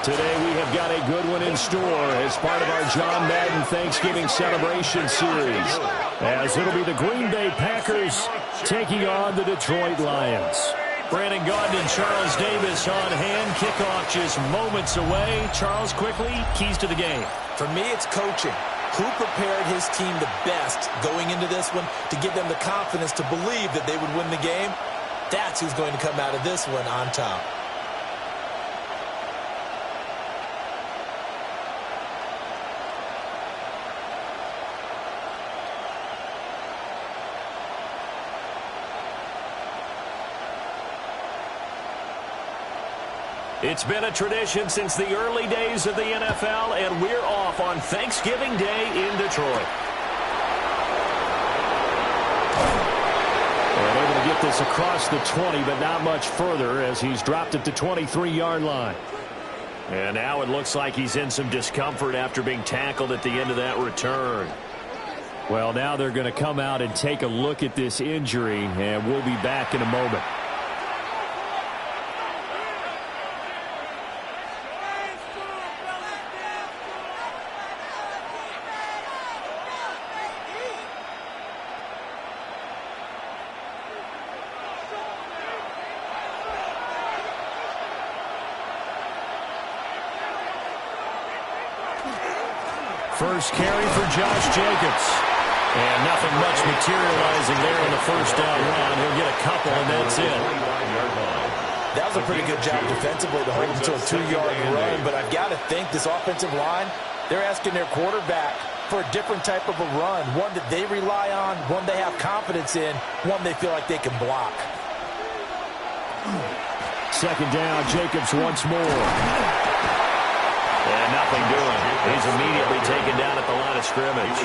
Today we have got a good one in store as part of our John Madden Thanksgiving celebration series, as it'll be the Green Bay Packers taking on the Detroit Lions. Brandon Gaudin and Charles Davis on hand. Kickoff just moments away. Charles, quickly, keys to the game. For me, it's coaching. Who prepared his team the best going into this one to give them the confidence to believe that they would win the game? That's who's going to come out of this one on top. It's been a tradition since the early days of the NFL, and we're off on Thanksgiving Day in Detroit. And able to get this across the 20, but not much further as he's dropped it to 23-yard line. And now it looks like he's in some discomfort after being tackled at the end of that return. Well, now they're going to come out and take a look at this injury, and we'll be back in a moment. First carry for Josh Jacobs. And nothing much materializing there in the first down run. He'll get a couple, and that's it. That was a pretty good job defensively to hold him to a 2-yard run. But I've got to think this offensive line, they're asking their quarterback for a different type of a run. One that they rely on, one they have confidence in, one they feel like they can block. Second down, Jacobs once more. And nothing doing. He's immediately taken down at the line of scrimmage.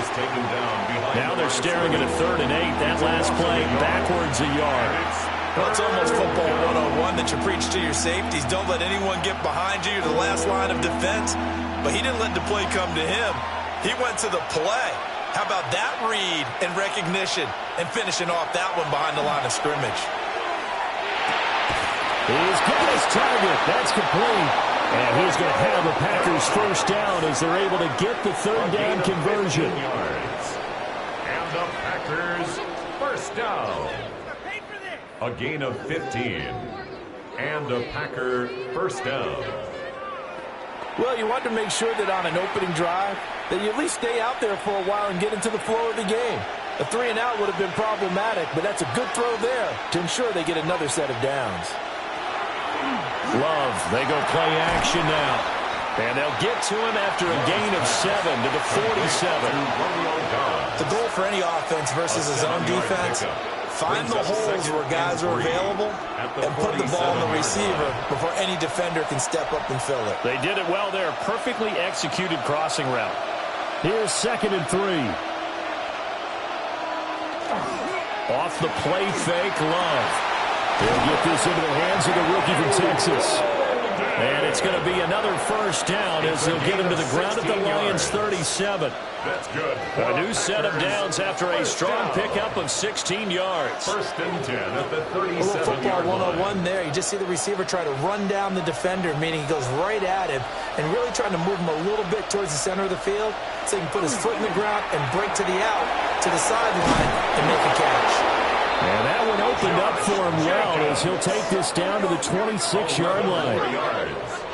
Now they're staring at a 3rd and 8. That last play backwards a yard. Well, it's almost football 101 that you preach to your safeties. Don't let anyone get behind you. You're the last line of defense. But he didn't let the play come to him. He went to the play. How about that read and recognition and finishing off that one behind the line of scrimmage? He's got his target. That's complete. And he's going to have a Packers first down as they're able to get the 3rd down conversion. And the Packers first down. A gain of 15. And a Packer first down. Well, you want to make sure that on an opening drive that you at least stay out there for a while and get into the flow of the game. A 3-and-out would have been problematic, but that's a good throw there to ensure they get another set of downs. Love, they go play action now. And they'll get to him after a gain of 7 to the 47. The goal for any offense versus a zone defense, find the holes where guys are available and put the ball on the receiver before any defender can step up and fill it. They did it well there. Perfectly executed crossing route. Here's 2nd and 3. Off the play fake, Love. He'll get this into the hands of the rookie from Texas. And it's going to be another first down as they'll get him to the ground at the Lions' 37. That's good. A new set of downs after a strong pickup of 16 yards. 1st and 10 at the 37-yard line. A little football 101 there. You just see the receiver try to run down the defender, meaning he goes right at him and really trying to move him a little bit towards the center of the field so he can put his foot in the ground and break to the out, to the sideline, and make a catch. And that one opened up for him well as he'll take this down to the 26-yard line.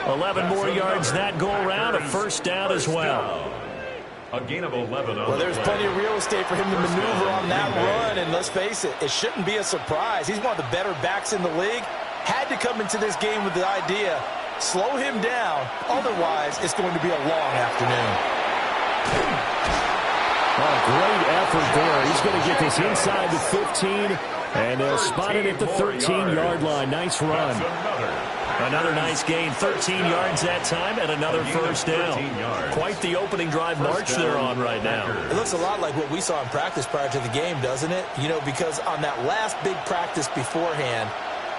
11 more yards that go around, a first down as well. A gain of 11. Well, there's plenty of real estate for him to maneuver on that run, and let's face it, it shouldn't be a surprise. He's one of the better backs in the league. Had to come into this game with the idea, slow him down, otherwise it's going to be a long afternoon. Oh, great effort there. He's going to get this inside the 15, and they'll spot it at the 13-yard line. Nice run. Another nice gain. 13 yards that time, and another first down. Quite the opening drive march they're on right now. It looks a lot like what we saw in practice prior to the game, doesn't it? You know, because on that last big practice beforehand,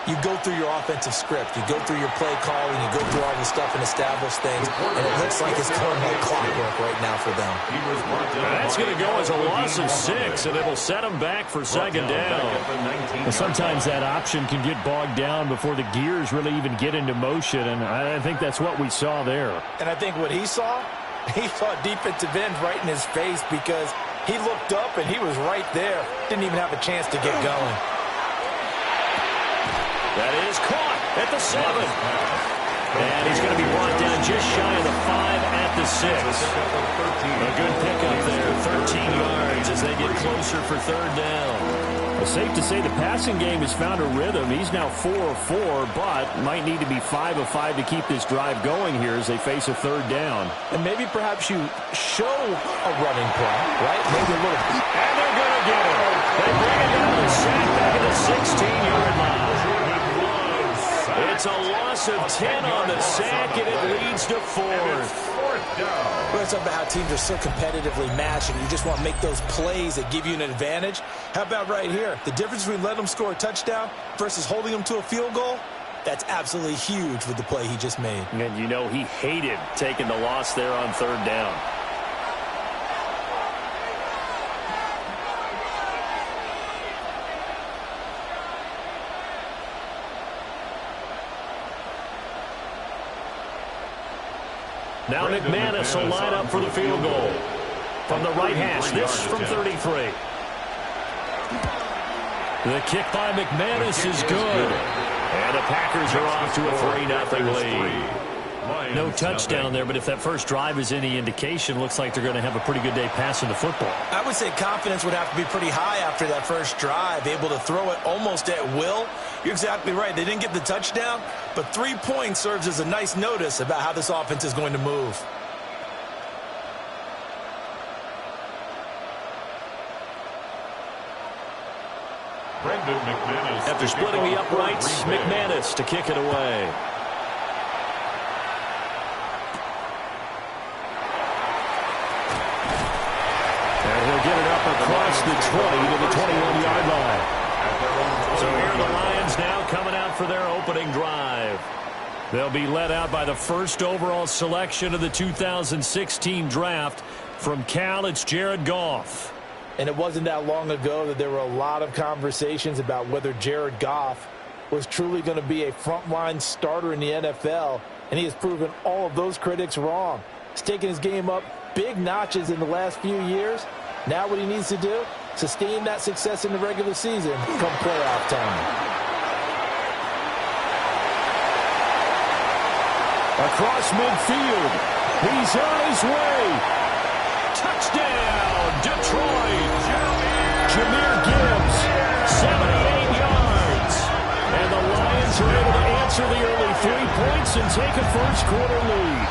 You go through your offensive script. You go through your play calling. You go through all the stuff and establish things. And it looks like it's going like clockwork right now for them. That's going to go as a loss of 6, and it'll set them back for second down. And sometimes that option can get bogged down before the gears really even get into motion, and I think that's what we saw there. And I think what he saw defensive end right in his face because he looked up and he was right there. Didn't even have a chance to get going. That is caught at the 7. And he's going to be brought down just shy of the 5 at the 6. A good pickup there, 13 yards as they get closer for third down. It's safe to say the passing game has found a rhythm. He's now 4 of 4, but might need to be 5 of 5 to keep this drive going here as they face a third down. And maybe perhaps you show a running play, right? Maybe a little. And they're going to get it. They bring it down to sack back at the 16-yard line. It's a loss of 10 on the sack, and it leads to 4th. We're talking about how teams are so competitively matched, and you just want to make those plays that give you an advantage. How about right here? The difference between letting them score a touchdown versus holding them to a field goal, that's absolutely huge with the play he just made. And you know he hated taking the loss there on third down. Now McManus will line up for the field goal. From the right hash, this from 33. The kick by McManus is good. And the Packers are off to a 3-0 lead. No touchdown there, but if that first drive is any indication, looks like they're going to have a pretty good day passing the football. I would say confidence would have to be pretty high after that first drive, able to throw it almost at will. You're exactly right. They didn't get the touchdown, but 3 points serves as a nice notice about how this offense is going to move. After splitting the uprights, McManus to kick it away. He'll get it up across the 20 to the 21-yard line. So here are the Lions now coming out for their opening drive. They'll be led out by the first overall selection of the 2016 draft. From Cal, it's Jared Goff. And it wasn't that long ago that there were a lot of conversations about whether Jared Goff was truly going to be a frontline starter in the NFL. And he has proven all of those critics wrong. He's taken his game up big notches in the last few years. Now what he needs to do, sustain that success in the regular season come playoff time. Across midfield, he's on his way. Touchdown, Detroit. Jahmyr Gibbs, 78 yards. And the Lions are able to answer the early 3 points and take a first-quarter lead.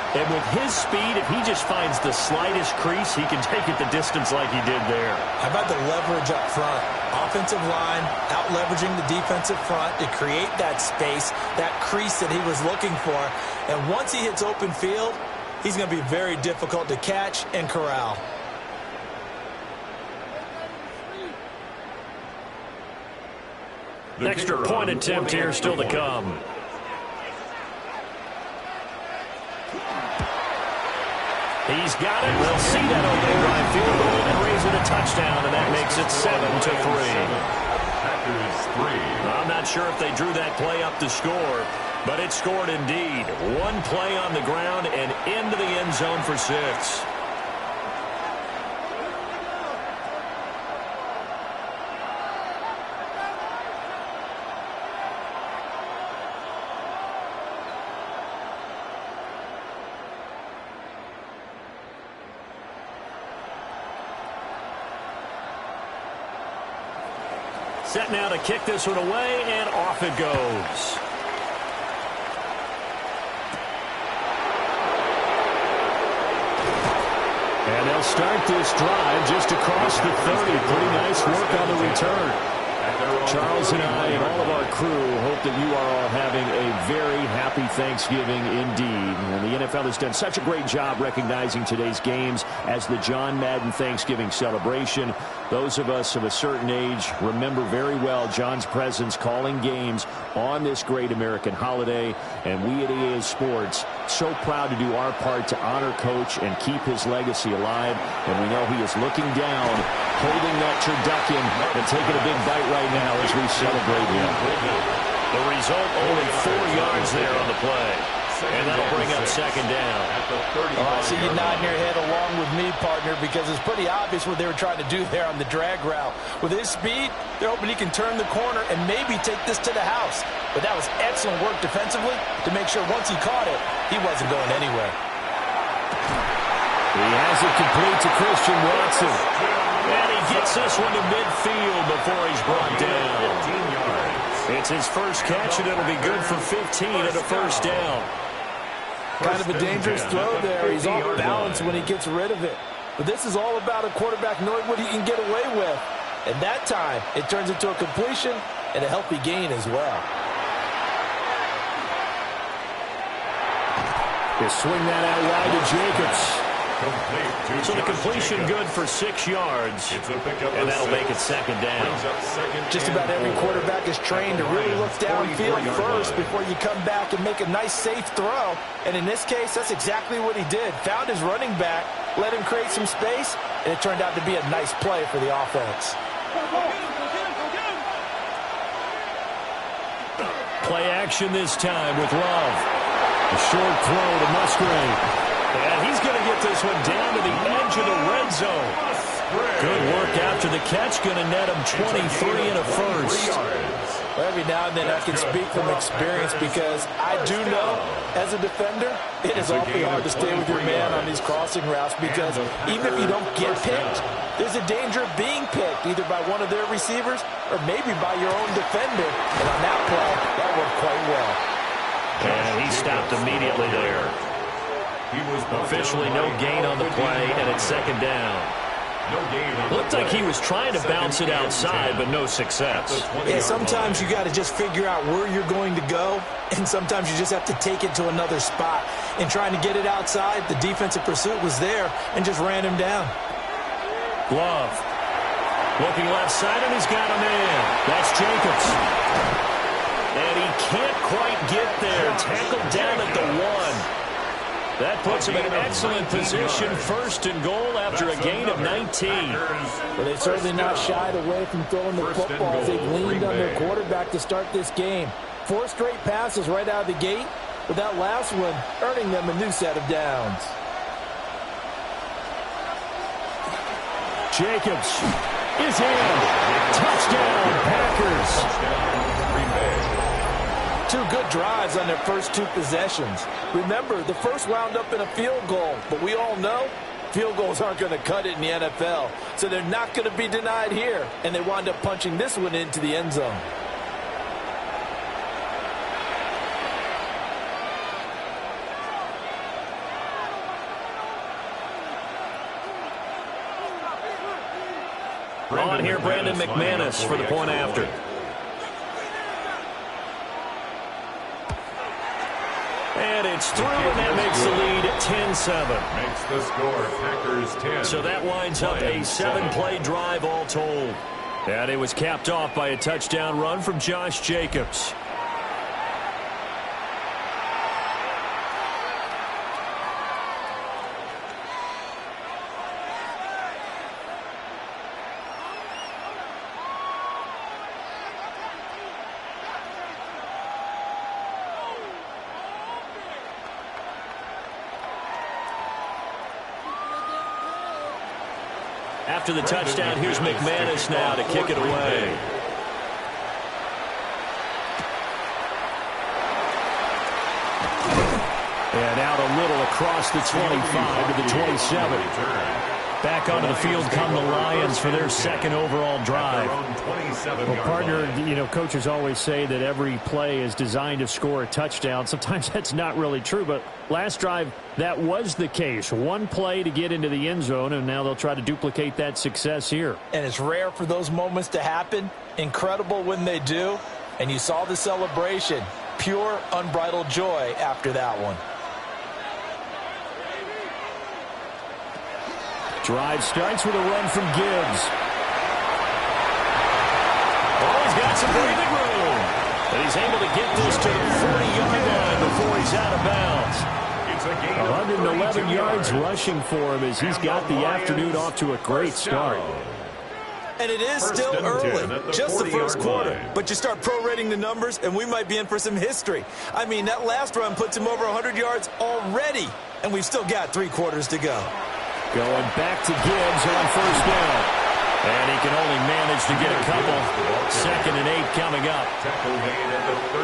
And with his speed, if he just finds the slightest crease, he can take it the distance like he did there. How about the leverage up front? Offensive line out-leveraging the defensive front to create that space, that crease that he was looking for. And once he hits open field, he's going to be very difficult to catch and corral. Extra point attempt here still to come. He's got it. They'll see that opening drive field goal and raise it a touchdown, and that makes it 7-3. I'm not sure if they drew that play up to score, but it scored indeed. One play on the ground and into the end zone for 6. Set now to kick this one away, and off it goes. And they'll start this drive just across the 30. Pretty nice work on the return. Charles and I and all of our crew hope that you are all having a very happy Thanksgiving indeed. And the NFL has done such a great job recognizing today's games as the John Madden Thanksgiving celebration. Those of us of a certain age remember very well John's presence calling games on this great American holiday. And we at EA Sports so proud to do our part to honor Coach and keep his legacy alive. And we know he is looking down, holding that turducken and taking a big bite right now as we celebrate him. The result, only 4 yards there on the play. And that'll bring up second down. I see you nodding your head along with me, partner, because it's pretty obvious what they were trying to do there on the drag route. With his speed, they're hoping he can turn the corner and maybe take this to the house. But that was excellent work defensively to make sure once he caught it, he wasn't going anywhere. He has it complete to Christian Watson. And he gets this one to midfield before he's brought down. It's his first catch, and it'll be good for 15 at a first down. Kind of a dangerous throw there. He's off balance when he gets rid of it. But this is all about a quarterback knowing what he can get away with. And that time, it turns into a completion and a healthy gain as well. They swing that out wide to Jacobs. So the completion good for 6 yards, and that'll make it second down. Just about every quarterback is trained to really look downfield first before you come back and make a nice, safe throw. And in this case, that's exactly what he did. Found his running back, let him create some space, and it turned out to be a nice play for the offense. Play action this time with Love. A short throw to Musgrave. And he's going to get this one down to the edge of the red zone. Good work after the catch. Going to net him 23 and a first. Well, every now and then I can speak from experience because I do know, as a defender, it is awfully hard to stay with your man on these crossing routes because even if you don't get picked, there's a danger of being picked either by one of their receivers or maybe by your own defender. And on that play, that worked quite well. And he stopped immediately there. Officially no gain on the play, and it's second down. Looked like he was trying to bounce it outside, but no success. Yeah, sometimes you got to just figure out where you're going to go, and sometimes you just have to take it to another spot. In trying to get it outside, the defensive pursuit was there and just ran him down. Love. Looking left side, and he's got him in. That's Jacobs. And he can't quite get there. Tackled down at the 1. That puts him in an excellent position, first and goal after a gain of 19. Well, they've certainly not shied away from throwing the football as they've leaned on their quarterback to start this game. 4 straight passes right out of the gate, with that last one earning them a new set of downs. Jacobs is in. Touchdown, Packers. 2 good drives on their first 2 possessions. Remember, the first wound up in a field goal, but we all know field goals aren't going to cut it in the NFL, so they're not going to be denied here, and they wound up punching this one into the end zone. On here, Brandon McManus for the point after. And it's through, and that makes the lead 10-7. Makes the score Packers 10. So that winds up a 7-play drive all told. And it was capped off by a touchdown run from Josh Jacobs. After the touchdown, here's McManus now to kick it away. And out a little across the 25 to the 27. Back onto the field come the Lions for their second overall drive. Well, partner, you know, coaches always say that every play is designed to score a touchdown. Sometimes that's not really true, but last drive, that was the case. One play to get into the end zone, and now they'll try to duplicate that success here. And it's rare for those moments to happen. Incredible when they do. And you saw the celebration. Pure, unbridled joy after that one. Drive starts with a run from Gibbs. Oh, he's got some breathing room. And he's able to get this to the 40-yard line before he's out of bounds. 111 yards rushing for him as he's got the afternoon off to a great start. And it is still early, just the first quarter. But you start prorating the numbers, and we might be in for some history. I mean, that last run puts him over 100 yards already, and we've still got 3 quarters to go. Going back to Gibbs on first down. And he can only manage to get a couple. 2nd and 8 coming up.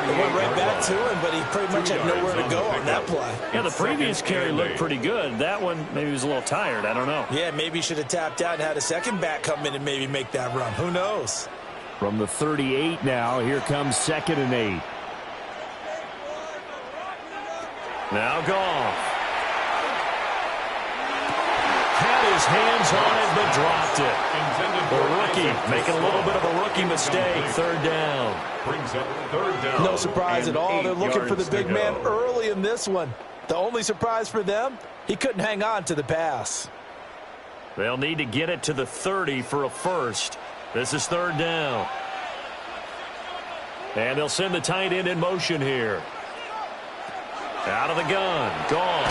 It went right back to him, but he pretty much had nowhere to go on that play. Yeah, the previous carry looked pretty good. That one, maybe he was a little tired. I don't know. Yeah, maybe he should have tapped out and had a second back come in and maybe make that run. Who knows? From the 38 now, here comes 2nd and 8. Now Goff. Had his hands on it, but dropped it. The rookie making a little bit of a rookie mistake. 3rd down. No surprise at all. They're looking for the big man early in this one. The only surprise for them, he couldn't hang on to the pass. They'll need to get it to the 30 for a first. This is 3rd down. And they'll send the tight end in motion here. Out of the gun. Goff.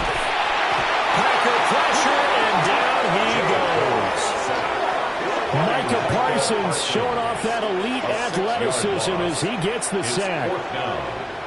Packer pressure, and down he goes. Micah Parsons showing off that elite athleticism as he gets the sack.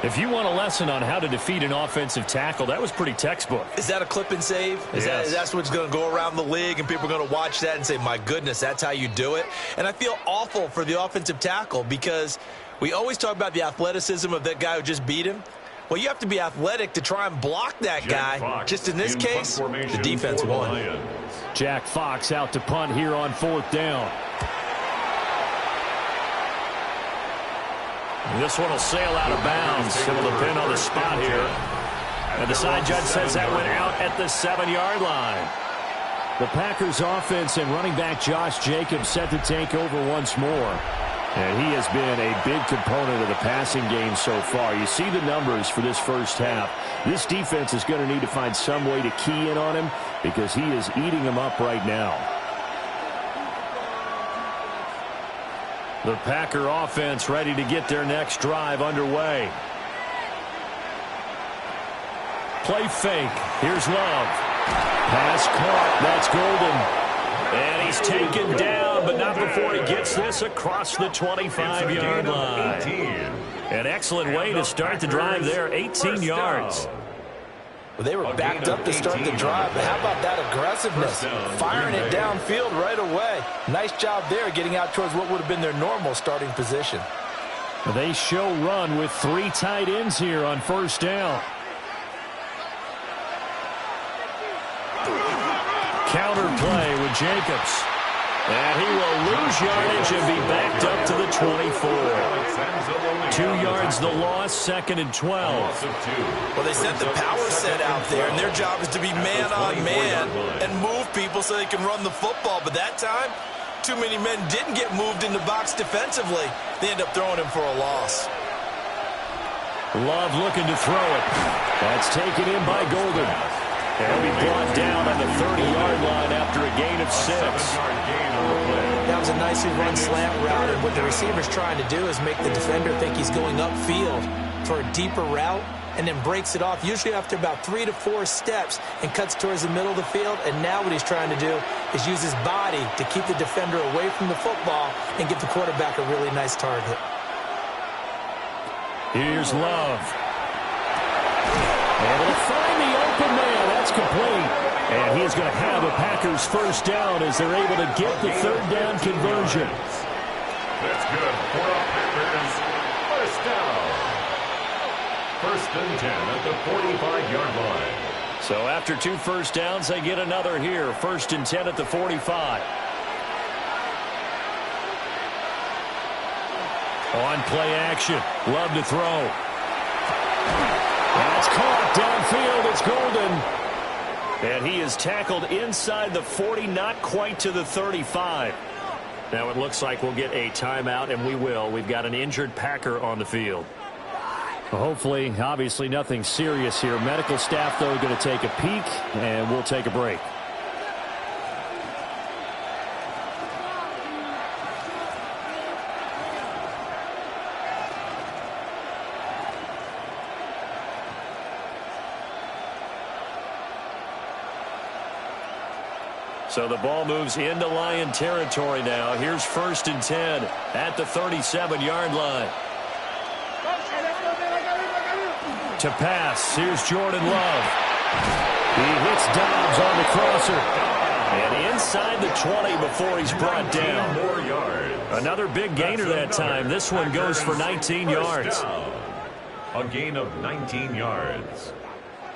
If you want a lesson on how to defeat an offensive tackle, that was pretty textbook. Is that a clip and save? That's what's going to go around the league, and people are going to watch that and say, my goodness, that's how you do it? And I feel awful for the offensive tackle because we always talk about the athleticism of that guy who just beat him. Well, you have to be athletic to try and block that guy. Just in this case, the defense won. Jack Fox out to punt here on 4th down. This one will sail out of bounds. It'll depend on the spot here. And the side judge says that went out at the 7-yard line. The Packers offense and running back Josh Jacobs set to take over once more. And he has been a big component of the passing game so far. You see the numbers for this first half. This defense is going to need to find some way to key in on him because he is eating them up right now. The Packer offense ready to get their next drive underway. Play fake. Here's Love. Pass caught. That's Golden. And he's taken down, but not before he gets this across the 25-yard line. An excellent way to start the drive there, 18 yards. Well, they were backed up to start the drive, but how about that aggressiveness? Firing it downfield right away. Nice job there getting out towards what would have been their normal starting position. They show run with 3 tight ends here on first down. Counter play with Jacobs. And he will lose yardage and be backed up to the 24. 2 yards the loss, 2nd and 12. Well, they sent the power set out there, and their job is to be man-on-man and move people so they can run the football. But that time, too many men didn't get moved in the box defensively. They end up throwing him for a loss. Love looking to throw it. That's taken in by Golden. He'll be brought down on the 30-yard line after a gain of 6. That was a nicely run slant route, and what the receiver's trying to do is make the defender think he's going upfield for a deeper route and then breaks it off, usually after about 3 to 4 steps, and cuts towards the middle of the field. And now what he's trying to do is use his body to keep the defender away from the football and give the quarterback a really nice target. Here's Love. Able to find the open man. That's complete. And he's going to have a Packers first down as they're able to get the 3rd down conversion. That's good for a Packers first down. 1st and 10 at the 45-yard line. So after 2 first downs, they get another here. 1st and 10 at the 45. On play action. Love to throw. That's caught downfield. It's Golden. And he is tackled inside the 40, not quite to the 35. Now it looks like we'll get a timeout, and we will. We've got an injured Packer on the field. Well, hopefully, obviously nothing serious here. Medical staff, though, going to take a peek, and we'll take a break. So the ball moves into Lion territory now. Here's 1st and 10 at the 37-yard line. To pass, here's Jordan Love. He hits Dobbs on the crosser. And inside the 20 before he's brought down. More yards. Another big gainer that time. This one goes for 19 yards. A gain of 19 yards.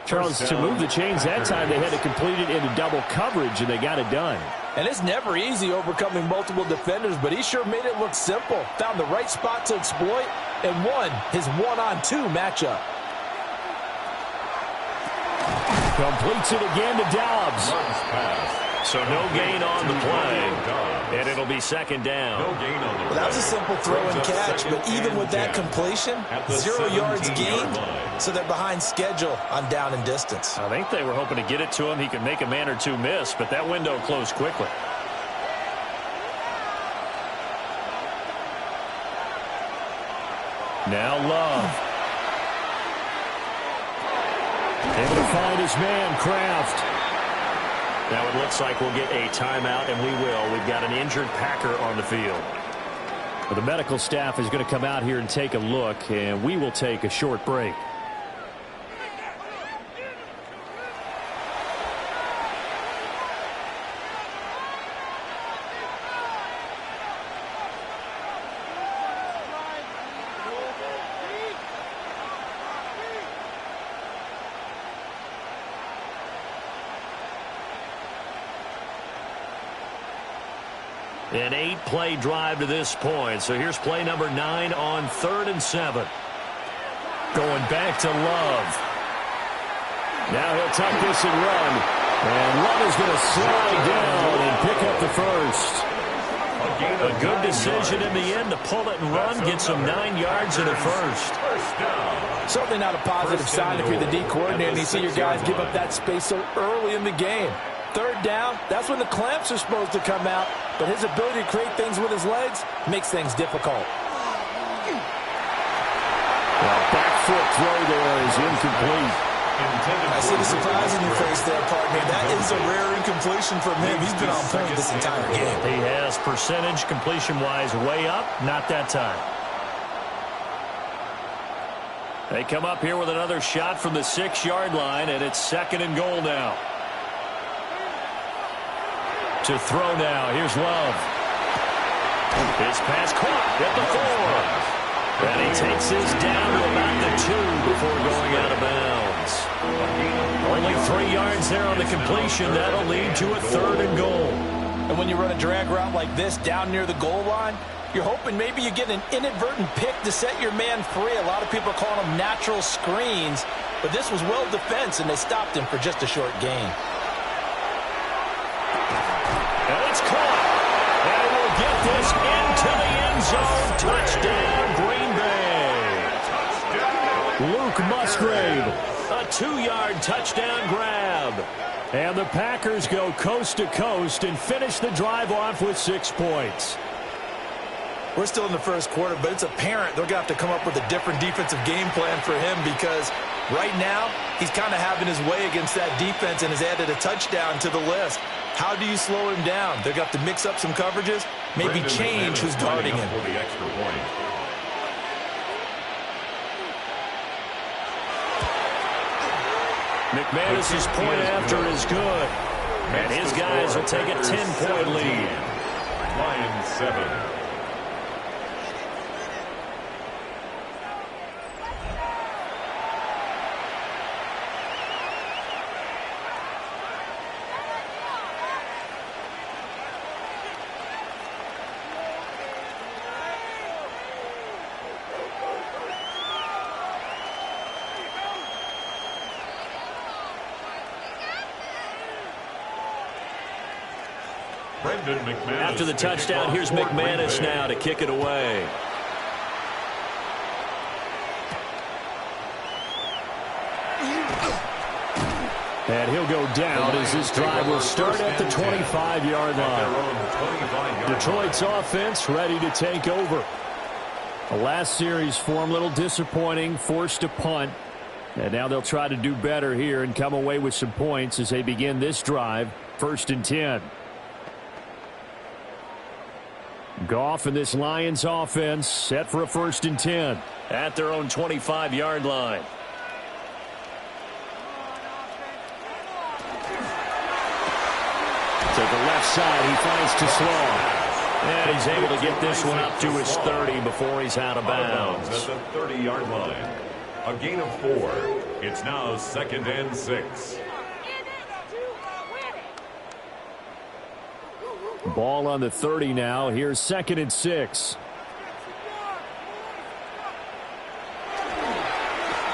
Charles, to move the chains that time, they had to complete it into double coverage, and they got it done. And it's never easy overcoming multiple defenders, but he sure made it look simple. Found the right spot to exploit and won his one-on-2 matchup. Completes it again to Dobbs. So no gain on the play, and it'll be 2nd down. Well, that was a simple throw and catch, but even with that completion, 0 yards gained, so they're behind schedule on down and distance. I think they were hoping to get it to him. He could make a man or two miss, but that window closed quickly. Now Love. Able to find his man, Kraft. Now it looks like we'll get a timeout, and we will. We've got an injured Packer on the field. Well, the medical staff is going to come out here and take a look, and we will take a short break. An 8-play drive to this point. So here's play number 9 on 3rd and 7. Going back to Love. Now he'll tuck this and run. And Love is going to slide down and pick up the first. A good decision in the end to pull it and run. Get some 9 yards and a first. Certainly not a positive sign if you're the D coordinator and you see your guys give up that space so early in the game. 3rd down, that's when the clamps are supposed to come out, but his ability to create things with his legs makes things difficult. Well, back foot throw there is incomplete. I see the surprise in your face there, partner. That is a rare incompletion from him. He's been on point this entire game. He has percentage completion-wise way up, not that time. They come up here with another shot from the 6-yard line, and it's 2nd and goal now. To throw now. Here's Love. His pass caught at the 4. And he takes his down to about the 2 before going out of bounds. Only 3 yards there on the completion. That'll lead to a 3rd and goal. And when you run a drag route like this down near the goal line, you're hoping maybe you get an inadvertent pick to set your man free. A lot of people are calling them natural screens. But this was well defense, and they stopped him for just a short gain. And it's caught. And we'll get this into the end zone. Touchdown, Green Bay. Luke Musgrave. A 2-yard touchdown grab. And the Packers go coast to coast and finish the drive off with 6 points. We're still in the first quarter, but it's apparent they're going to have to come up with a different defensive game plan for him because right now he's kind of having his way against that defense and has added a touchdown to the list. How do you slow him down? They're going to have to mix up some coverages, maybe change who's guarding him. For the extra point. McManus's point after is good. And his guys will take a 10-point lead. Lions 7. Brendan McManus. After the touchdown, here's McManus now to kick it away. And he'll go down as this drive will start at the 25-yard line. Detroit's offense ready to take over. The last series for him, a little disappointing, forced to punt. And now they'll try to do better here and come away with some points as they begin this drive, 1st and 10. Goff and this Lions offense set for a 1st and 10. At their own 25-yard line. To the left side, he finds to Sloan. And he's able to get this one up to his 30 before he's out of bounds. At the 30-yard line. A gain of 4. It's now 2nd and 6. Ball on the 30 now. Here's 2nd and 6.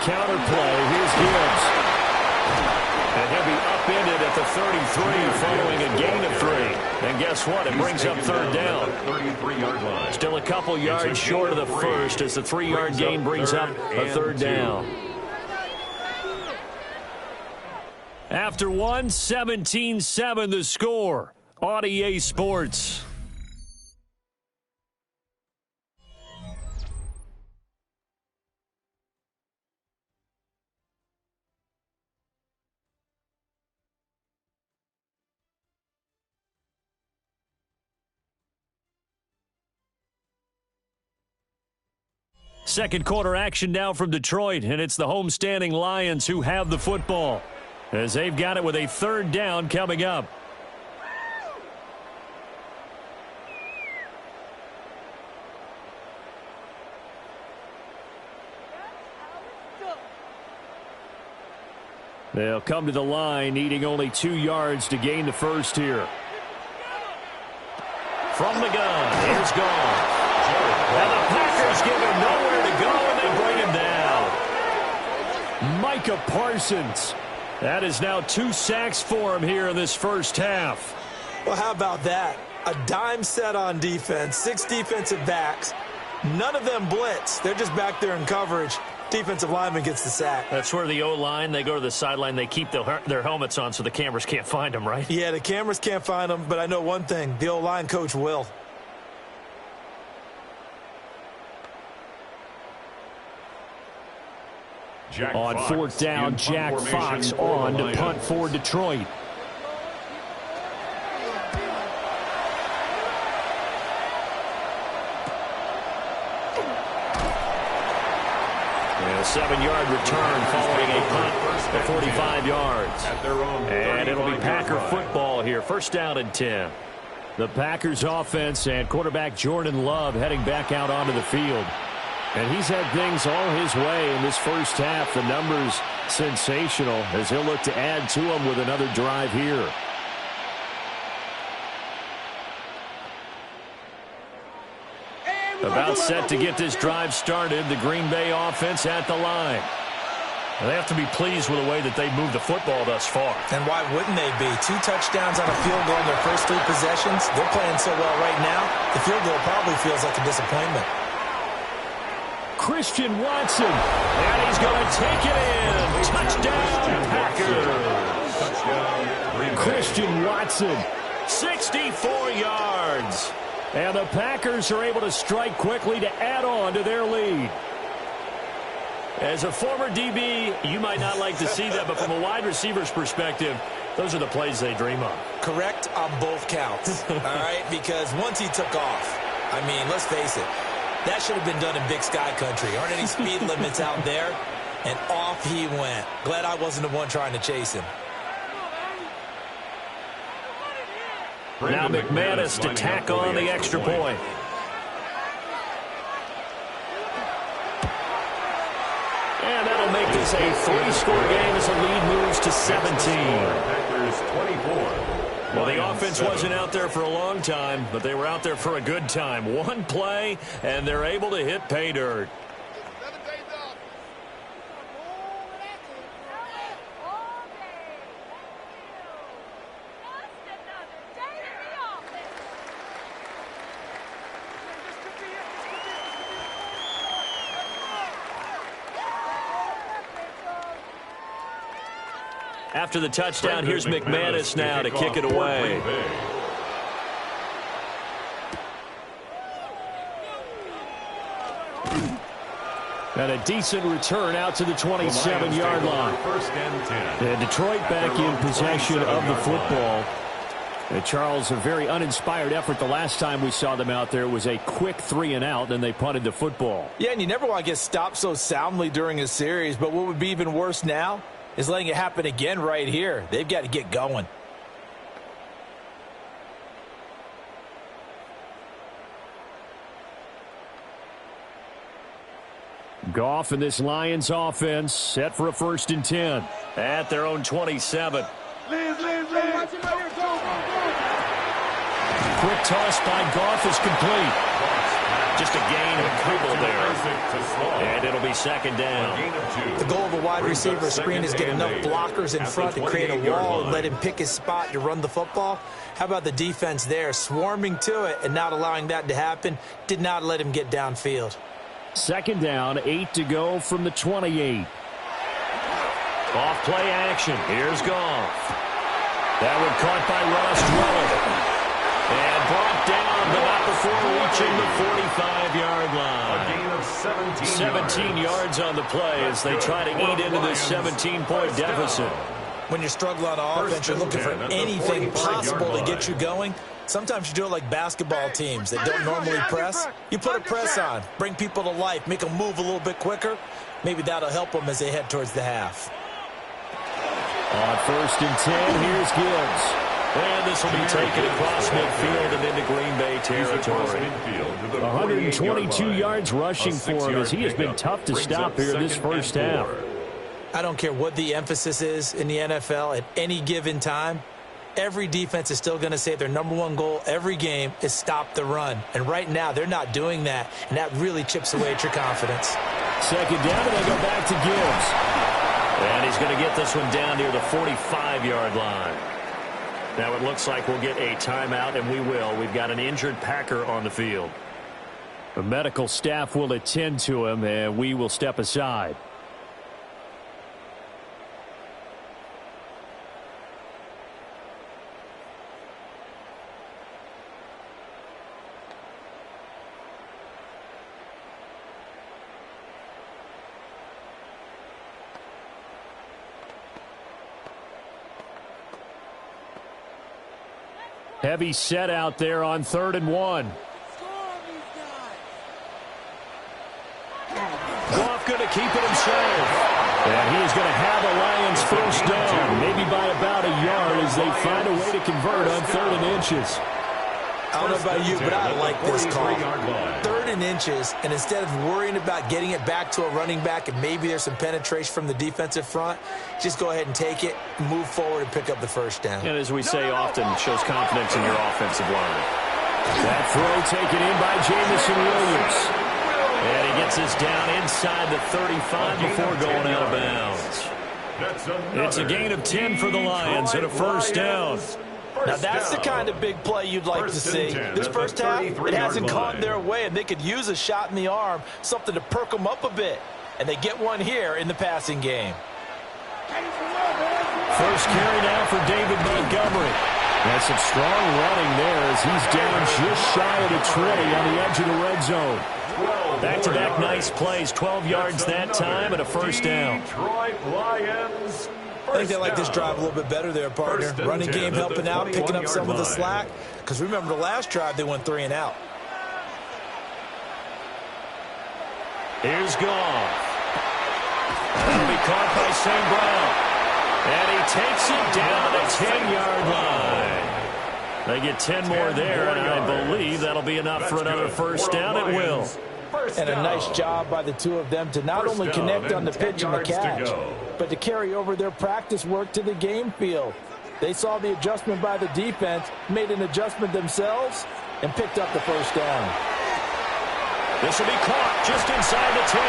Counter play. Here's Gibbs. And he'll be upended at the 33 following a gain of 3. And guess what? It brings up 3rd down. 33-yard line. Still a couple yards short of the first as the 3-yard gain brings up a 3rd down. After 1, 17-7 the score on EA Sports. Second quarter action now from Detroit, and it's the homestanding Lions who have the football as they've got it with a 3rd down coming up. They'll come to the line, needing only 2 yards to gain the first here. From the gun, here's Goff. And the Packers give him nowhere to go, and they bring him down. Micah Parsons. That is now 2 sacks for him here in this first half. Well, how about that? A dime set on defense, 6 defensive backs. None of them blitz. They're just back there in coverage. Defensive lineman gets the sack. That's where the O-line, they go to the sideline, they keep their helmets on so the cameras can't find them, right? Yeah, the cameras can't find them, but I know one thing. The O-line coach will. On 4th down, Jack Fox on to punt for Detroit. And a 7-yard return following a punt for 45 yards. And it'll be Packer football here. 1st down and 10. The Packers offense and quarterback Jordan Love heading back out onto the field. And he's had things all his way in this first half. The numbers sensational as he'll look to add to them with another drive here. About set to get this drive started. The Green Bay offense at the line. They have to be pleased with the way that they moved the football thus far. And why wouldn't they be? 2 touchdowns on a field goal in their first 3 possessions. They're playing so well right now, the field goal probably feels like a disappointment. Christian Watson. And he's going to take it in. Touchdown, Packers. Christian Watson. 64 yards. And the Packers are able to strike quickly to add on to their lead. As a former DB, you might not like to see that, but from a wide receiver's perspective, those are the plays they dream of. Correct on both counts, all right? Because once he took off, I mean, let's face it, that should have been done in Big Sky Country. Aren't any speed limits out there? And off he went. Glad I wasn't the one trying to chase him. Now McManus to tack on the extra point. And that'll make this a 3-score game as the lead moves to 17. Well, the offense wasn't out there for a long time, but they were out there for a good time. One play, and they're able to hit pay dirt. After the touchdown, here's McManus now to kick it away. And a decent return out to the 27-yard line. And Detroit back in possession of the football. And Charles, a very uninspired effort the last time we saw them out there. It was a quick 3-and-out, and they punted the football. Yeah, and you never want to get stopped so soundly during a series, but what would be even worse now is letting it happen again right here. They've got to get going. Goff and this Lions offense set for a 1st and 10. At their own 27. Quick toss by Goff is complete. Just a gain of a couple there. And it'll be 2nd down. The goal of a wide receiver screen is get enough blockers in front to create a wall and let him pick his spot to run the football. How about the defense there, swarming to it and not allowing that to happen? Did not let him get downfield. 2nd down, 8 to go from the 28. Off play action. Here's Goff. That one caught by Ross Dwelley. And brought down, but not before reaching the 45-yard line. 17 yards on the play as they try to eat into this 17-point deficit. When you're struggling on offense, you're looking for anything possible to get you going. Sometimes you do it like basketball teams that don't normally press. You put a press on, bring people to life, make them move a little bit quicker. Maybe that'll help them as they head towards the half. On 1st and 10, here's Gibbs. And this will be taken across midfield and into Green Bay territory. 122 yards rushing for him as he has been tough to stop here this first half. I don't care what the emphasis is in the NFL at any given time. Every defense is still going to say their #1 goal every game is stop the run. And right now, they're not doing that, and that really chips away at your confidence. 2nd down, and they go back to Gibbs. And he's going to get this one down near the 45-yard line. Now it looks like we'll get a timeout, and we will. We've got an injured Packer on the field. The medical staff will attend to him, and we will step aside. Heavy set out there on 3rd and 1. Goff going to keep it himself. And he is going to have a Lions 1st down, maybe by about a yard as they find a way to convert on 3rd and inches. I don't know about you, but I like this call. 3rd and inches, and instead of worrying about getting it back to a running back and maybe there's some penetration from the defensive front, just go ahead and take it, move forward, and pick up the 1st down. And as we say often, shows confidence in your offensive line. That throw taken in by Jamison Williams. And he gets this down inside the 35 before going out of bounds. It's a gain of 10 for the Lions and a 1st down. Now, that's the kind of big play you'd like to see. This first half, it hasn't gone their way, and they could use a shot in the arm, something to perk them up a bit. And they get one here in the passing game. First carry now for David Montgomery. That's some strong running there as he's down just shy of the 20 on the edge of the red zone. Back-to-back nice plays, 12 yards that time and a 1st down. I think they like this drive a little bit better there, partner. Running game helping out, picking up some of the slack. Because remember the last drive, they went 3 and out. Here's Goff. That'll be caught by St. Brown. And he takes it down to the 10-yard line. They get 10 more there, and I believe that'll be enough for another 1st down. It will. And a nice job by the two of them to not only connect on the pitch and the catch, but to carry over their practice work to the game field. They saw the adjustment by the defense, made an adjustment themselves, and picked up the 1st down. This will be caught just inside the 10.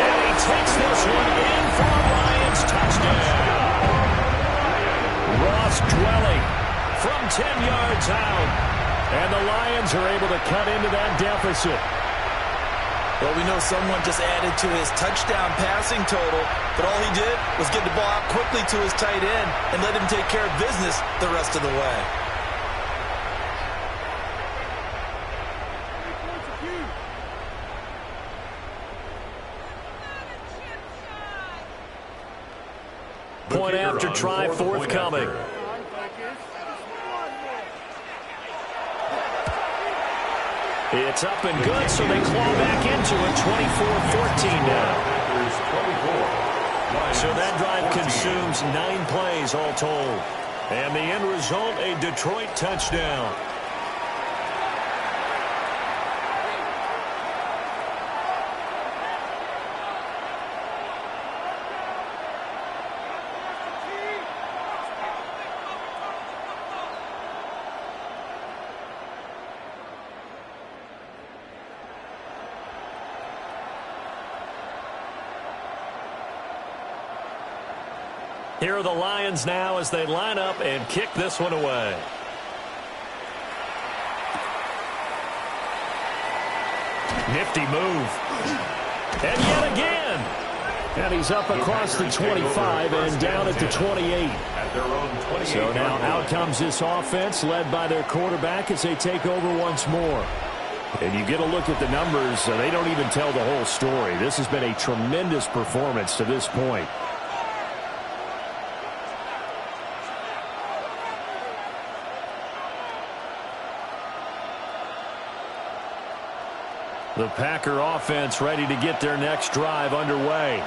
And he takes this one in for a Lions touchdown. Ross Dwelley from 10 yards out. And the Lions are able to cut into that deficit. Well, we know someone just added to his touchdown passing total, but all he did was get the ball out quickly to his tight end and let him take care of business the rest of the way. Point after try forthcoming. It's up and good, so they claw back into it, 24-14 now. So that drive consumes 9 plays all told. And the end result, a Detroit touchdown. Here are the Lions now as they line up and kick this one away. Nifty move. And yet again. And he's up across the 25 and down at the 28. So now out comes this offense led by their quarterback as they take over once more. And you get a look at the numbers, they don't even tell the whole story. This has been a tremendous performance to this point. The Packer offense ready to get their next drive underway.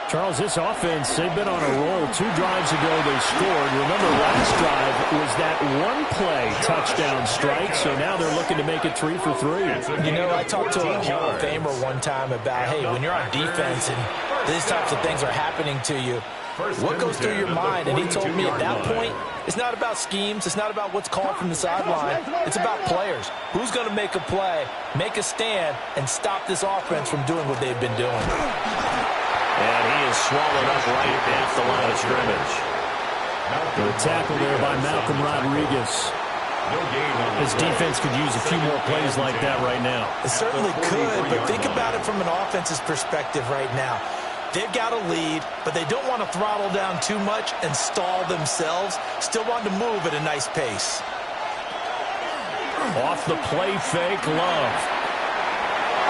Charles, this offense, they've been on a roll. 2 drives ago they scored. Remember, last drive was that one-play touchdown strike, so now they're looking to make it 3 for 3. You know, I talked to a Hall of Famer one time about, hey, when you're on defense and these types of things are happening to you, what goes through your mind? And he told me at that point, it's not about schemes. It's not about what's called from the sideline. It's about players. Who's going to make a play, make a stand, and stop this offense from doing what they've been doing. And he is swallowed up right at the line of scrimmage. The tackle there by Malcolm Rodriguez. This defense could use a few more plays like that right now. It certainly could, but think about it from an offense's perspective right now. They've got a lead, but they don't want to throttle down too much and stall themselves. Still want to move at a nice pace. Off the play fake, Love.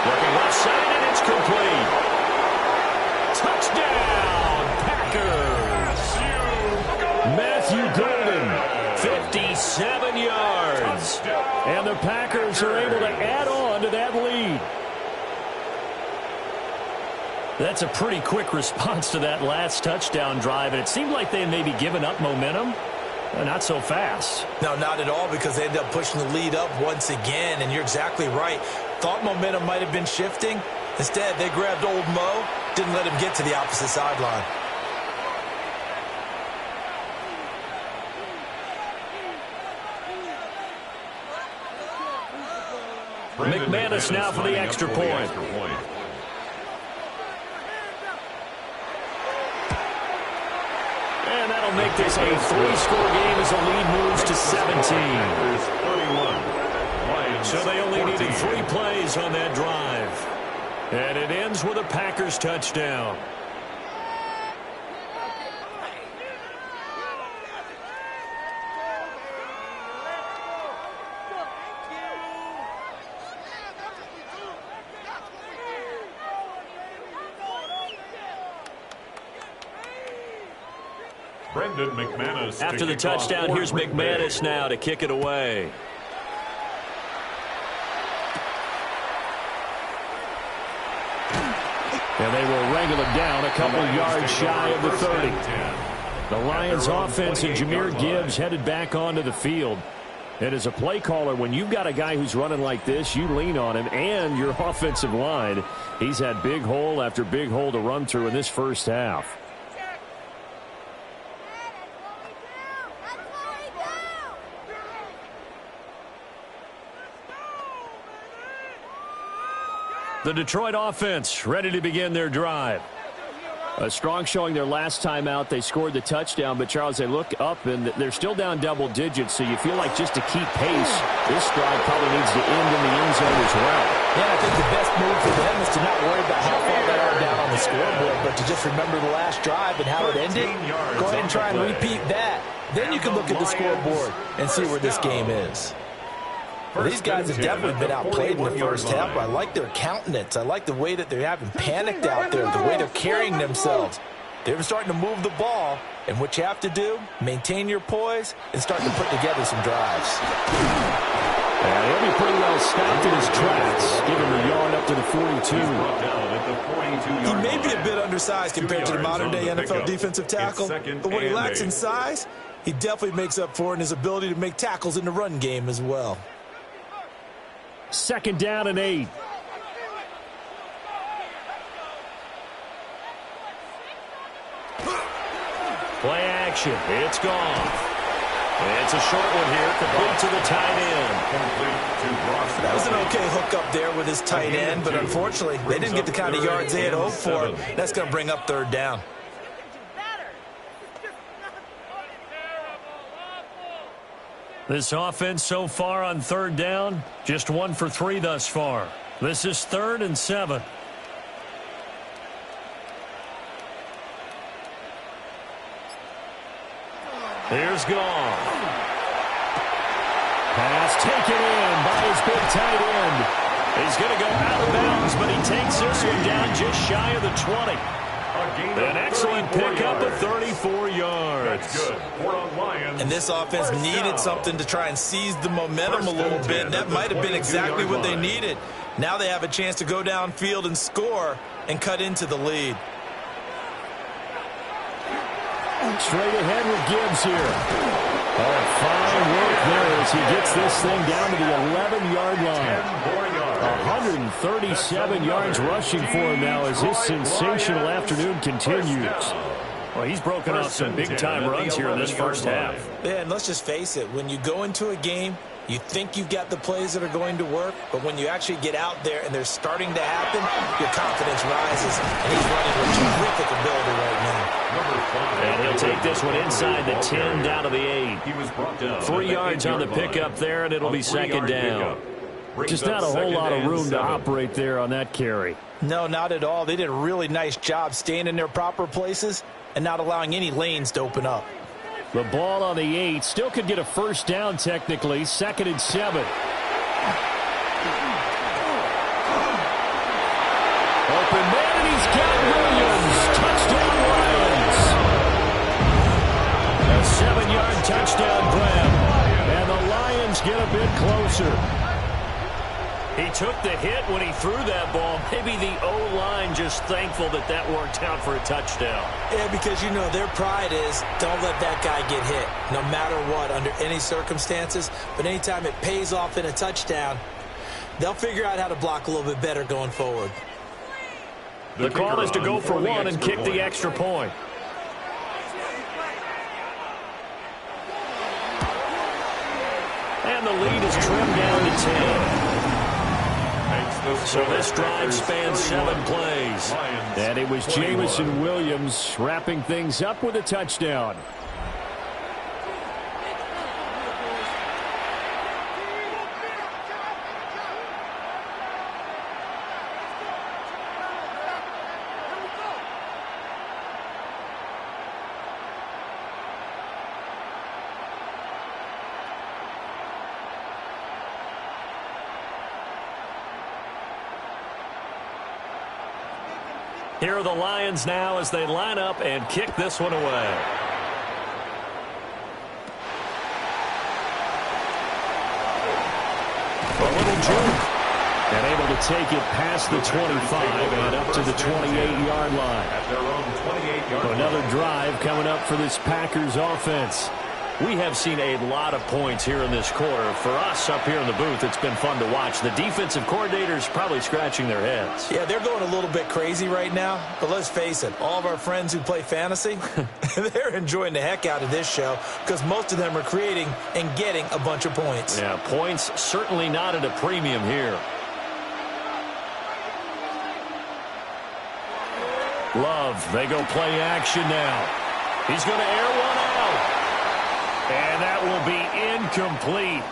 Looking left side, and it's complete. Touchdown, Packers. Matthew Golden, 57 yards. And the Packers are able to add on to that lead. That's a pretty quick response to that last touchdown drive, and it seemed like they had maybe given up momentum. Not so fast. No, not at all, because they ended up pushing the lead up once again, and you're exactly right. Thought momentum might have been shifting. Instead, they grabbed old Mo, didn't let him get to the opposite sideline. McManus now for the extra point. And that'll make this a 3-score game as the lead moves to 17. So they only needed 3 plays on that drive. And it ends with a Packers touchdown. Brendan McManus. After the touchdown, here's McManus now to kick it away. And they will wrangle it down a couple yards shy of the 30. The Lions offense and Jahmyr Gibbs headed back onto the field. And as a play caller, when you've got a guy who's running like this, you lean on him and your offensive line. He's had big hole after big hole to run through in this first half. The Detroit offense ready to begin their drive. A strong showing their last time out. They scored the touchdown, but Charles, they look up and they're still down double digits, so you feel like just to keep pace, this drive probably needs to end in the end zone as well. Yeah, I think the best move for them is to not worry about how far they are down on the scoreboard, but to just remember the last drive and how it ended. Go ahead and try and repeat that. Then you can look at the scoreboard and see where this game is. Well, these guys have definitely been outplayed in the first half, but I like their countenance. I like the way that they're having panicked out there, the way they're carrying themselves. They're starting to move the ball, and what you have to do, maintain your poise and start to put together some drives. And he'll be pretty well stopped in his tracks, giving the yard up to the 42. He may be a bit undersized compared to the modern-day NFL defensive tackle, but what he lacks in size, he definitely makes up for in his ability to make tackles in the run game as well. 2nd down and 8. Play action. It's gone. It's a short one here, complete to the tight end. That was an okay hook up there with his tight end, but unfortunately, they didn't get the kind of yards they had hoped for. That's going to bring up 3rd down. This offense so far on 3rd down, just 1 for 3 thus far. This is 3rd and 7. Here's Goff. Pass taken in by his big tight end. He's going to go out of bounds, but he takes this one down just shy of the 20. An excellent pickup of 34 yards. That's good. And this offense needed something to try and seize the momentum a little bit. And that might have been exactly what they needed. Now they have a chance to go downfield and score and cut into the lead. Straight ahead with Gibbs here. Oh, fine work there as he gets this thing down to the 11-yard line. 137 yards rushing for him now as his sensational afternoon continues. Well, he's broken off some big-time runs here in this first half. Yeah, and let's just face it. When you go into a game, you think you've got the plays that are going to work, but when you actually get out there and they're starting to happen, your confidence rises, and he's running with terrific ability right now. And he'll take this one inside the 10 down to the 8. 3 yards on the pickup there, and it'll be 2nd down. Just not a whole lot of room to operate there on that carry. No, not at all. They did a really nice job staying in their proper places and not allowing any lanes to open up. The ball on the 8 still could get a 1st down technically. 2nd and 7. Open man, and he's got Williams. Touchdown Lions. A 7-yard touchdown grab. And the Lions get a bit closer. He took the hit when he threw that ball. Maybe the O-line just thankful that that worked out for a touchdown. Yeah, because, you know, their pride is don't let that guy get hit, no matter what, under any circumstances. But anytime it pays off in a touchdown, they'll figure out how to block a little bit better going forward. The call is to go for 1 and kick the extra point. And the lead is trimmed down to 10. So this drive spans 7 plays. And it was Jameson Williams wrapping things up with a touchdown. Here are the Lions now as they line up and kick this one away. A little juke. And able to take it past the 25 and up to the 28-yard line. Another drive coming up for this Packers offense. We have seen a lot of points here in this quarter. For us up here in the booth, it's been fun to watch. The defensive coordinators probably scratching their heads. Yeah, they're going a little bit crazy right now. But let's face it, all of our friends who play fantasy, they're enjoying the heck out of this show because most of them are creating and getting a bunch of points. Yeah, points certainly not at a premium here. Love, they go play action now. He's going to air one out. And that will be incomplete.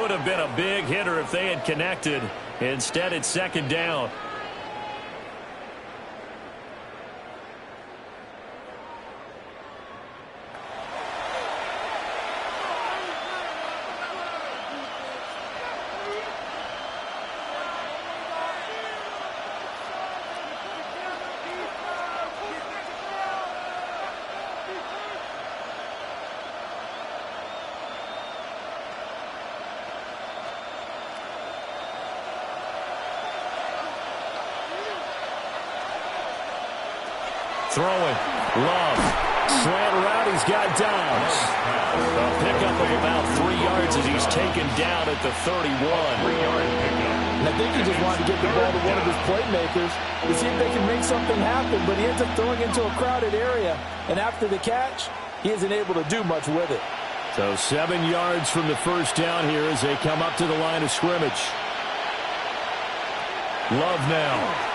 Would have been a big hitter if they had connected. Instead, it's second down. Throwing. Love. Slant route. He's got Downs. A pickup of about 3 yards as he's taken down at the 31. And I think he just wanted to get the ball to one of his playmakers to see if they can make something happen, but he ends up throwing into a crowded area. And after the catch, he isn't able to do much with it. So 7 yards from the first down here as they come up to the line of scrimmage. Love now.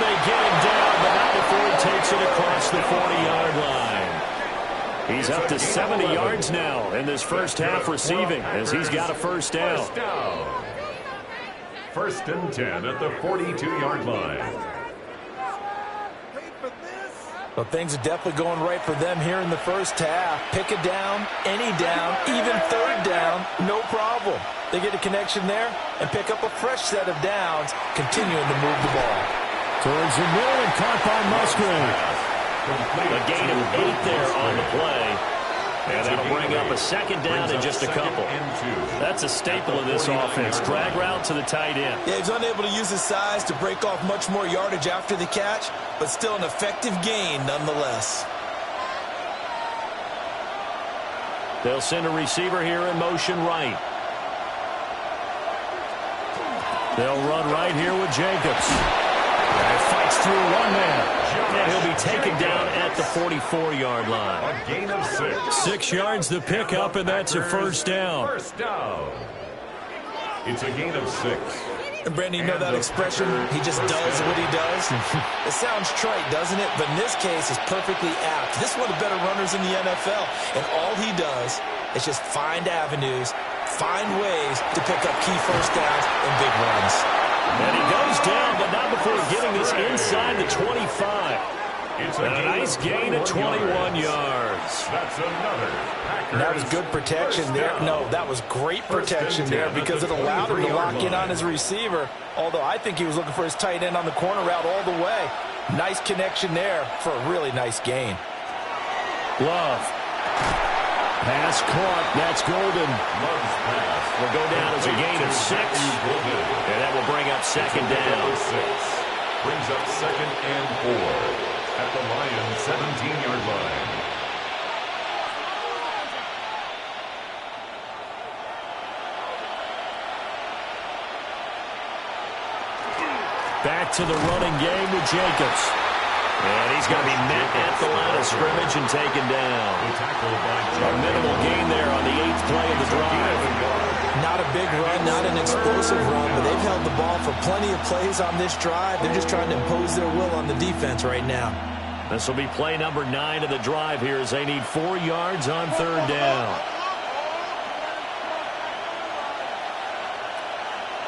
They get him down, but not before he takes it across the 40-yard line. He's up to 70 yards now in this first half receiving as he's got a first down. First and 10 at the 42-yard line. Well, things are definitely going right for them here in the first half. Pick a down, any down, even third down, no problem. They get a connection there and pick up a fresh set of downs, continuing to move the ball. Towards the middle and caught by Musgrave. A gain of 8 there on the play. And that'll bring up a second down in just a couple. That's a staple of this offense. Drag route to the tight end. Yeah, he's unable to use his size to break off much more yardage after the catch, but still an effective gain nonetheless. They'll send a receiver here in motion right. They'll run right here with Jacobs. And fights through one man. And he'll be taken down at the 44-yard line. A gain of 6. 6 yards the pickup, and that's a first down. First down. It's a gain of 6. And Brandon, you know that expression, he just does what he does? It sounds trite, doesn't it? But in this case, it's perfectly apt. This is one of the better runners in the NFL. And all he does is just find avenues, find ways to pick up key first downs and big runs. And he goes down, but not before getting this inside the 25. It's And a nice gain of 21 yards. That's another Packers. And that was good protection there. No, that was great protection there because it allowed him to lock in on his receiver. Although I think he was looking for his tight end on the corner route all the way. Nice connection there for a really nice gain. Love. Pass caught. That's Golden. Love's pass Will go down as a gain of 6. And that will bring up second down. 6. Brings up second and 4 at the Lions' 17-yard line. Back to the running game with Jacobs. And he's going to be met at the line of scrimmage and taken down. A minimal gain there on the 8th play of the drive. Not a big run, not an explosive run, but they've held the ball for plenty of plays on this drive. They're just trying to impose their will on the defense right now. This will be play number 9 of the drive here as they need 4 yards on third down.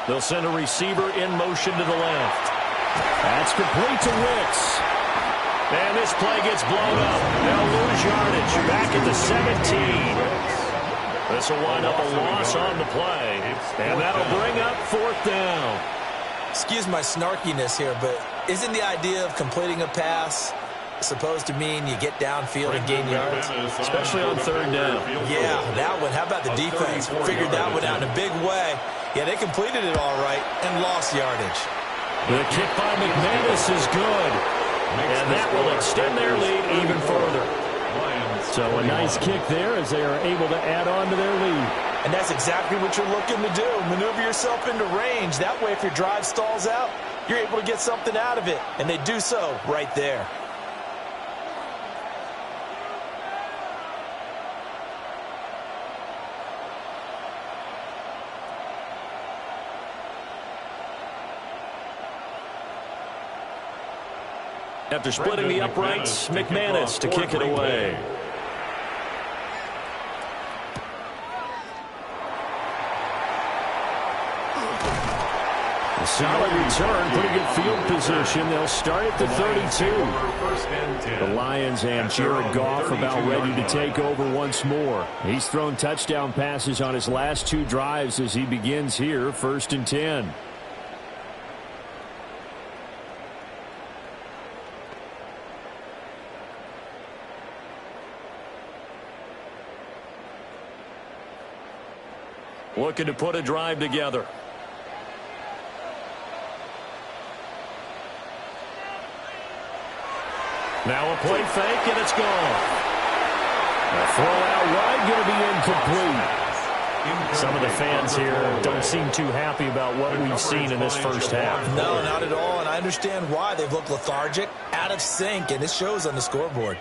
They'll send a receiver in motion to the left. That's complete to Wicks. And this play gets blown up. They'll lose yardage back at the 17. This will wind up a loss on the play. And that'll bring up 4th down. Excuse my snarkiness here, but isn't the idea of completing a pass supposed to mean you get downfield and gain yards? Especially on third down. Yeah, that one. How about the defense? Figured that one out in a big way. Yeah, they completed it all right and lost yardage. The kick by McManus is good. And that will extend their lead even further. So a nice kick there as they are able to add on to their lead. And that's exactly what you're looking to do. Maneuver yourself into range. That way, if your drive stalls out, you're able to get something out of it. And they do so right there. After splitting the uprights, McManus to kick it away. solid return, pretty good field position. They'll start at the 32. The Lions and Jared Goff about ready to take over once more. He's thrown touchdown passes on his last 2 drives as he begins here, 1st and 10. Looking to put a drive together. Now a play fake, and it's gone. A throw out wide, going to be incomplete. Some of the fans here don't seem too happy about what we've seen in this first half. No, not at all, and I understand why. They've looked lethargic, out of sync, and it shows on the scoreboard.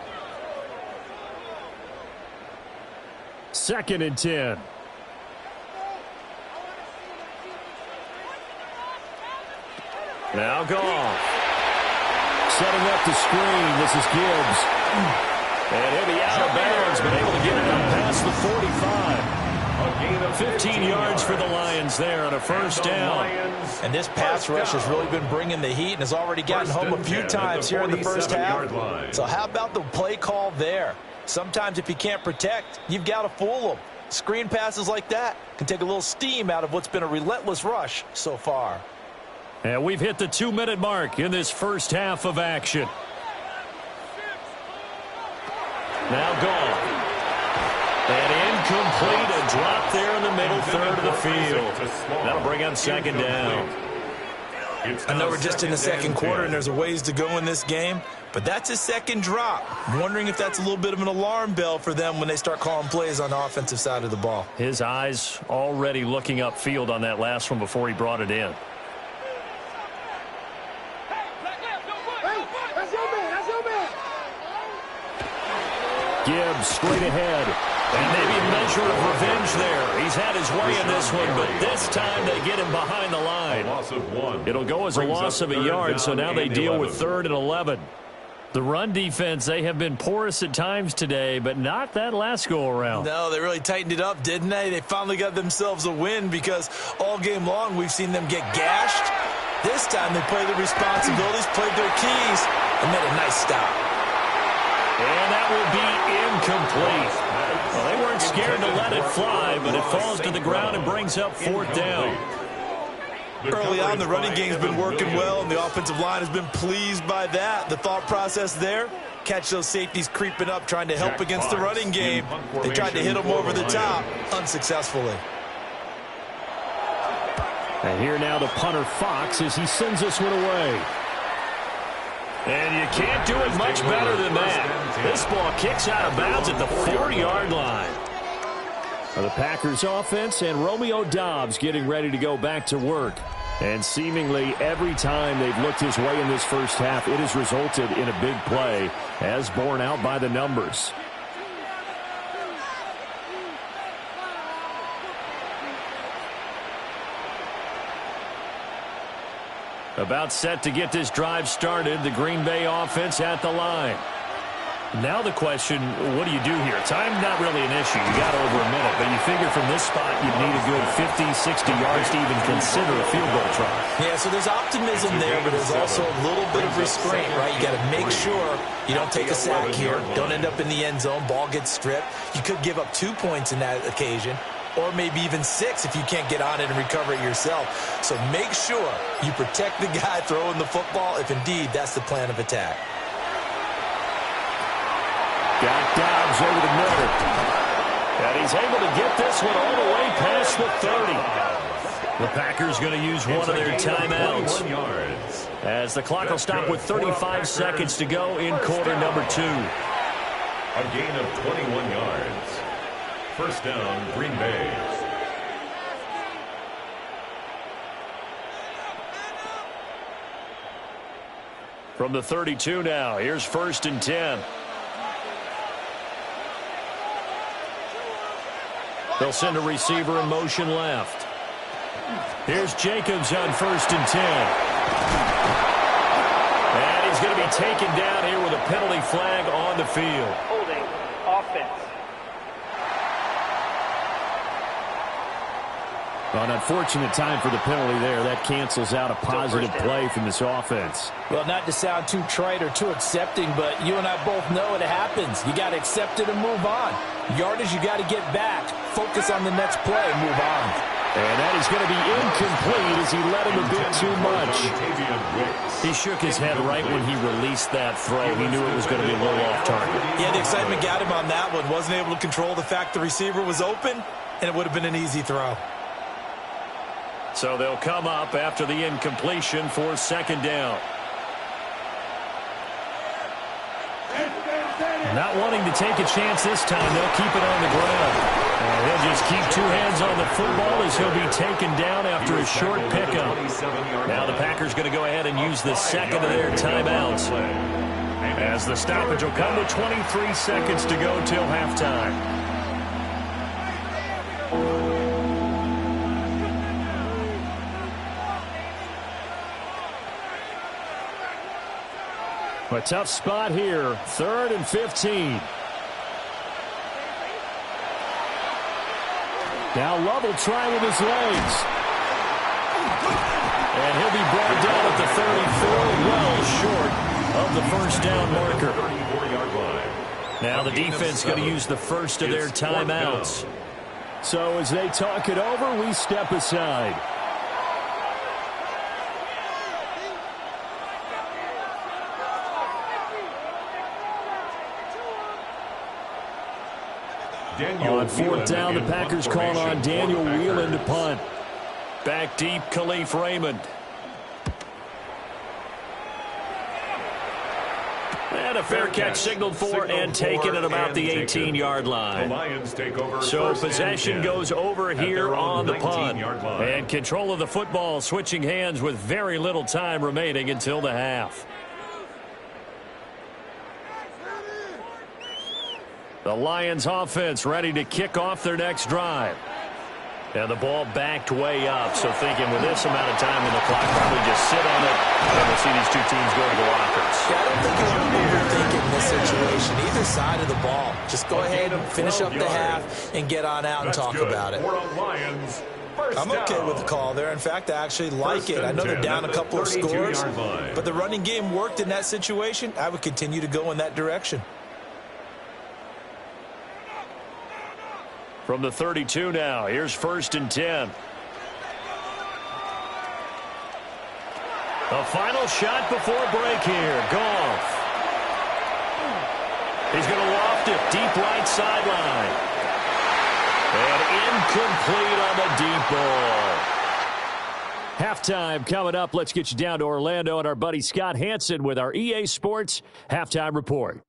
2nd and 10. Now Goff. Setting up the screen. This is Gibbs. And he'll be out of bounds, but able to get it up past the 45. 15 yards for the Lions there on a 1st down. And this pass rush has really been bringing the heat and has already gotten home a few times here in the first half. So how about the play call there? Sometimes if you can't protect, you've got to fool them. Screen passes like that can take a little steam out of what's been a relentless rush so far. And we've hit the 2-minute mark in this first half of action. Now Goff. And incomplete, a drop there in the middle third of the field. That'll bring up 2nd down. I know we're just in the 2nd quarter and there's a ways to go in this game, but that's his 2nd drop. I'm wondering if that's a little bit of an alarm bell for them when they start calling plays on the offensive side of the ball. His eyes already looking upfield on that last one before he brought it in. Gibbs straight ahead. And maybe a measure of revenge there. He's had his way in this one, but this time they get him behind the line. It'll go as a loss of a yard, so now they deal with 3rd and 11. The run defense, they have been porous at times today, but not that last go-around. No, they really tightened it up, didn't they? They finally got themselves a win because all game long we've seen them get gashed. This time they played their responsibilities, played their keys, and made a nice stop. And that will be incomplete. Well, they weren't scared to let it fly, but it falls to the ground and brings up 4th down. Early on, the running game's been working well, and the offensive line has been pleased by that. The thought process there, catch those safeties creeping up, trying to help against the running game. They tried to hit them over the top, unsuccessfully. And here now the punter Fox as he sends this one away. And you can't do it much better than that. This ball kicks out of bounds at the 40-yard line. The Packers offense and Romeo Doubs getting ready to go back to work. And seemingly every time they've looked his way in this first half, it has resulted in a big play, as borne out by the numbers. About set to get this drive started, the Green Bay offense at the line. Now the question, what do you do here? Time not really an issue. You got over a minute, but you figure from this spot you'd need a good 50, 60 yards to even consider a field goal try. Yeah, so there's optimism there, but there's also a little bit of restraint, right? You got to make sure you don't take a sack here, don't end up in the end zone, ball gets stripped. You could give up 2 points in that occasion, or maybe even 6 if you can't get on it and recover it yourself. So make sure you protect the guy throwing the football if indeed that's the plan of attack. Got Doubs over the middle. And he's able to get this one all the way past the 30. The Packers going to use one of their timeouts, as the clock will stop with 35 seconds to go in quarter number 2. A gain of 21 yards. 1st down, Green Bay. From the 32 now, here's 1st and 10. They'll send a receiver in motion left. Here's Jacobs on 1st and 10. And he's going to be taken down here with a penalty flag on the field. Holding offense. Well, an unfortunate time for the penalty there. That cancels out a positive play from this offense. Well, not to sound too trite or too accepting, but you and I both know it happens. You got to accept it and move on. Yardage, you got to get back. Focus on the next play and move on. And that is going to be incomplete as he led him a bit too much. He shook his head right when he released that throw. He knew it was going to be a little off target. Yeah, the excitement got him on that one. Wasn't able to control the fact the receiver was open, and it would have been an easy throw. So they'll come up after the incompletion for second down. Not wanting to take a chance this time, they'll keep it on the ground. And he'll just keep two hands on the football as he'll be taken down after a short pickup. Now the Packers going to go ahead and use the second of their timeouts, as the stoppage will come with 23 seconds to go till halftime. A tough spot here. 3rd and 15. Now Love will try with his legs. And he'll be brought down at the 34, well short of the first down marker. Now the defense going to use the first of their timeouts. So as they talk it over, we step aside. On 4th down, the Packers call on Daniel Whelan to punt. Back deep, Khalif Raymond. And a fair catch signaled for and taken at about the 18-yard line. So possession goes over here on the punt. And control of the football switching hands with very little time remaining until the half. The Lions offense ready to kick off their next drive. And the ball backed way up, so thinking with this amount of time on the clock, probably just sit on it, and we'll see these two teams go to the lockers. Yeah, I don't think you want to overthink it in this situation. Either side of the ball. Just go ahead and finish up the half and get on out and talk about it. I'm okay with the call there. In fact, I actually like it. I know they're down a couple of scores, but the running game worked in that situation. I would continue to go in that direction. From the 32 now, here's 1st and 10. The final shot before break here. Goff. He's going to loft it deep right sideline. And incomplete on the deep ball. Halftime coming up. Let's get you down to Orlando and our buddy Scott Hanson with our EA Sports Halftime Report.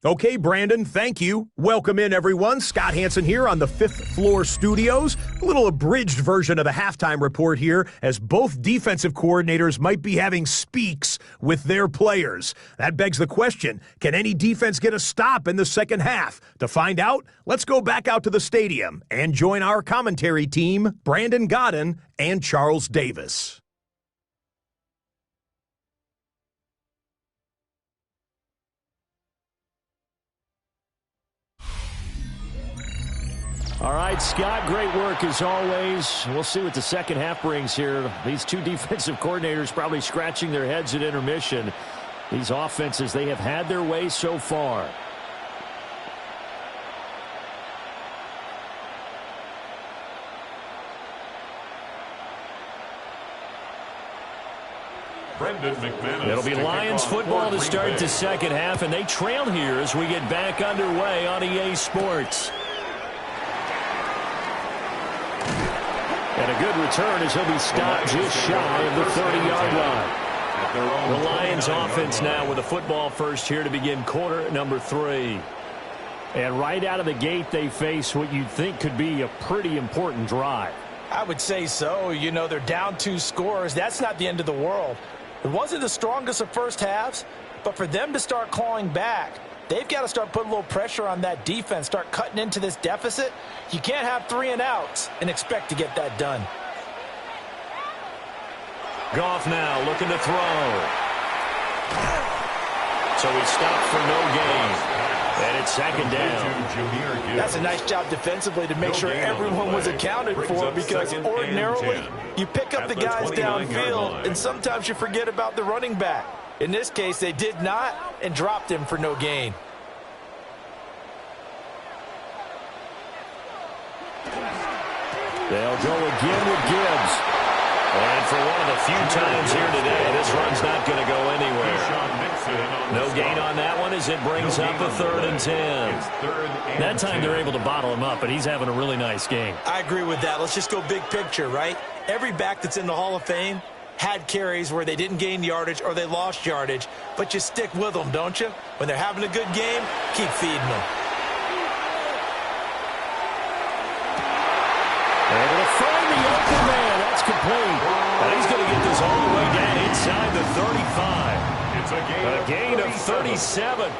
Okay, Brandon, thank you. Welcome in, everyone. Scott Hanson here on the 5th Floor Studios. A little abridged version of the halftime report here, as both defensive coordinators might be having speaks with their players. That begs the question, can any defense get a stop in the second half? To find out, let's go back out to the stadium and join our commentary team, Brandon Godden and Charles Davis. All right, Scott, great work as always. We'll see what the second half brings here. These two defensive coordinators probably scratching their heads at intermission. These offenses, they have had their way so far. It'll be Lions football to start the second half, and they trail here as we get back underway on EA Sports. And a good return as he'll be stopped just shy of the 30-yard line. The Lions offense now with a football first here to begin quarter number 3. And right out of the gate, they face what you'd think could be a pretty important drive. I would say so. You know, they're down 2 scores. That's not the end of the world. It wasn't the strongest of first halves, but for them to start clawing back, they've got to start putting a little pressure on that defense, start cutting into this deficit. You can't have 3 and outs and expect to get that done. Goff now looking to throw. So he stopped for no gain. And it's second down. That's a nice job defensively to make sure everyone was accounted for, because ordinarily you pick up the guys downfield and sometimes you forget about the running back. In this case, they did not and dropped him for no gain. They'll go again with Gibbs. And for one of the few times here today, this run's not going to go anywhere. No gain on that one as it brings up a 3rd and 10. That time they're able to bottle him up, but he's having a really nice game. I agree with that. Let's just go big picture, right? Every back that's in the Hall of Fame had carries where they didn't gain yardage or they lost yardage, but you stick with them, don't you? When they're having a good game, keep feeding them. Able to find the open man. That's complete. And he's going to get this all the way down inside the 35. It's A gain of 37.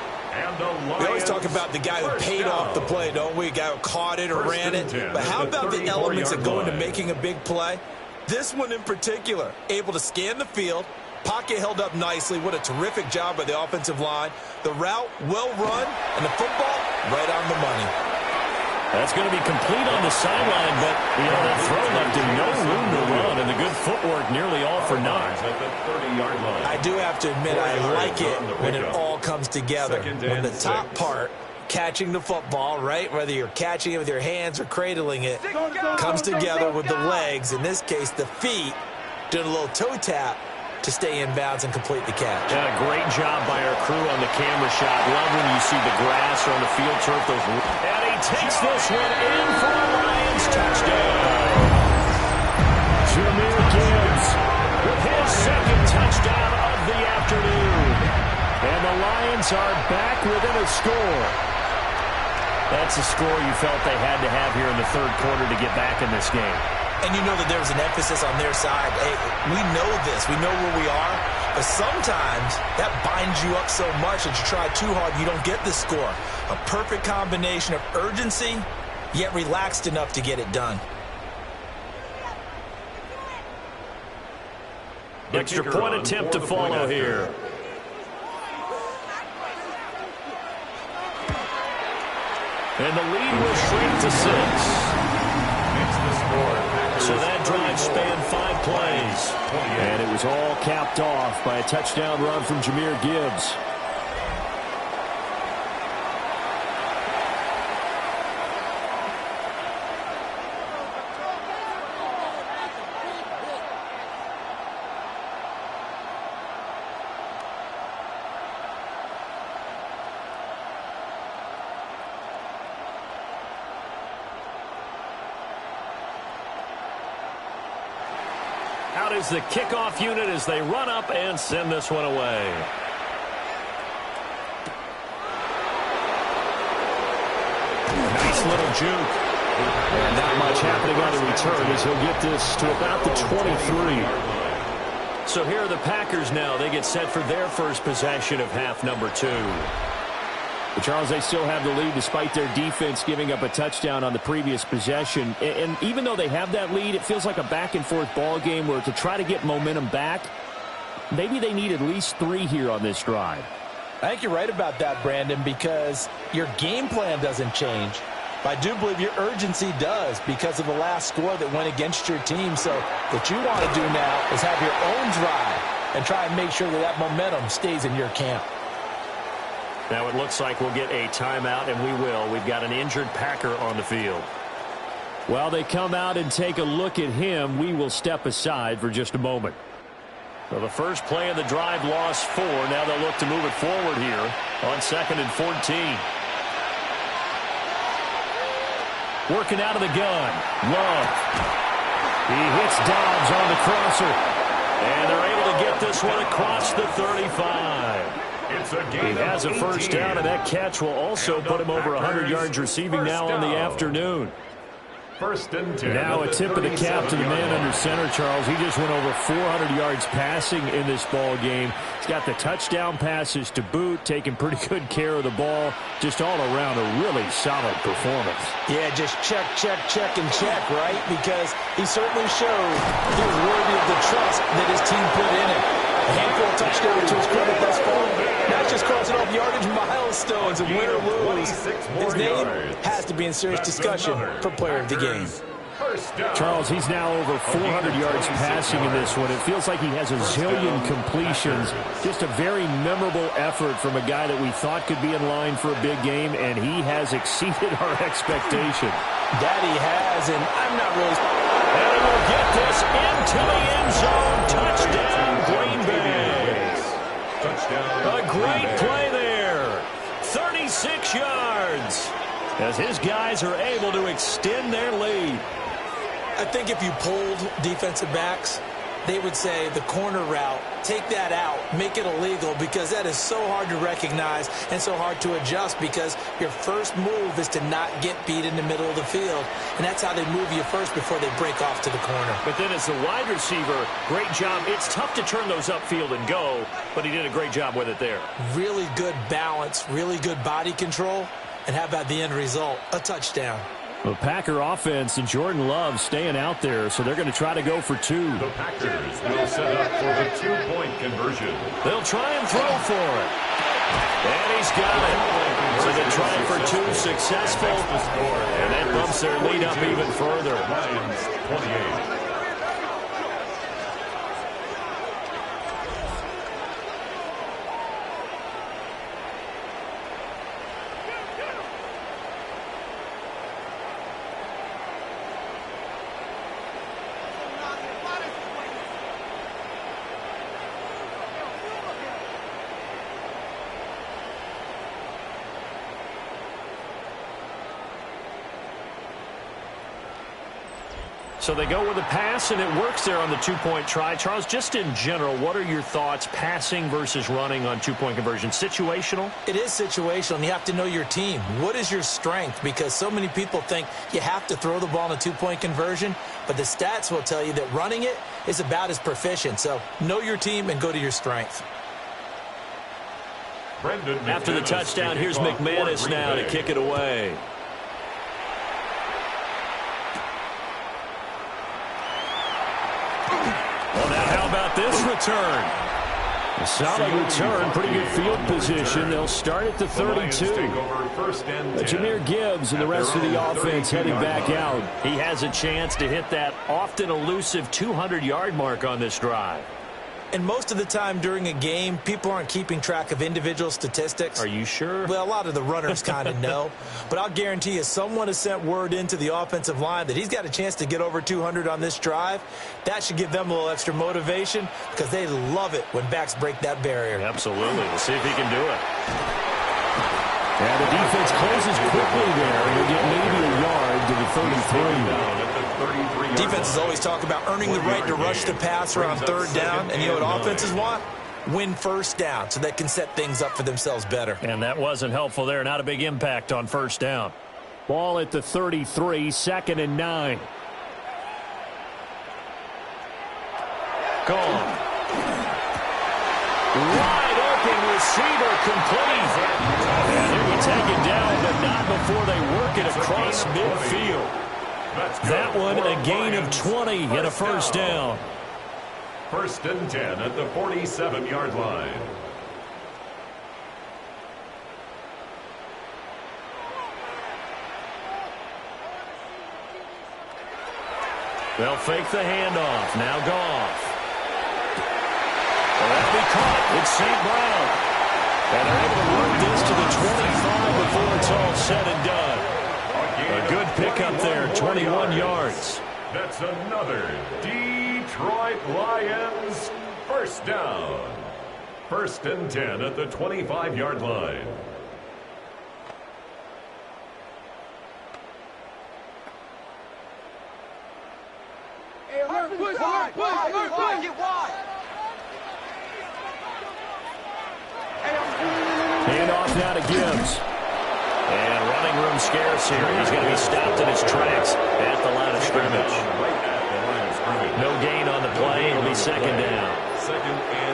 We always talk about the guy who paid off the play, don't we? A guy who caught it or ran it. But how about the elements that go into making a big play? This one in particular, able to scan the field, pocket held up nicely. What a terrific job by the offensive line. The route, well run, and the football, right on the money. That's going to be complete on the sideline, but that throw left him no room to run, and the good footwork nearly all for naught. I do have to admit, I like it when it all comes together. When the top part, catching the football, right, whether you're catching it with your hands or cradling it, comes together with the legs, in this case the feet, doing a little toe tap to stay in bounds and complete the catch. Yeah, a great job by our crew on the camera shot. Love when you see the grass or on the field turf. And he takes this one in for a Lions touchdown. Jahmyr Gibbs with his second touchdown of the afternoon. And the Lions are back within a score. That's a score you felt they had to have here in the third quarter to get back in this game. And you know that there's an emphasis on their side. Hey, we know this. We know where we are. But sometimes that binds you up so much that you try too hard, you don't get the score. A perfect combination of urgency, yet relaxed enough to get it done. Extra point attempt to follow here. And the lead will shrink to 6. So that drive spanned 5 plays. And it was all capped off by a touchdown run from Jahmyr Gibbs. Out is the kickoff unit as they run up and send this one away. Nice little juke. And not much happening on the return as he'll get this to about the 23. So here are the Packers now. They get set for their first possession of half number 2. But Charles, they still have the lead despite their defense giving up a touchdown on the previous possession. And even though they have that lead, it feels like a back-and-forth ball game where to try to get momentum back, maybe they need at least 3 here on this drive. I think you're right about that, Brandon, because your game plan doesn't change. But I do believe your urgency does because of the last score that went against your team. So what you want to do now is have your own drive and try and make sure that that momentum stays in your camp. Now it looks like we'll get a timeout, and we will. We've got an injured Packer on the field. While they come out and take a look at him, we will step aside for just a moment. So the first play of the drive lost 4. Now they'll look to move it forward here on 2nd and 14. Working out of the gun. Love. He hits Dobbs on the crosser. And they're able to get this one across the 35. He has a first down, and that catch will also put him over 100 yards receiving now on the afternoon. First and 10. Now a tip of the cap to the man under center, Charles. He just went over 400 yards passing in this ball game. He's got the touchdown passes to boot, taking pretty good care of the ball. Just all around a really solid performance. Yeah, just check, and check, right? Because he certainly showed he was worthy of the trust that his team put in him. A handful of touchdowns to his credit thus far. Not just crossing off yardage milestones and win or lose. His name has to be in serious discussion for player of the game. Charles, he's now over 400 yards passing in this one. It feels like he has a zillion completions. Just a very memorable effort from a guy that we thought could be in line for a big game, and he has exceeded our expectation. That he has, and I'm not really... And he will get this into the end zone. Touchdown, Green Bay. A great play there. 36 yards. As his guys are able to extend their lead. I think if you polled defensive backs, they would say the corner route, take that out, make it illegal, because that is so hard to recognize and so hard to adjust, because your first move is to not get beat in the middle of the field, and that's how they move you first before they break off to the corner. But then as the wide receiver, great job. It's tough to turn those upfield and go, but he did a great job with it there. Really good balance, really good body control, and how about the end result? A touchdown. The Packer offense and Jordan Love staying out there, so they're going to try to go for two. The Packers will set up for the two-point conversion. They'll try and throw for it. And he's got it. So they try for two, successful. And that bumps their lead up even further. Lions 28. So they go with a pass, and it works there on the two-point try. Charles, just in general, what are your thoughts passing versus running on two-point conversion? Situational? It is situational, and you have to know your team. What is your strength? Because so many people think you have to throw the ball in a two-point conversion, but the stats will tell you that running it is about as proficient. So know your team and go to your strength. After the touchdown, here's McManus now to kick it away. Well, now how about this return? A solid return, pretty good field position. They'll start at the 32. Jahmyr Gibbs and the rest of the offense heading back out. He has a chance to hit that often elusive 200-yard mark on this drive. And most of the time during a game, people aren't keeping track of individual statistics. Are you sure? Well, a lot of the runners kind of know. But I'll guarantee you, someone has sent word into the offensive line that he's got a chance to get over 200 on this drive. That should give them a little extra motivation, because they love it when backs break that barrier. Absolutely. We'll see if he can do it. And the defense closes quickly there. They'll get maybe a yard to the 33. Defenses always talk about earning the right to rush the passer on third down. And you know what offenses want? Win first down so they can set things up for themselves better. And that wasn't helpful there. Not a big impact on first down. Ball at the 33, 2nd and 9. Gone. Wide open receiver complete. And he will take it down, but not before they work it across midfield. That one a gain of 20 and a first down. 1st and 10 at the 47-yard line. They'll fake the handoff. Now Goff. Well, that'll be caught. It's St. Brown. And they're able to work this to the 25 before it's all said and done. A good pickup there, 21 yards. That's another Detroit Lions first down. 1st and 10 at the 25-yard line. Handoff now to Gibbs. And running room scarce here. He's going to be stopped in his tracks at the line of scrimmage. No gain on the play. It'll be 2nd down.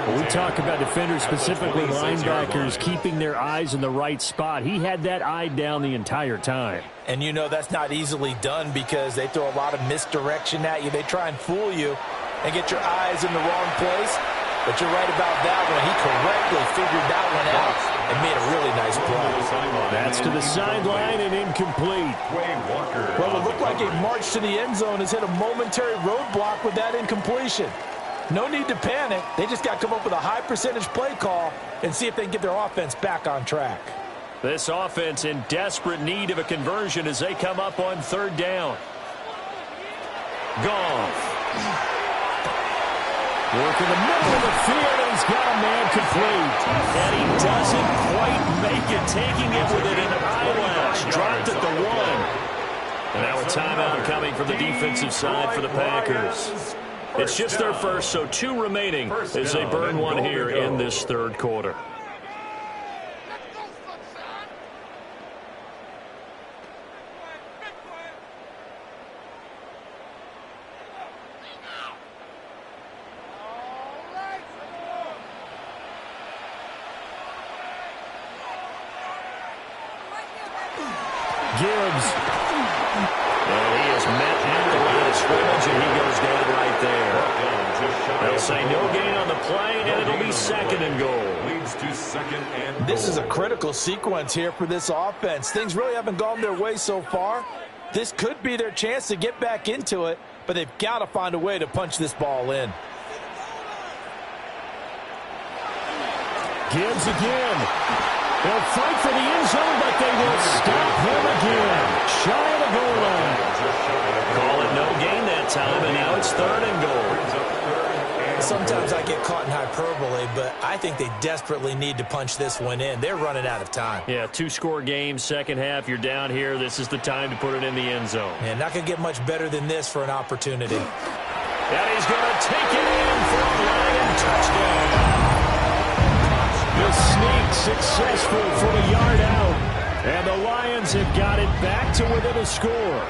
When we talk about defenders, specifically linebackers, keeping their eyes in the right spot. He had that eye down the entire time. And you know that's not easily done, because they throw a lot of misdirection at you. They try and fool you and get your eyes in the wrong place. But you're right about that one. He correctly figured that one out and made a really nice play. That's to the sideline and incomplete. Well, it looked like a march to the end zone has hit a momentary roadblock with that incompletion. No need to panic. They just got to come up with a high percentage play call and see if they can get their offense back on track. This offense in desperate need of a conversion as they come up on third down. Goff. Work in the middle of the field, and he's got a man complete. And he doesn't quite make it, taking it within an eyelash. Dropped at the 1. And now a timeout coming from the defensive side for the Packers. It's just their first, so 2 remaining as they burn one here in this third quarter. Gibbs. And he is met at the line of scrimmage, and he goes down right there. They'll say no gain on the play, and it'll be second and goal. Leads to second and goal. This is a critical sequence here for this offense. Things really haven't gone their way so far. This could be their chance to get back into it, but they've got to find a way to punch this ball in. Gibbs again. They'll fight for the end zone, but they will stop him again. Shy of the goal line. Call it no gain that time, and now it's third and goal. Sometimes I get caught in hyperbole, but I think they desperately need to punch this one in. They're running out of time. Yeah, 2-score game, second half, you're down here. This is the time to put it in the end zone. And not going to get much better than this for an opportunity. And he's going to take it in for a Lion touchdown. The sneak successful for a yard out. And the Lions have got it back to within a score.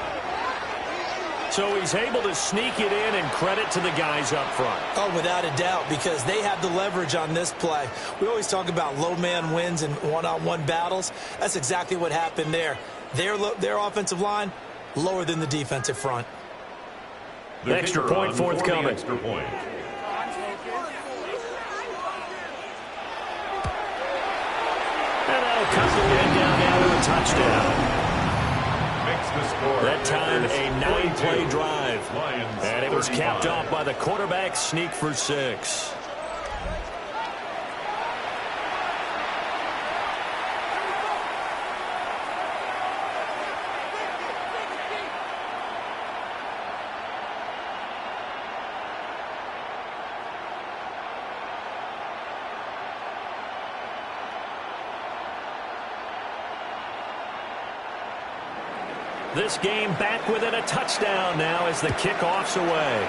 So he's able to sneak it in, and credit to the guys up front. Oh, without a doubt, because they have the leverage on this play. We always talk about low man wins in one-on-one battles. That's exactly what happened there. Their offensive line, lower than the defensive front. The extra kicker point forthcoming. Extra point. And that'll cut the win down now to a touchdown. Makes the score. That time a 9-play drive. Lions, And it was 35. capped off by the quarterback sneak for 6. This game back within a touchdown now as the kickoff's away.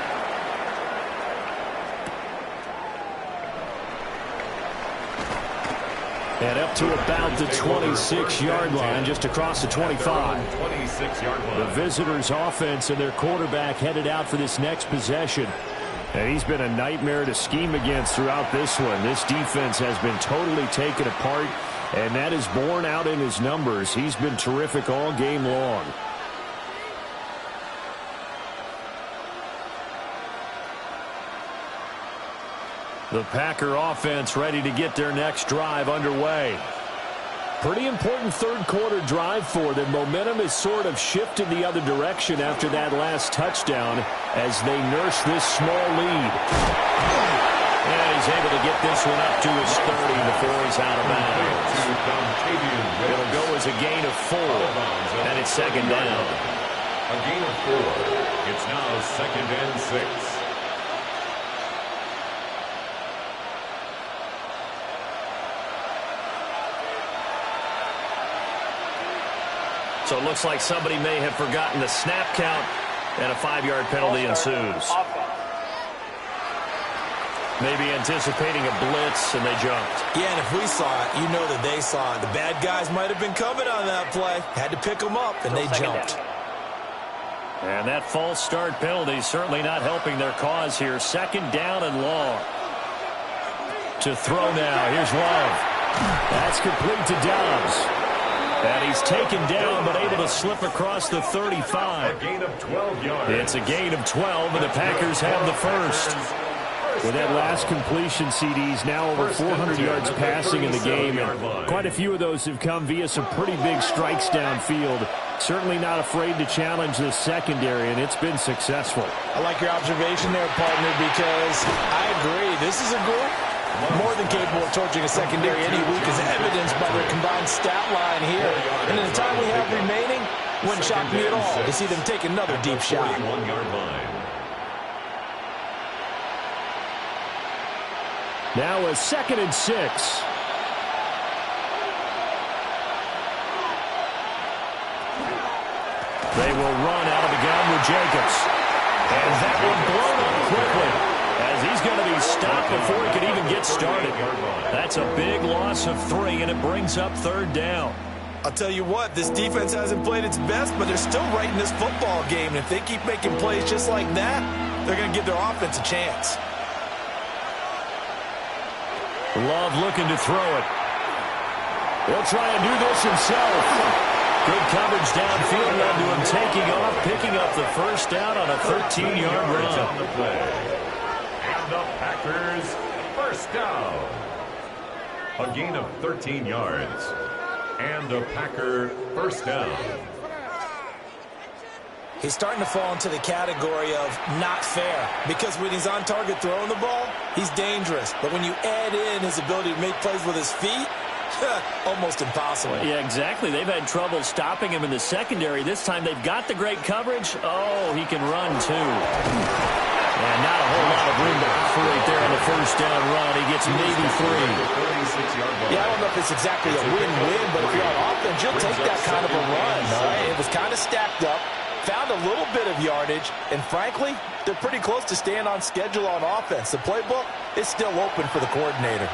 And up to about the 26-yard line, just across the 25. 26-yard line. The visitors' offense and their quarterback headed out for this next possession. And he's been a nightmare to scheme against throughout this one. This defense has been totally taken apart, and that is borne out in his numbers. He's been terrific all game long. The Packer offense ready to get their next drive underway. Pretty important third quarter drive for them. Momentum has sort of shifted the other direction after that last touchdown as they nurse this small lead. And he's able to get this one up to his 30 before he's out of bounds. It'll go as a gain of 4, and it's second down. A gain of 4. It's now second and 6. So it looks like somebody may have forgotten the snap count, and a 5-yard penalty ensues. Maybe anticipating a blitz, and they jumped. Yeah, and if we saw it, you know that they saw it. The bad guys might have been coming on that play. Had to pick them up, and they jumped. And that false start penalty certainly not helping their cause here. Second down and long. To throw now. Here's Love. That's complete to Dobbs. And he's taken down but able to slip across the 35. A gain of 12 yards. It's a gain of 12, and the Packers have the first. With that last completion, CD's now over 400 yards passing in the game, and quite a few of those have come via some pretty big strikes downfield. Certainly not afraid to challenge this secondary, and it's been successful. I like your observation there, partner, because I agree. This is a group more than capable of torching a secondary any week, as evidenced by their combined stat line here. And in the time we have remaining, wouldn't shock me at all to see them take another deep shot. 41-yard line. Now a 2nd and 6. They will run out of the gun with Jacobs. And that one blown up quickly, as he's going to be stopped before he can even get started. That's a big loss of 3, and it brings up 3rd down. I'll tell you what, this defense hasn't played its best, but they're still right in this football game. And if they keep making plays just like that, they're going to give their offense a chance. Love looking to throw it. He'll try and do this himself. Good coverage downfield led to him taking off, picking up the 1st down on a 13-yard run. On the play. And the Packers, 1st down. A gain of 13 yards. And a Packer 1st down. He's starting to fall into the category of not fair, because when he's on target throwing the ball, he's dangerous. But when you add in his ability to make plays with his feet, almost impossible. Yeah, exactly. They've had trouble stopping him in the secondary. This time they've got the great coverage. Oh, he can run, too. And not a whole lot of room to operate there on the 1st down run. He gets maybe 3. Yeah, I don't know if it's exactly a win-win, but if you're on offense, you'll take that kind of a run. All right? It was kind of stacked up. Found a little bit of yardage, and frankly, they're pretty close to staying on schedule on offense. The playbook is still open for the coordinator.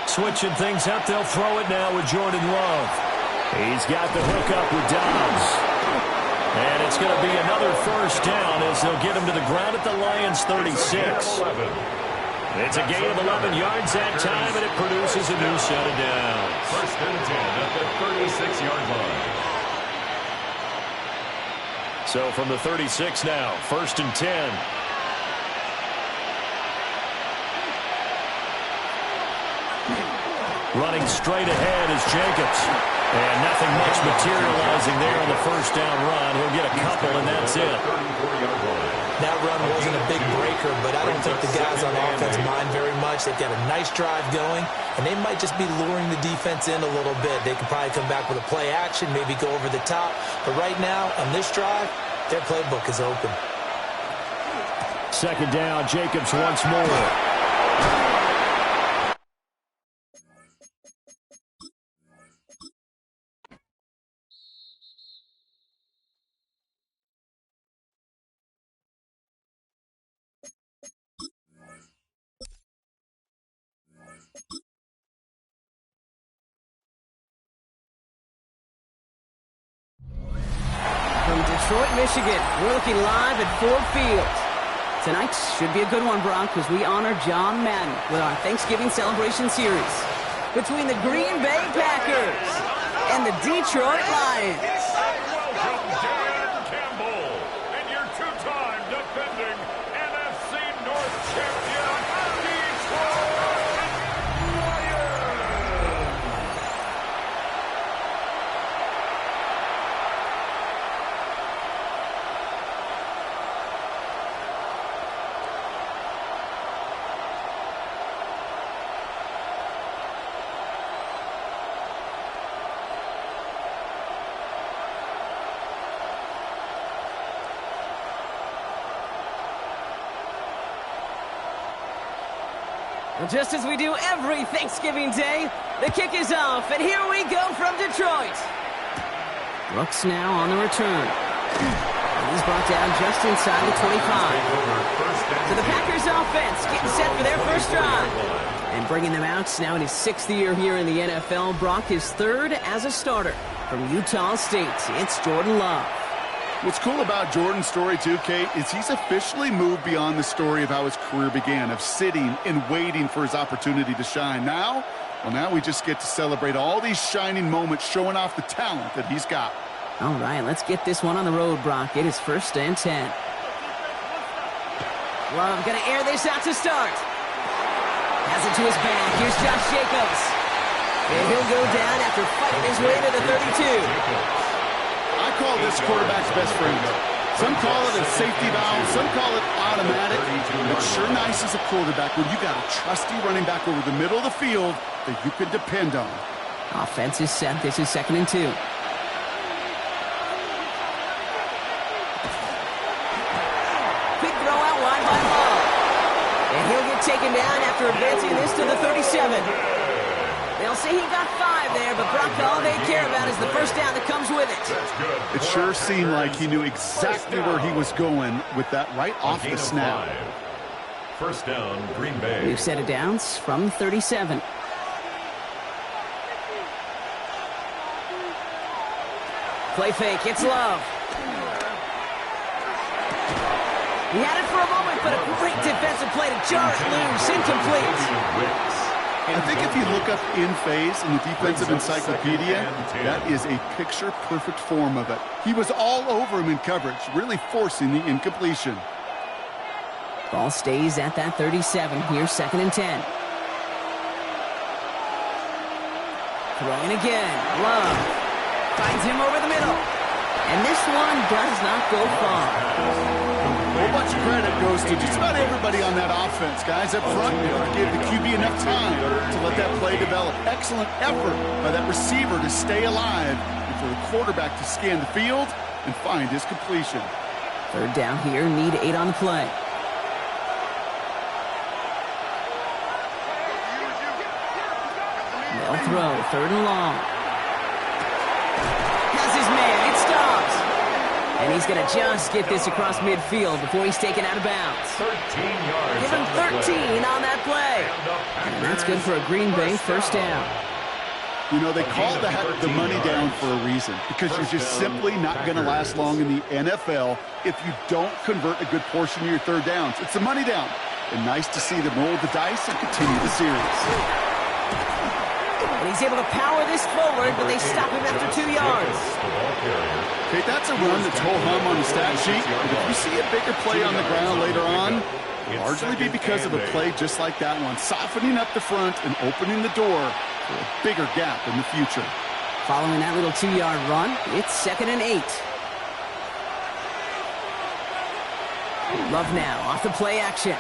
Switching things up, they'll throw it now with Jordan Love. He's got the hook up with Dobbs. And it's going to be another 1st down as they'll get him to the ground at the Lions' 36. It's a gain of 11 yards that time, and it produces a new set of downs. 1st and 10 at the 36-yard line. So from the 36 now, 1st and 10. Running straight ahead is Jacobs. And nothing much materializing there on the 1st down run. He'll get a couple, and that's it. 34-yard line. That run wasn't a big breaker, but I don't think the guys on offense mind very much. They've got a nice drive going, and they might just be luring the defense in a little bit. They can probably come back with a play action, maybe go over the top. But right now, on this drive, their playbook is open. 2nd down, Jacobs once more. From Detroit, Michigan, we're looking live at Ford Field. Tonight should be a good one, Brock, because we honor John Madden with our Thanksgiving celebration series between the Green Bay Packers and the Detroit Lions. Welcome Dan Campbell and your 2-time defending NFC North champion, Detroit Lions. Well, just as we do every Thanksgiving Day, the kick is off, and here we go from Detroit. Brooks now on the return. He's brought down just inside the 25. So the Packers offense getting set for their 1st drive. And bringing them out now in his 6th year here in the NFL. Brock, his 3rd as a starter from Utah State. It's Jordan Love. What's cool about Jordan's story, too, Kate, is he's officially moved beyond the story of how his career began, of sitting and waiting for his opportunity to shine. Now we just get to celebrate all these shining moments, showing off the talent that he's got. All right, let's get this one on the road, Brock. It is 1st and 10. Love going to air this out to start. Has it to his back. Here's Josh Jacobs. And he'll go down after fighting his way to the 32. I call this quarterback's best friend. Some call it a safety valve, some call it automatic. It's sure nice as a quarterback when you got a trusty running back over the middle of the field that you can depend on. Offense is set. This is 2nd and 2. Quick throw out wide by Love. And he'll get taken down after advancing this to the 37. They'll say he got 5 there, but Brock, all they care about is the first down that comes with it. It sure seemed like he knew exactly where he was going with that right off the snap. 1st down, Green Bay. We've set it downs from 37. Play fake, it's Love. He had it for a moment, but a great defensive play to jar it loose, incomplete. I think if you look up in phase in the defensive encyclopedia, that is a picture-perfect form of it. He was all over him in coverage, really forcing the incompletion. Ball stays at that 37. Here's 2nd and 10. Throwing again. Love finds him over the middle. And this one does not go far. A whole bunch of credit goes to just about everybody on that offense. Guys up front, gave the QB enough time to let that play develop. Excellent effort by that receiver to stay alive and for the quarterback to scan the field and find his completion. 3rd down here, need 8 on the play. They'll throw, 3rd and long. Has his man, it stops. And he's going to just get this across midfield before he's taken out of bounds. 13 yards. Give him 13 on that play. And that's good for a Green Bay 1st down. You know, they call that the money down for a reason, because you're just simply not going to last long in the NFL if you don't convert a good portion of your 3rd downs. It's a money down. And nice to see them roll the dice and continue the series. And he's able to power this forward, but they stop him after 2 yards. Okay, that's a run that's ho-hum on the stat sheet, but if you see a bigger play on the ground later on, it'll largely be because of a play just like that one, softening up the front and opening the door for a bigger gap in the future. Following that little 2-yard run, it's 2nd and 8. Love now, off the play action.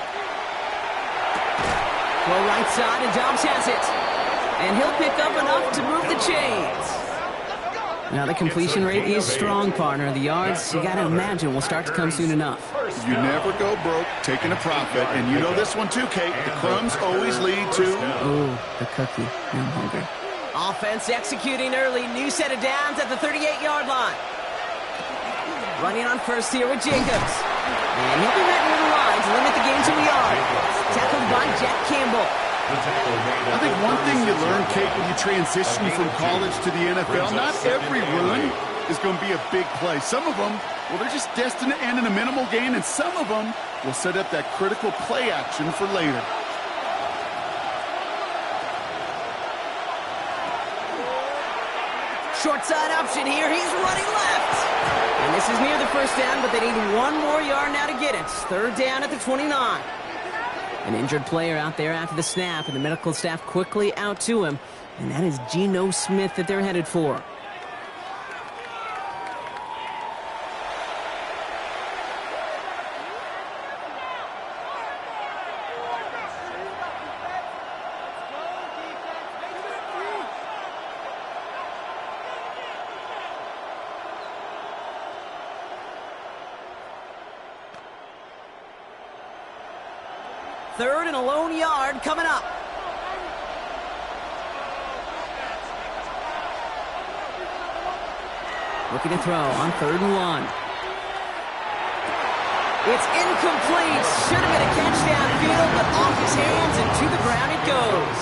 Go right side, and Dobbs has it. And he'll pick up enough to move the chains. Now, the completion rate is strong, partner. The yards, you got to imagine, will start to come soon enough. You never go broke taking a profit. And you know this one too, Kate. The crumbs always lead to... Oh, the cookie. I'm hungry. Offense executing early. New set of downs at the 38-yard line. Running on first here with Jacobs. And he'll be ready with the line to limit the game to a yard. Tackled by Jack Campbell. I think one thing you learn, Kate, when you transition from college to the NFL, not every run is going to be a big play. Some of them, well, they're just destined to end in a minimal gain, and some of them will set up that critical play action for later. Short side option here. He's running left. And this is near the 1st down, but they need 1 more yard now to get it. 3rd down at the 29. An injured player out there after the snap, and the medical staff quickly out to him. And that is Geno Smith that they're headed for. Third and a lone yard coming up. Looking to throw on 3rd and 1. It's incomplete. Should have been a catch downfield, but off his hands and to the ground it goes.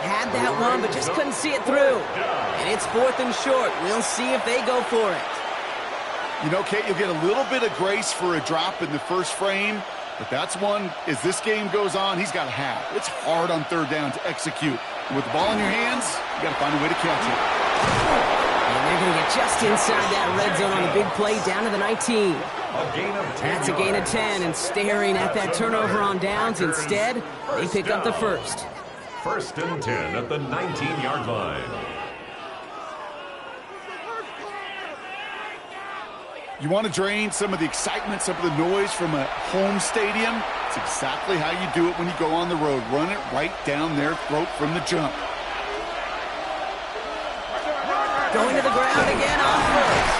Had that one, but just couldn't see it through. And it's 4th and short. We'll see if they go for it. You know, Kate, you'll get a little bit of grace for a drop in the first frame, but that's one, as this game goes on, he's got to have. It's hard on 3rd down to execute. And with the ball in your hands, you got to find a way to catch it. And They're going to get just inside that red zone on the big play down to the 19. That's a gain of 10, and staring at that turnover on downs. Instead, they pick up the first. 1st and 10 at the 19-yard line. You want to drain some of the excitement, some of the noise from a home stadium? It's exactly how you do it when you go on the road. Run it right down their throat from the jump. Going to the ground again on first.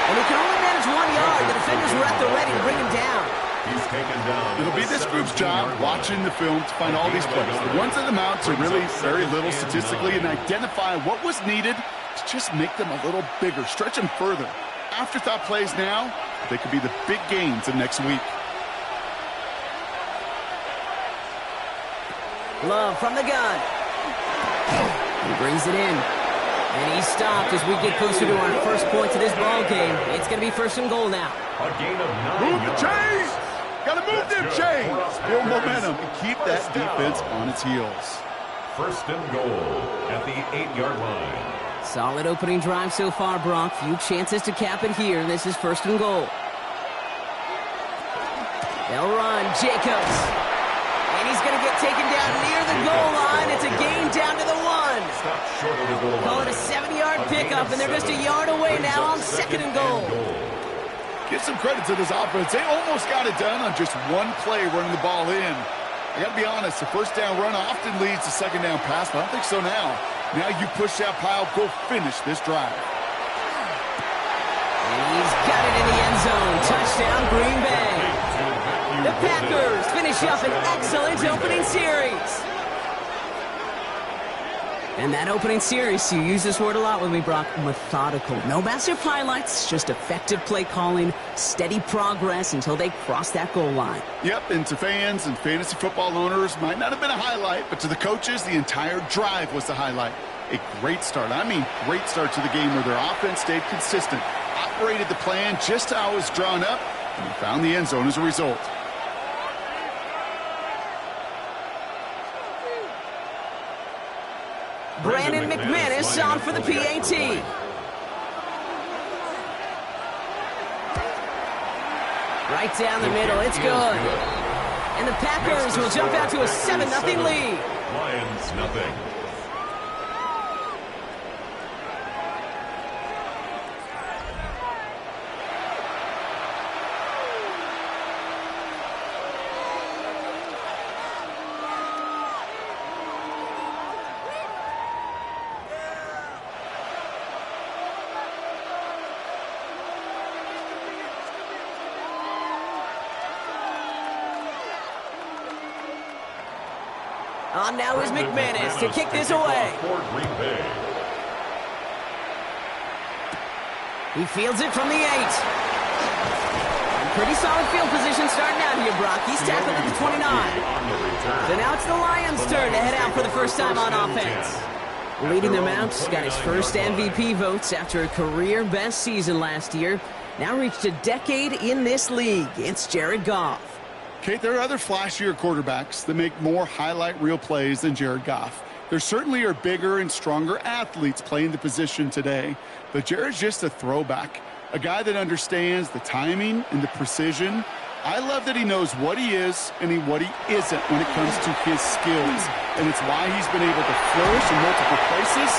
And he can only manage 1 yard. The defenders were at the ready to bring him down. He's taken down. It'll be this group's job watching the film to find all these plays. The ones that amount to really very little statistically and identify what was needed to just make them a little bigger, stretch them further. Afterthought plays now, they could be the big gains of next week. Love from the gun. He brings it in. And he's stopped as we get closer to our first points of this ball game. It's going to be 1st and goal now. A gain of 9 Move the yards. chains! Got to move them chains! Build momentum and keep that defense on its heels. 1st and goal at the 8-yard line. Solid opening drive so far, Brock. Few chances to cap it here. This is 1st and goal. They'll run. Jacobs. And he's going to get taken down near the goal line. It's a gain down to the 1. Stop short of the goal line. Call it a 7-yard pickup, and they're just a yard away now on 2nd and goal. Give some credit to this offense. They almost got it done on just one play running the ball in. I got to be honest, the 1st down run often leads to 2nd down pass, but I don't think so now. Now you push that pile, go finish this drive. And he's got it in the end zone. Touchdown, Green Bay. The Packers finish up an excellent opening series. And that opening series, you use this word a lot with me, Brock, methodical. No massive highlights, just effective play calling, steady progress until they cross that goal line. Yep, and to fans and fantasy football owners, might not have been a highlight, but to the coaches, the entire drive was the highlight. A great start. I mean, great start to the game where their offense stayed consistent, operated the plan just how it was drawn up, and they found the end zone as a result. Brandon McManus on for the PAT. Right down the middle, it's good. And the Packers will jump out to a 7-0 lead. Lions nothing. On now is McManus to kick this away. He fields it from the 8. Pretty solid field position starting out here, Brock. He's tackled at the 29. So now it's the Lions' turn to head out for the first time on offense. Leading them out, got his first MVP votes after a career-best season last year. Now reached a decade in this league. It's Jared Goff. Kate, there are other flashier quarterbacks that make more highlight reel plays than Jared Goff. There certainly are bigger and stronger athletes playing the position today, but Jared's just a throwback, a guy that understands the timing and the precision. I love that he knows what he is and what he isn't when it comes to his skills, and it's why he's been able to flourish in multiple places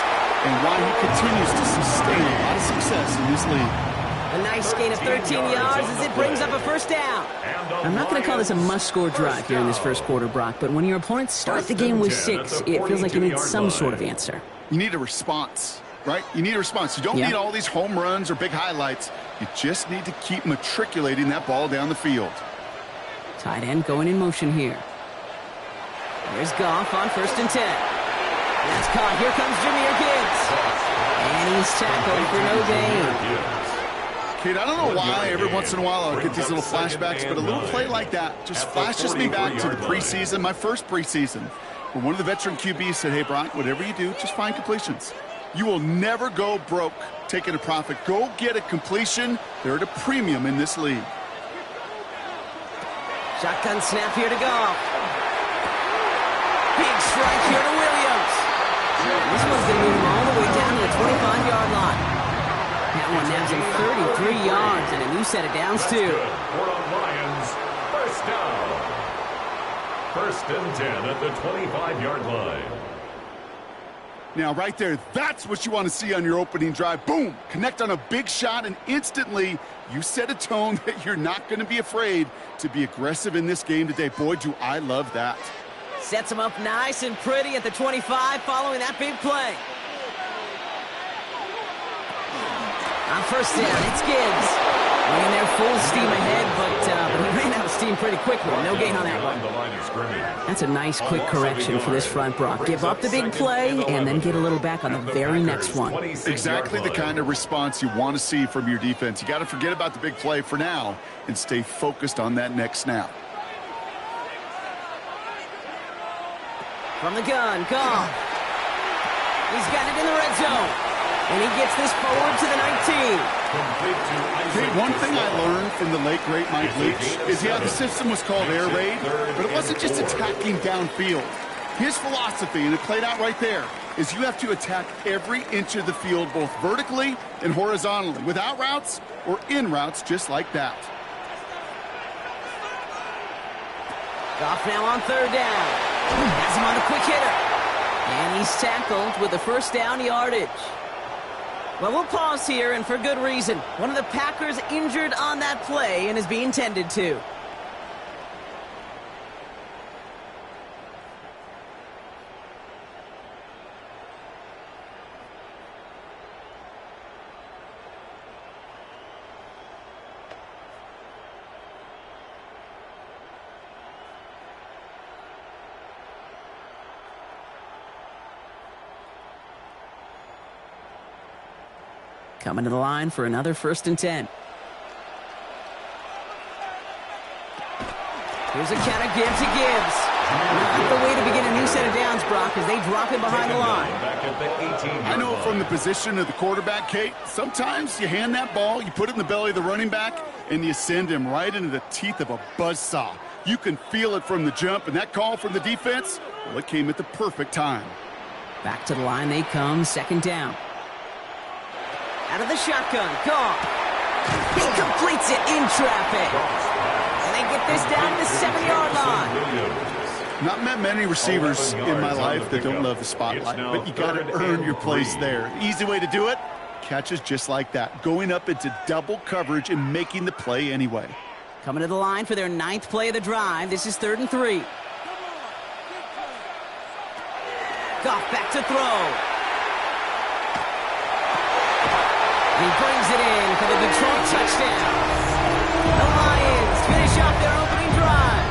and why he continues to sustain a lot of success in this league. A nice gain of 13 yards as it brings up a first down. I'm not going to call this a must-score drive here in this first quarter, Brock, but when your opponents start the game with 6, it feels like you need some sort of answer. You need a response, right? You need a response. You don't need all these home runs or big highlights. You just need to keep matriculating that ball down the field. Tight end going in motion here. There's Goff on 1st and 10. That's caught. Here comes Jahmyr Gibbs. And he's tackled for no gain. Kate, I don't know why every once in a while I'll get these little flashbacks, but a little play like that just flashes me back to the preseason, my first preseason, where one of the veteran QBs said, hey, Brock, whatever you do, just find completions. You will never go broke taking a profit. Go get a completion. They're at a premium in this league. Shotgun snap here to Goff. Big strike here to Williams. This one's going to move him all the way down to the 25-yard line. set of downs, too. For the Lions, first down. 1st and 10 at the 25-yard line. Now, right there, that's what you want to see on your opening drive. Boom! Connect on a big shot, and instantly you set a tone that you're not going to be afraid to be aggressive in this game today. Boy, do I love that. Sets him up nice and pretty at the 25 following that big play. On first down, it's Gibbs. Running there full steam ahead, but he ran out of steam pretty quickly. No gain on that one. That's a nice quick correction for this front, Brock. Give up the big play and then get a little back on the very next one. Exactly the kind of response you want to see from your defense. You got to forget about the big play for now and stay focused on that next snap. From the gun, Goff. He's got it in the red zone. And he gets this forward to the 19. Hey, one thing I learned from the late, great Mike Leach is, yeah, the system was called air raid, but it wasn't just attacking downfield. His philosophy, and it played out right there, is you have to attack every inch of the field, both vertically and horizontally, without routes or in routes just like that. Goff now on third down. Has him on the quick hitter. And he's tackled with the first down yardage. Well, we'll pause here, and for good reason. One of the Packers injured on that play and is being tended to. Coming to the line for another 1st and 10. Here's a counter give to Gibbs. Not the way to begin a new set of downs, Brock, as they drop him behind the line. I know from the position of the quarterback, Kate, sometimes you hand that ball, you put it in the belly of the running back, and you send him right into the teeth of a buzzsaw. You can feel it from the jump, and that call from the defense, well, it came at the perfect time. Back to the line they come, 2nd down. Out of the shotgun, Goff. He completes it in traffic. And they get this down to the 7-yard line. Not met many receivers in my life that don't love the spotlight, but you got to earn your place there. The easy way to do it, catches just like that, going up into double coverage and making the play anyway. Coming to the line for their 9th play of the drive. This is 3rd and 3. Goff back to throw. He brings it in for the Detroit touchdown. The Lions finish off their opening drive.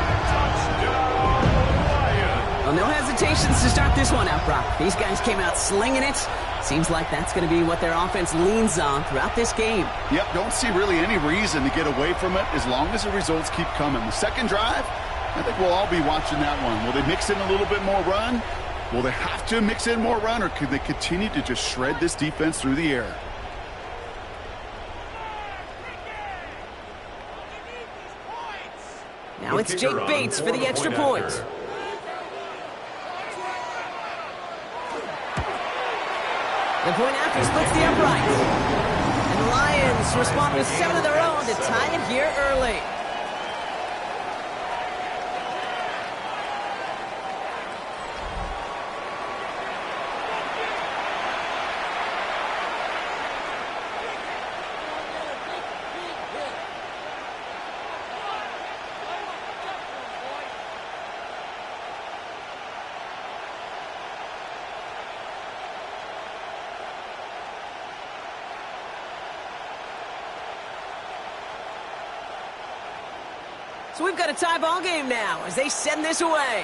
Well, no hesitations to start this one out, Brock. These guys came out slinging it. Seems like that's going to be what their offense leans on throughout this game. Yep, don't see really any reason to get away from it as long as the results keep coming. The second drive, I think we'll all be watching that one. Will they mix in a little bit more run? Will they have to mix in more run, or could they continue to just shred this defense through the air? Now it's Jake Bates for the extra point. The point after splits the uprights. And the Lions respond with 7 of their own to tie it here early. So we've got a tie ball game now as they send this away.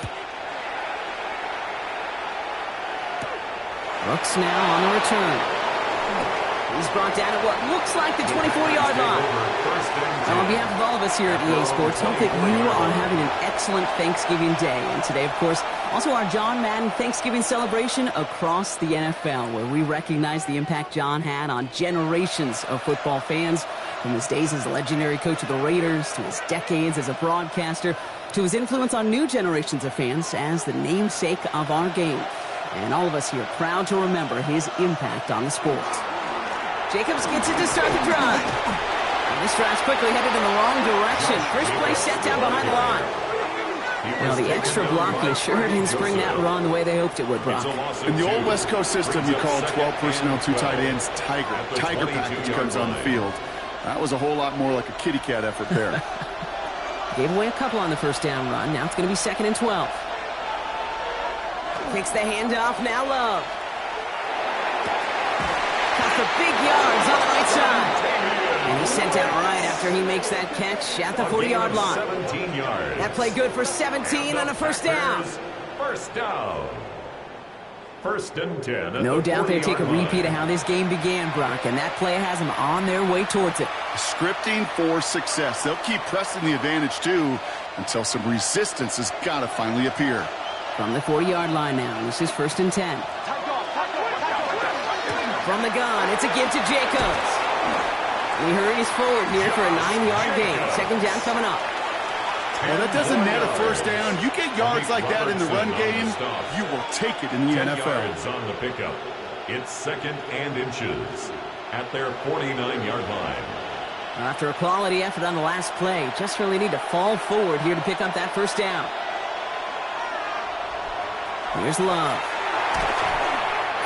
Brooks now on the return. He's brought down at what looks like the 24-yard line. Now, on behalf of all of us here at EA Sports, hope that you are having an excellent Thanksgiving day. And today, of course, also our John Madden Thanksgiving celebration across the NFL, where we recognize the impact John had on generations of football fans, from his days as a legendary coach of the Raiders, to his decades as a broadcaster, to his influence on new generations of fans as the namesake of our game. And all of us here proud to remember his impact on the sport. Jacobs gets it to start the drive. This drive's quickly headed in the wrong direction. First play set down behind the line. Well, the extra blocking sure didn't spring that run the way they hoped it would, Brock. In the old West Coast system, you call 12 personnel, 2 tight ends, Tiger package comes on the field. That was a whole lot more like a kitty cat effort there. Gave away a couple on the first down run. Now it's going to be 2nd and 12. Takes the handoff. Now Love. Got the big yards on the right side. And he's sent out right after he makes that catch at the 40-yard line. 17 yards. That play good for 17 on a first down. First down. 1st and 10. No doubt they take a repeat of how this game began, Brock, and that play has them on their way towards it. Scripting for success. They'll keep pressing the advantage, too, until some resistance has got to finally appear. From the 40-yard line now, this is 1st and 10. From the gun, it's a give to Jacobs. He hurries forward here for a 9-yard gain. 2nd down coming up. Well, that doesn't net a first down. You get yards like that in the run game, you will take it in the 10 NFL. yards on the pickup. It's 2nd and inches at their 49-yard line. After a quality effort on the last play, just really need to fall forward here to pick up that first down. Here's Love.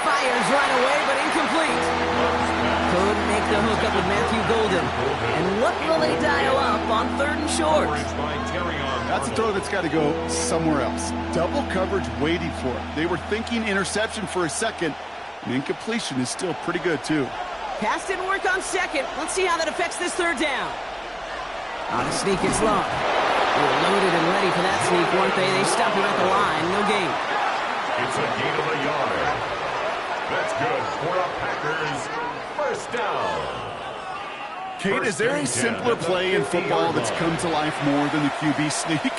Fires right away, but incomplete. Couldn't make the hookup with Matthew Golden. And what will they dial up on 3rd and short? That's a throw that's got to go somewhere else. Double coverage waiting for it. They were thinking interception for a second, and incompletion is still pretty good, too. Pass didn't work on 2nd. Let's see how that affects this 3rd down. On a sneak, it's Love. They were loaded and ready for that sneak, weren't they? They stopped him at the line. No gain. It's a gain of a yard. That's good for a Packers first down. Kate, is there a simpler play in football that's come to life more than the QB sneak?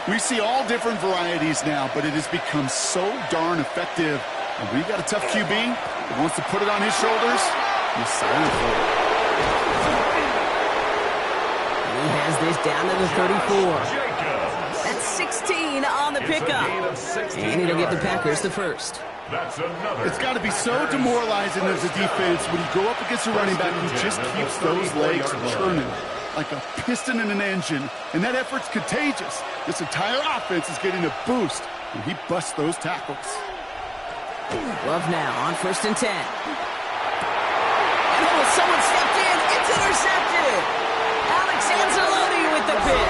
We see all different varieties now, but it has become so darn effective. And when you got a tough QB that wants to put it on his shoulders, you sign for it. He has this down to the 34. That's 16 on the pickup. And it'll give the Packers the first. It's got to be so demoralizing as a defense when you go up against a running back who just keeps those legs churning like a piston in an engine, and that effort's contagious. This entire offense is getting a boost when he busts those tackles. Love now on 1st and 10. And someone stepped in. It's intercepted. Alex Anzalone with the pick.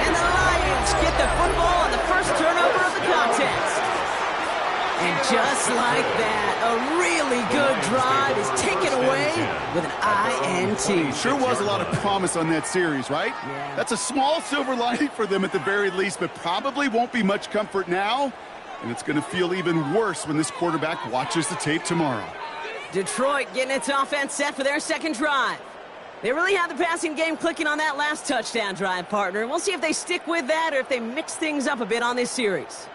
And the Lions get the football on the first turnover of the contest. And just like that, a really good drive is taken away with an INT. Sure was a lot of promise on that series, right? Yeah. That's a small silver lining for them at the very least, but probably won't be much comfort now. And it's going to feel even worse when this quarterback watches the tape tomorrow. Detroit getting its offense set for their 2nd drive. They really had the passing game clicking on that last touchdown drive, partner. We'll see if they stick with that or if they mix things up a bit on this series.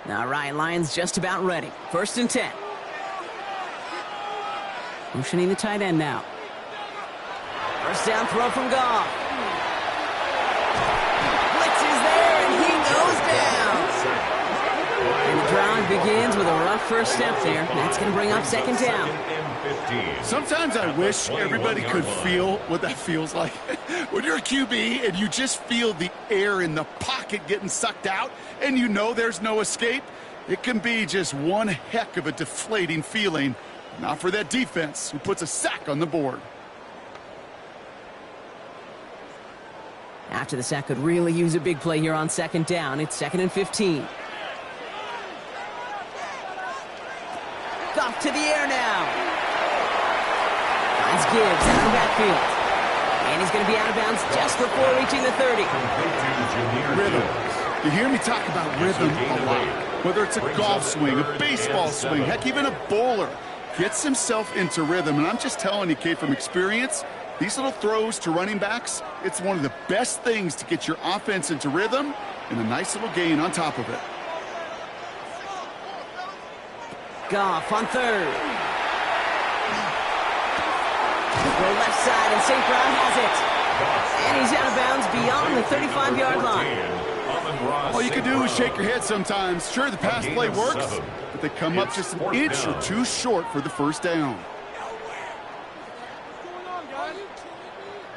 All right, Lions just about ready. 1st and 10. Motioning the tight end now. First down throw from Goff. Blitz is there, and he goes down. And the drive begins with a rough first step there. That's going to bring up 2nd down. Sometimes I wish everybody could feel what that feels like. When you're a QB and you just feel the air in the pocket getting sucked out and you know there's no escape, it can be just one heck of a deflating feeling. Not for that defense who puts a sack on the board. After the sack could really use a big play here on 2nd down. It's 2nd and 15. Goff to the air now. Finds Gibbs out of the backfield. And he's going to be out of bounds just before reaching the 30. Rhythm. You hear me talk about rhythm a lot. Whether it's a golf swing, a baseball swing, heck, even a bowler gets himself into rhythm. And I'm just telling you, Kate, from experience, these little throws to running backs, it's one of the best things to get your offense into rhythm and a nice little gain on top of it. Goff on 3rd. Go left side, and St. Brown has it. And he's out of bounds beyond the 35-yard line. All you can do is shake your head sometimes. Sure, the pass play works, but they come up just an inch or two short for the first down.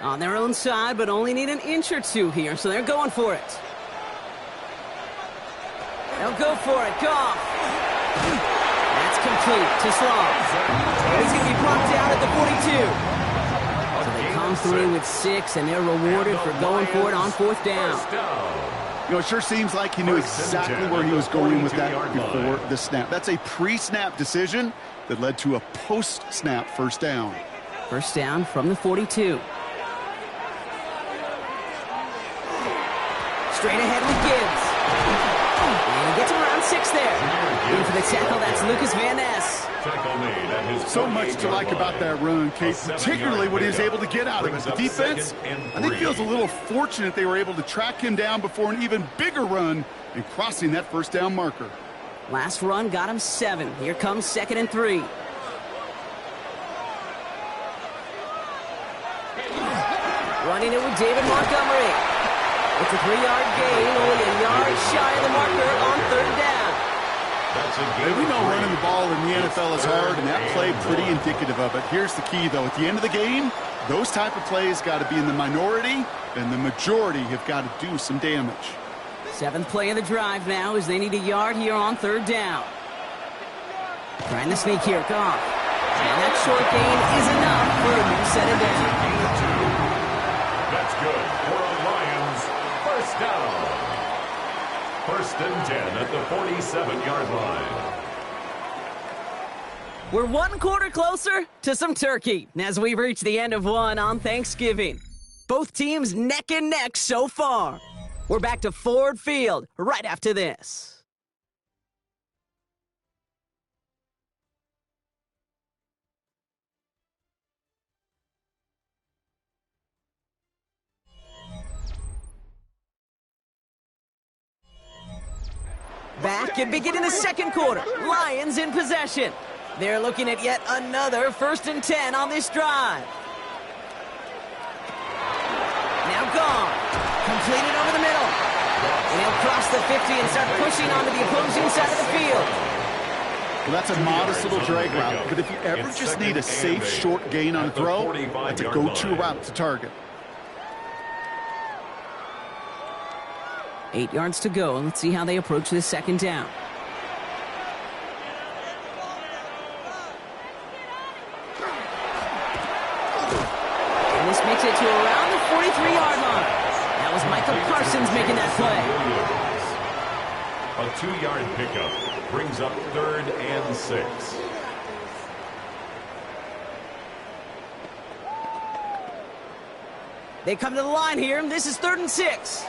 On their own side, but only need an inch or two here, so they're going for it. They'll go for it. Goff. That's complete to Slav. He's going to be brought down at the 42. So they come through with 6, and they're rewarded for going for it on 4th down. You know, it sure seems like he knew exactly where he was going with that before the snap. That's a pre-snap decision that led to a post-snap first down. First down from the 42. Straight ahead with Gibbs. And he gets him around 6 there. In for the tackle, that's Lucas Van Ness. So much to like about that run, Kate, particularly what he was able to get out of it. The defense, I think, feels a little fortunate they were able to track him down before an even bigger run and crossing that first down marker. Last run got him 7. Here comes 2nd and 3. Running it with David Montgomery. It's a 3-yard gain, only a yard shy of the marker on 3rd down. We know running the ball in the NFL is hard, and that play pretty indicative of it. Here's the key, though. At the end of the game, those type of plays got to be in the minority, and the majority have got to do some damage. 7th play of the drive now as they need a yard here on 3rd down. Trying to sneak here, Goff. And that short gain is enough for a new set of down. That's good for a Lions first down. 1st and 10 at the 47-yard line. We're 1 quarter closer to some turkey as we reach the end of one on Thanksgiving. Both teams neck and neck so far. We're back to Ford Field right after this. Back and beginning the 2nd quarter. Lions in possession. They're looking at yet another 1st and 10 on this drive. Now gone. Completed over the middle. And he'll cross the 50 and start pushing onto the opposing side of the field. Well, that's a modest little drag route, but if you ever just need a safe short gain on a throw, that's a go-to route to target. 8 yards to go. Let's see how they approach this 2nd down. And this makes it to around the 43-yard line. That was Michael Parsons making that play. A 2-yard pickup brings up 3rd and 6. They come to the line here, and this is 3rd and 6.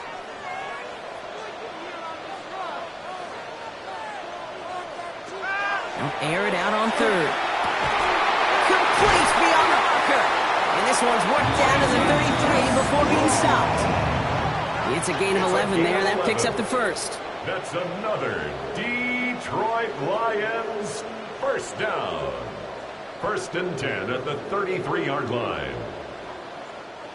They'll air it out on 3rd. Complete beyond the marker. And this one's worked down to the 33 before being stopped. It's a gain of 11 there. That picks up the 1st. That's another Detroit Lions first down. 1st and 10 at the 33-yard line.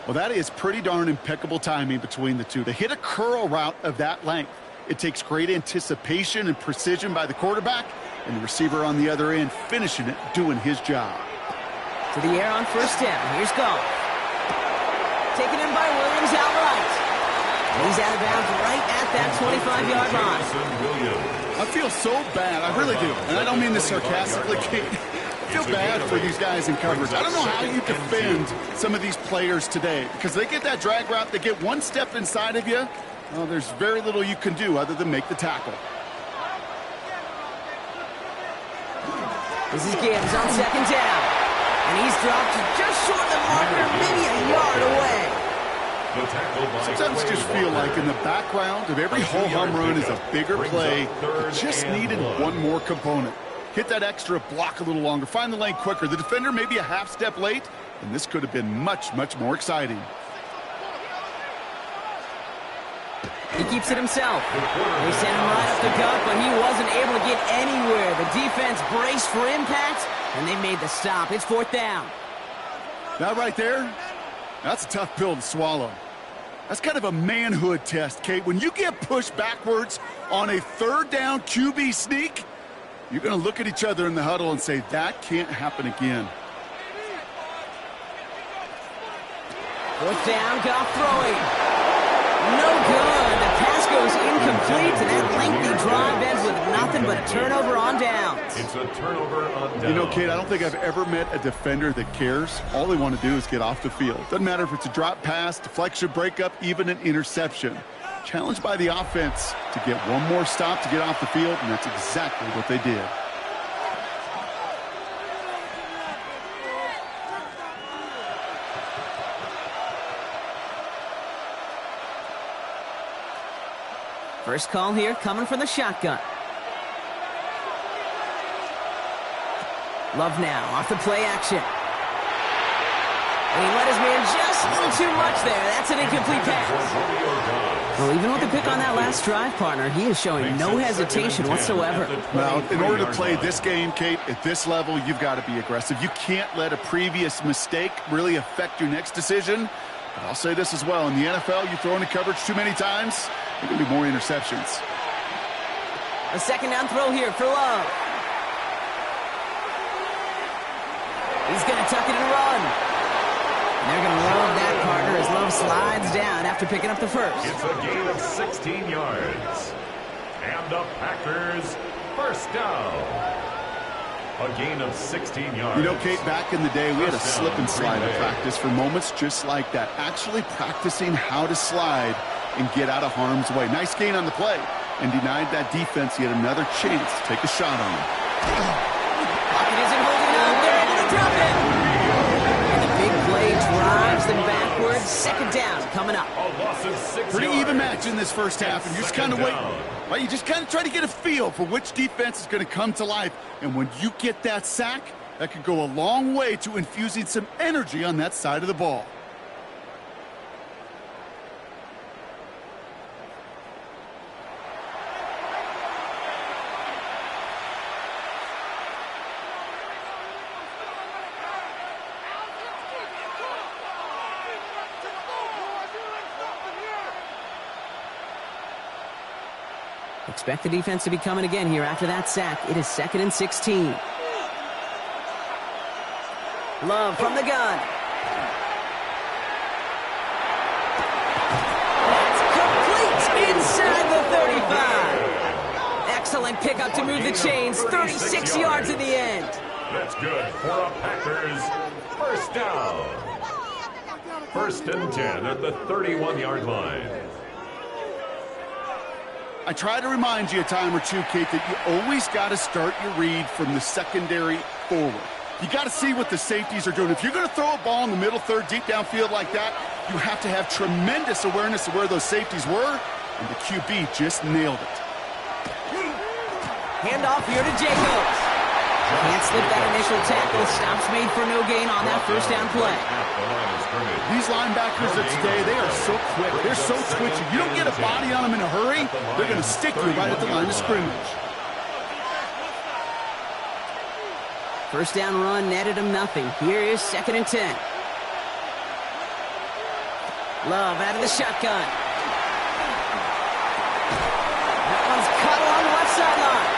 Well, that is pretty darn impeccable timing between the two. To hit a curl route of that length, it takes great anticipation and precision by the quarterback, and the receiver on the other end finishing it, doing his job. To the air on 1st down. Here's Goff. Taken in by Williams outright. He's out of bounds right at that 25-yard line. I feel so bad. I really do. And I don't mean this sarcastically. I feel bad for these guys in coverage. I don't know how you defend some of these players today, because they get that drag route, they get one step inside of you. Well, there's very little you can do other than make the tackle. This is Gibbs on 2nd down. And he's dropped just short of the marker, maybe a yard away. Sometimes I just feel like in the background of every ho-hum run is a bigger play. It just needed one more component. Hit that extra block a little longer. Find the lane quicker. The defender may be a half step late, and this could have been much, much more exciting. He keeps it himself. They sent him right up the gut, but he wasn't able to get anywhere. The defense braced for impact, and they made the stop. It's 4th down. That right there, that's a tough pill to swallow. That's kind of a manhood test, Kate. When you get pushed backwards on a third down QB sneak, you're going to look at each other in the huddle and say, that can't happen again. Fourth down, Goff throwing. No good. The pass goes incomplete, and that lengthy drive ends with nothing but a turnover on downs. It's a turnover on downs. You know, Kate, I don't think I've ever met a defender that cares. All they want to do is get off the field. Doesn't matter if it's a drop pass, deflection, breakup, even an interception. Challenged by the offense to get one more stop to get off the field, and that's exactly what they did. First call here coming from the shotgun. Love now off the play action. And he let his man just a little too much there. That's an incomplete pass. Well, even with the pick on that last drive, partner, he is showing no hesitation whatsoever. Well, in order to play this game, Kate, at this level, you've got to be aggressive. You can't let a previous mistake really affect your next decision. But I'll say this as well. In the NFL, you throw into coverage too many times, there can be more interceptions. A second down throw here for Love. He's going to tuck it and run. And they're going to love that, partner, as Love slides down after picking up the first. It's a gain of 16 yards. And the Packers first down. A gain of 16 yards. You know, Kate, back in the day, we had a slip and slide in practice for moments just like that. Actually practicing how to slide and get out of harm's way. Nice gain on the play. And denied that defense yet another chance to take a shot on him. Pocket isn't holding up. They're able to drop it. And the big play drives them backwards. Second down coming up. A loss of 6 Pretty yards. even match in this first half, and you're just kind of waiting. Right? You just kind of try to get a feel for which defense is going to come to life. And when you get that sack, that could go a long way to infusing some energy on that side of the ball. Expect the defense to be coming again here after that sack. It is 2nd and 16. Love from the gun. That's complete inside the 35. Excellent pickup to move the chains. 36 yards in the end. That's good for a Packers first down. 1st and 10 at the 31-yard line. I try to remind you a time or two, Kate, that you always got to start your read from the secondary forward. You got to see what the safeties are doing. If you're going to throw a ball in the middle third, deep downfield like that, you have to have tremendous awareness of where those safeties were, and the QB just nailed it. Handoff here to Jacobs. Can't slip that initial tackle. Stops made for no gain on that first down play. These linebackers of today, they are so quick. They're so twitchy. You don't get a body on them in a hurry, they're going to stick you right at the line of scrimmage. First down run netted him nothing. Here is 2nd and 10. Love out of the shotgun. That one's cut along the left sideline.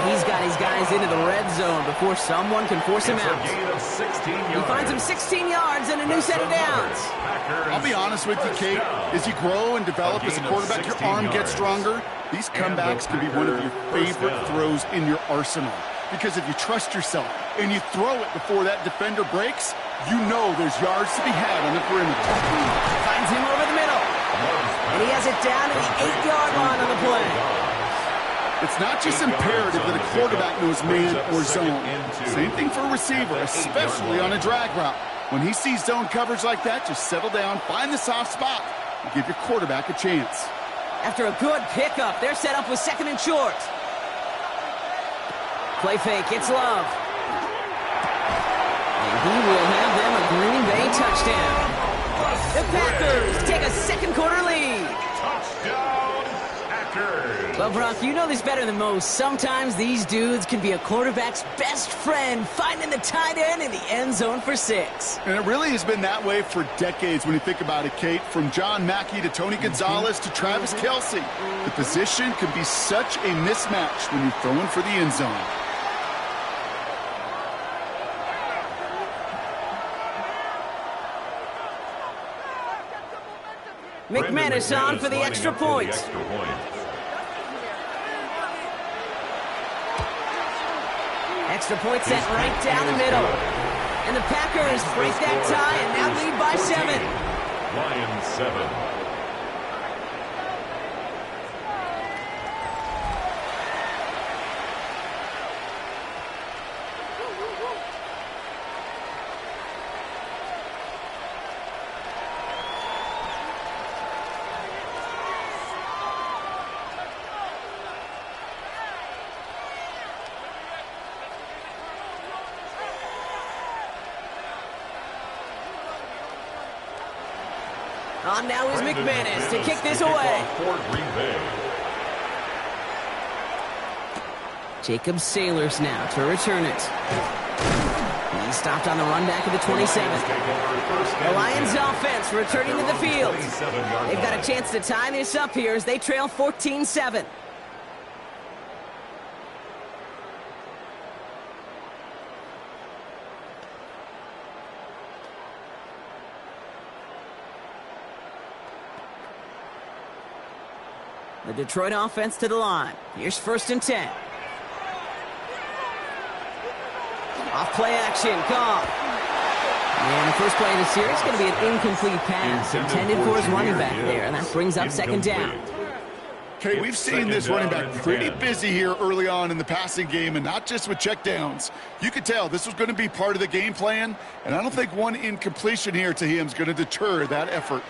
He's got his guys into the red zone before someone can force him out. He finds him 16 yards and a new set of downs. I'll be honest with you, Kate. As you grow and develop as a quarterback, your arm gets stronger. These comebacks can be one of your favorite throws in your arsenal. Because if you trust yourself and you throw it before that defender breaks, you know there's yards to be had on the perimeter. Finds him over the middle. And he has it down to the 8-yard line on the play. It's not just imperative that a quarterback knows man or zone. Same thing for a receiver, especially on a drag route. When he sees zone coverage like that, just settle down, find the soft spot, and give your quarterback a chance. After a good pickup, they're set up with 2nd and short. Play fake, it's Love. And he will have them a Green Bay touchdown. The Packers take a second quarter lead. Touchdown, Packers. Well, Brock, you know this better than most. Sometimes these dudes can be a quarterback's best friend, finding the tight end in the end zone for 6. And it really has been that way for decades when you think about it, Kate. From John Mackey to Tony Gonzalez to Travis Kelce. The position can be such a mismatch when you're throwing for the end zone. McManus on for the extra point. Extra point set right down the middle. And the Packers break that tie and now lead by 7. Lions 7. On now is McManus to kick this away. Jacob Saylors now to return it. He stopped on the run back of the 27. The Lions offense returning to the field. They've got a chance to tie this up here as they trail 14-7. The Detroit offense to the line. Here's 1st and 10. Off play action, Goff. And the first play of the series is going to be an incomplete pass intended for his running back there, and that brings up 2nd down. Okay, we've seen this running back pretty busy here early on in the passing game, and not just with checkdowns. You could tell this was going to be part of the game plan, and I don't think one incompletion here to him is going to deter that effort.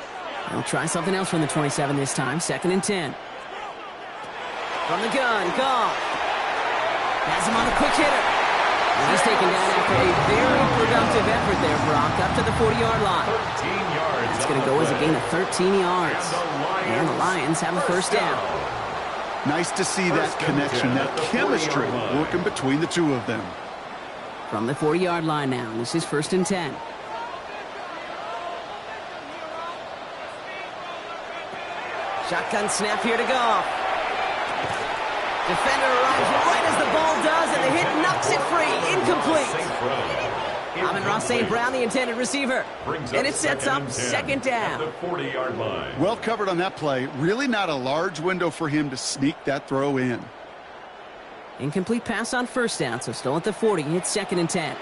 He'll try something else from the 27 this time, 2nd and 10. From the gun, Goff. Has him on a quick hitter. And he's taken down after a very productive effort there, Brock, up to the 40-yard line. 13 yards. It's going to go as a gain of 13 yards. And the Lions have a 1st down. Nice to see that connection, that chemistry working between the two of them. From the 40-yard line now, this is 1st and 10. Shotgun snap here to Goff. Defender arrives right as the ball does, and the hit knocks it free. Incomplete. Amon-Ra St. Brown, the intended receiver. And it sets up 2nd down. The 40-yard line. Well covered on that play. Really not a large window for him to sneak that throw in. Incomplete pass on 1st down, so still at the 40. It's 2nd and 10.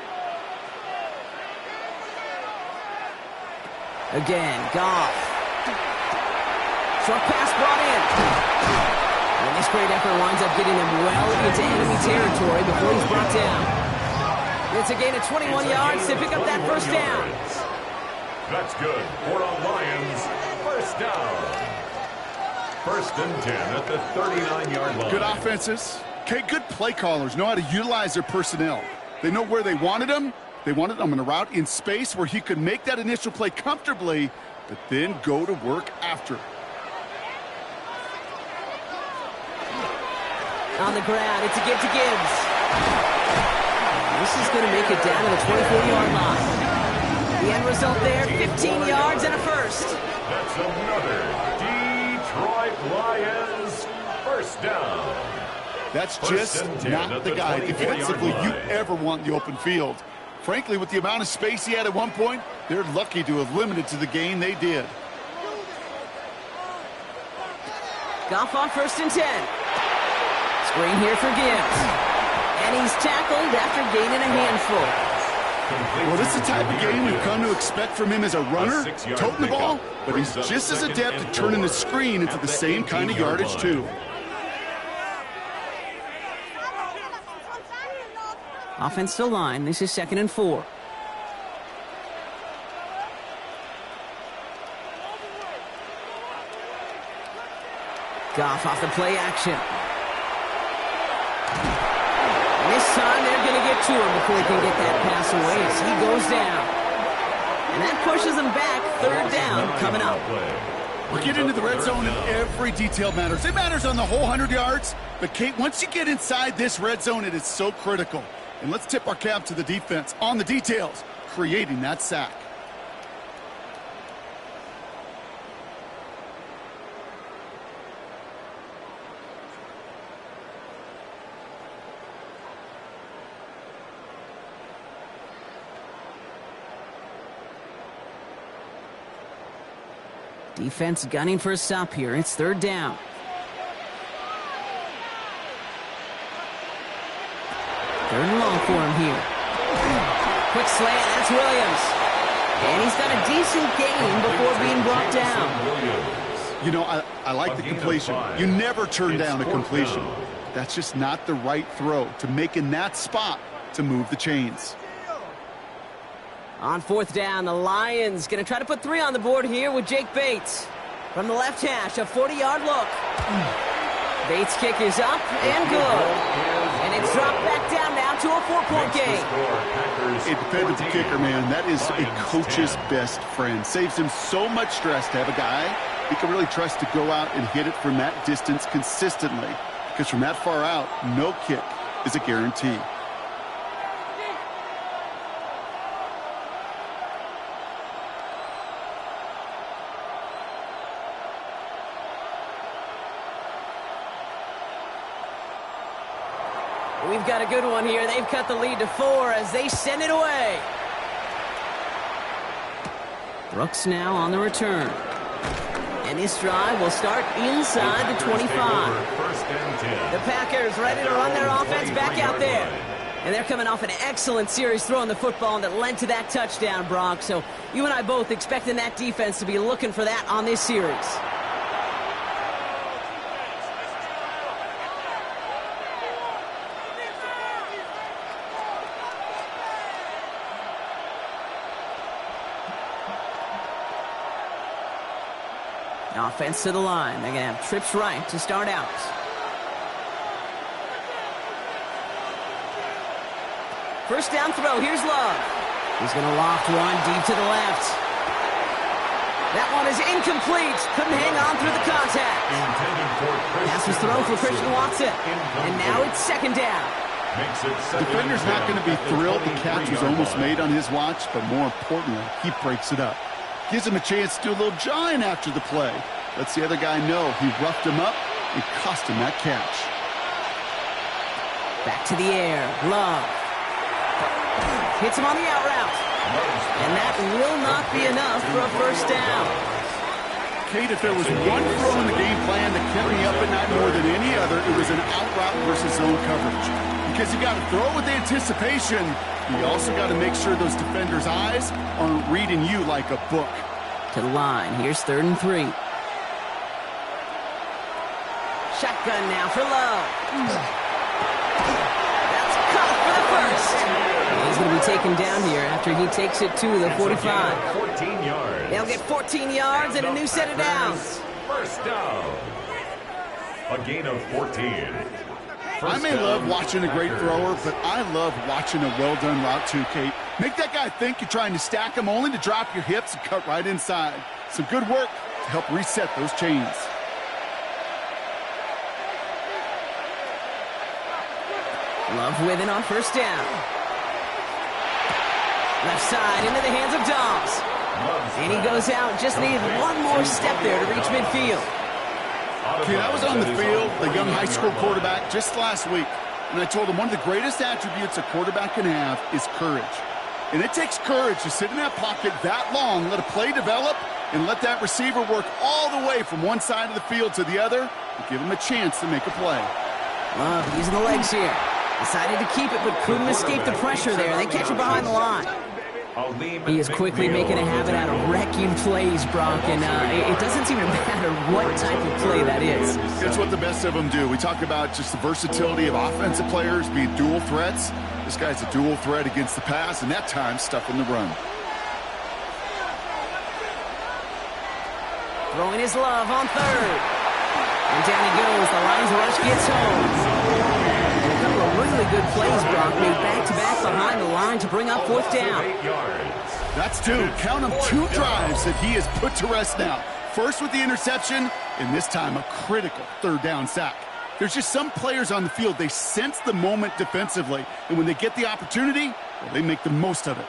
Again, Goff. Short pass brought in. And this great effort winds up getting them well into enemy territory before he's brought down. It's a gain of 21 yards to pick up that 1st down. That's good for the Lions. 1st down. 1st and 10 at the 39-yard line. Good offenses. Okay, good play callers know how to utilize their personnel. They know where they wanted them. They wanted them in a route in space where he could make that initial play comfortably, but then go to work after. On the ground, it's a give to Gibbs. This is going to make it down to the 24-yard line. The end result there, 15 yards and a 1st. That's another Detroit Lions 1st down. That's just not the guy defensively you ever want in the open field. Frankly, with the amount of space he had at one point, they're lucky to have limited to the gain they did. Goff on 1st and 10. Screen here for Gibbs. And he's tackled after gaining a handful. Well, this is the type of game we've come to expect from him as a runner, toting the ball, but he's just as adept at turning the screen into the same kind of yardage, too. Offense to line. This is 2nd and 4. Goff off the play action. And this time they're going to get to him before he can get that pass away as he goes down. And that pushes him back. 3rd down coming up. We get into the red zone and every detail matters. It matters on the whole 100 yards. But, Kate, once you get inside this red zone, it is so critical. And let's tip our cap to the defense on the details, creating that sack. Defense gunning for a stop here. It's third down. Third and long for him here. Quick slant. That's Williams. And he's got a decent gain before being brought down. You know, I like the completion. You never turn down a completion. That's just not the right throw to make in that spot to move the chains. On fourth down, the Lions going to try to put 3 on the board here with Jake Bates. From the left hash, a 40-yard look. Bates' kick is up and good. And it's dropped back down now to a 4-point game. A dependable kicker, man, that is a coach's best friend. Saves him so much stress to have a guy he can really trust to go out and hit it from that distance consistently. Because from that far out, no kick is a guarantee. We've got a good one here. They've cut the lead to 4 as they send it away. Brooks now on the return. And this drive will start inside the 25. The Packers ready to run their offense back out there. And they're coming off an excellent series throwing the football that led to that touchdown, Brock. So you and I both expecting that defense to be looking for that on this series. Offense to the line. They're going to have trips right to start out. First down throw. Here's Love. He's going to loft one deep to the left. That one is incomplete. Couldn't hang on through the contact. Pass was thrown for Christian Watson. And now it's second down. Defender's not going to be thrilled the catch was almost made on his watch, but more importantly, he breaks it up. Gives him a chance to do a little jawing after the play. Lets the other guy know he roughed him up and cost him that catch. Back to the air. Love. Hits him on the out route. And that will not be enough for a first down. Kate, if there was one throw in the game plan that kept me up at night more than any other, it was an out route versus zone coverage. Because you got to throw with anticipation. You also got to make sure those defenders' eyes aren't reading you like a book. To the line. Here's 3rd and 3. Shotgun now for Love. That's caught for the first. He's going to be taken down here after he takes it to the 45. 14 yards. They'll get 14 yards and a new set of downs. First down. A gain of 14. I may love watching a great thrower, but I love watching a well-done route too, Kate. Make that guy think you're trying to stack him only to drop your hips and cut right inside. Some good work to help reset those chains. Love with it on first down. Left side into the hands of Dobbs. And he goes out. Just needed one more step there to reach midfield. Okay, I was on the field, the young high school quarterback, just last week, and I told him one of the greatest attributes a quarterback can have is courage. And it takes courage to sit in that pocket that long, let a play develop, and let that receiver work all the way from one side of the field to the other and give him a chance to make a play. Love using the legs here. Decided to keep it, but couldn't escape the pressure there. They catch it behind the line. He is quickly making a habit out of wrecking plays, Brock, and it doesn't seem to matter what type of play that is. It's what the best of them do. We talk about just the versatility of offensive players being dual threats. This guy's a dual threat against the pass, and that time stuffing the run. Throwing his Love on 3rd. And down he goes. The Lions rush gets home. And a couple of really good plays, Brock, made back-to-back behind the line to bring up 4th down. That's 2. Count them 2 drives that he has put to rest now. First with the interception, and this time a critical third down sack. There's just some players on the field, they sense the moment defensively, and when they get the opportunity, well, they make the most of it.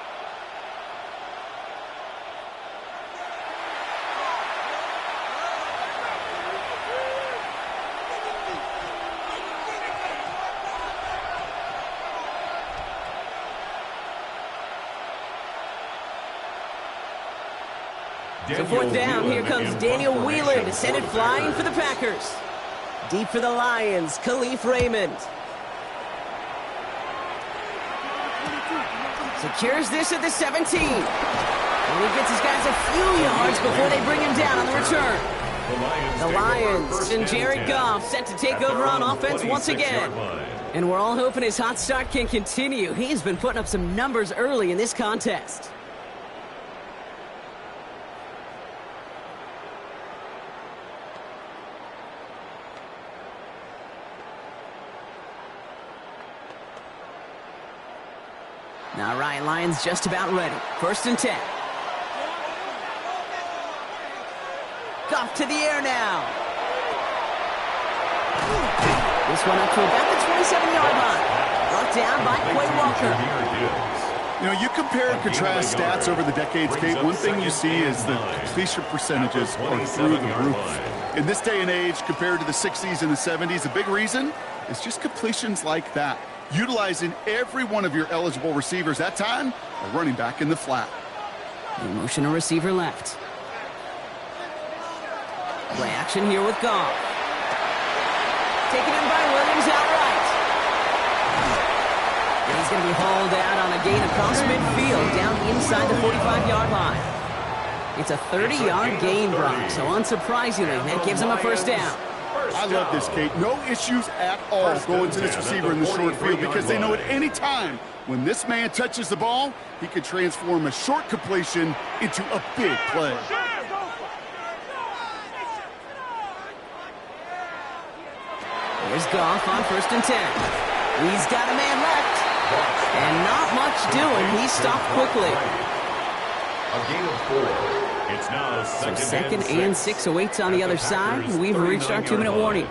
So fourth down, here comes Daniel Whelan to send it flying for the Packers. Deep for the Lions, Khalif Raymond. Secures this at the 17. And he gets his guys a few yards before they bring him down on the return. The Lions and Jared Goff set to take over on offense once again. And we're all hoping his hot start can continue. He's been putting up some numbers early in this contest. All right, Lions just about ready. 1st and 10. Goff to the air now. This one up to about the 27-yard line. Brought down by Quay Walker. You know, you compare and contrast stats over the decades, Kate. One thing you see is the completion percentages are through the roof. In this day and age, compared to the 60s and the 70s, a big reason is just completions like that. Utilizing every one of your eligible receivers that time, a running back in the flat. The motion a receiver left. Play action here with Goff. Taken in by Williams outright. And he's going to be hauled out on a gain across midfield, down inside the 45-yard line. It's a 30-yard gain, Brock, so unsurprisingly, that gives him a 1st down. I love this, Kate. No issues at all going to this receiver in the short field because they know at any time when this man touches the ball, he could transform a short completion into a big play. Here's Goff on 1st and 10. He's got a man left. And not much doing. He stopped quickly. A gain of 4. It's now second and 6 awaits on the other side. We've reached our 2-minute warning.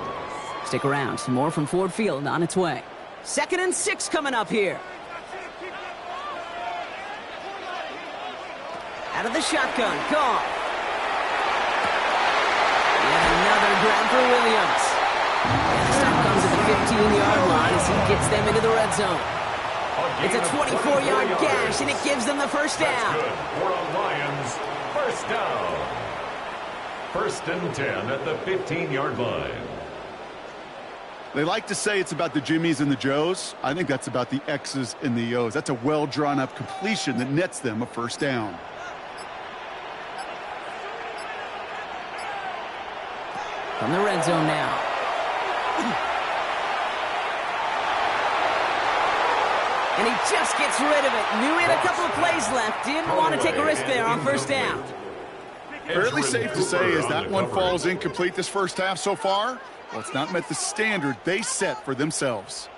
Stick around. Some more from Ford Field on its way. 2nd and 6 coming up here. Out of the shotgun. Goff. And another grab for Williams. And the stop comes at the 15-yard line as he gets them into the red zone. It's a 24-yard gash, and it gives them the 1st down. For a Lions 1st down. 1st and 10 at the 15-yard line. They like to say it's about the Jimmies and the Joes. I think that's about the X's and the O's. That's a well-drawn-up completion that nets them a 1st down. From the red zone now. And he just gets rid of it. Knew he had a couple of plays left. Didn't want to take a risk there on 1st down. Fairly safe to say as that one falls incomplete this 1st half so far, well, it's not met the standard they set for themselves.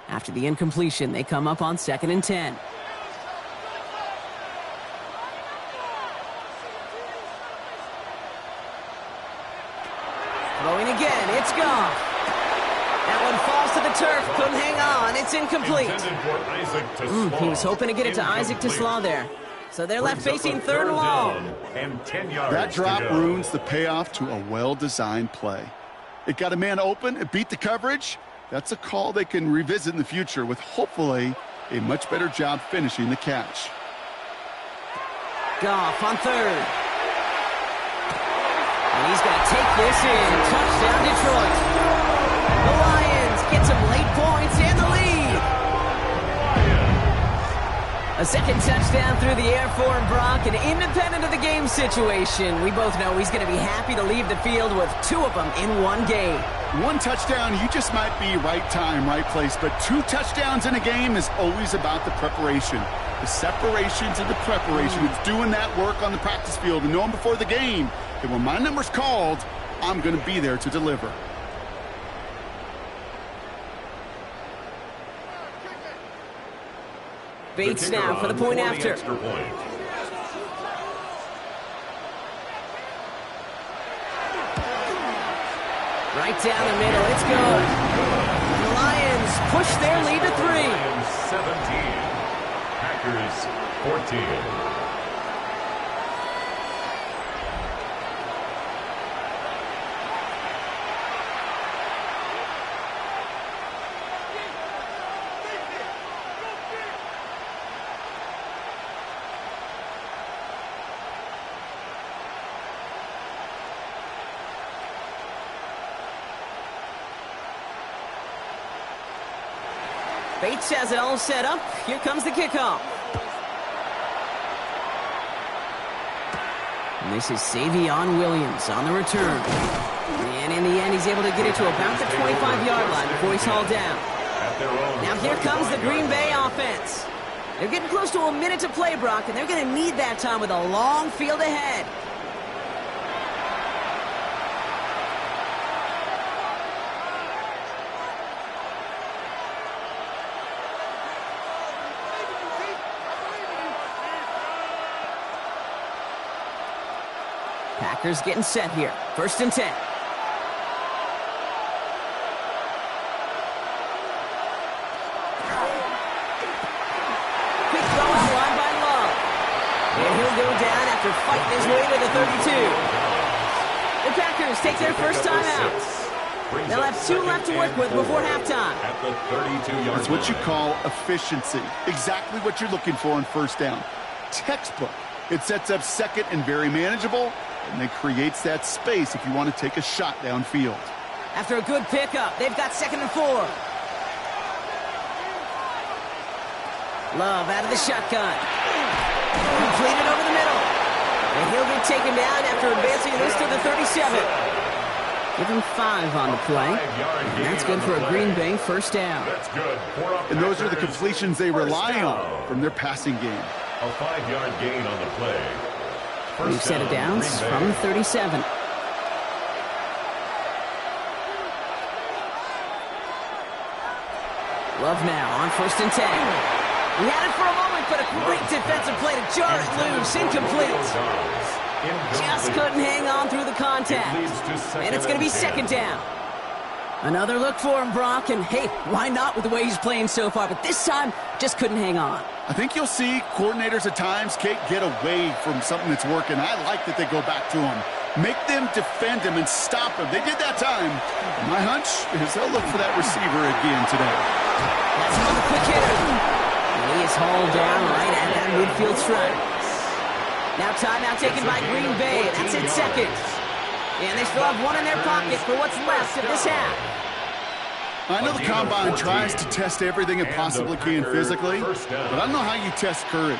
After the incompletion, they come up on 2nd and 10. Throwing again, it's Goff. That one falls to the turf, couldn't hang on, it's incomplete. He was hoping to get it to Isaac TeSlaa there. So they're left facing 3rd and long. That drop ruins the payoff to a well-designed play. It got a man open, it beat the coverage. That's a call they can revisit in the future with hopefully a much better job finishing the catch. Goff on 3rd. And he's going to take this in. Touchdown, Detroit. The Lions get some late points and the lead. A 2nd touchdown through the air for Brock, and independent of the game situation, we both know he's going to be happy to leave the field with 2 of them in one game. 1 touchdown, you just might be right time, right place, but 2 touchdowns in a game is always about the preparation. The separation to the preparation. It's doing that work on the practice field and knowing before the game that when my number's called, I'm going to be there to deliver. Bates now for the point after. Right down the middle. It's good. The Lions push their lead to 3. Lions 17. Packers 14. Bates has it all set up. Here comes the kickoff. And this is Savion Williams on the return. And in the end, he's able to get it to about the 25-yard line before he's hauled down. Now here comes the Green Bay offense. They're getting close to a minute to play, Brock, and they're going to need that time with a long field ahead. Packers getting set here. 1st and 10. Quick throw out line by Love. And he'll go down after fighting his way to the 32. The Packers take their first time out. They'll have 2 left to work with before halftime. At the 32-yard That's what you call efficiency. Exactly what you're looking for on 1st down. Textbook. It sets up 2nd and very manageable, and it creates that space if you want to take a shot downfield. After a good pickup, they've got 2nd and 4. Love out of the shotgun. Completed over the middle. And he'll be taken down after advancing this to the 37. Give him 5 on the play. And that's good for a Green Bay 1st down. That's good. And those are the completions they rely on from their passing game. A 5-yard gain on the play. We've set it down from the 37. Love now on 1st and 10. He had it for a moment, but a great defensive play to jar it loose. Incomplete. Just couldn't hang on through the contact. And it's going to be 2nd down. Another look for him, Brock, and hey, why not with the way he's playing so far? But this time, just couldn't hang on. I think you'll see coordinators at times, Kate, get away from something that's working. I like that they go back to him. Make them defend him and stop him. They did that time. My hunch is they'll look for that receiver again today. That's another quick hitter. And he is hauled down right at that midfield stripe. Now timeout taken by Green Bay. That's in 2nd. And they still have 1 in their pocket for what's left of this half. I know the Combine tries to test everything it possibly can physically, but I don't know how you test courage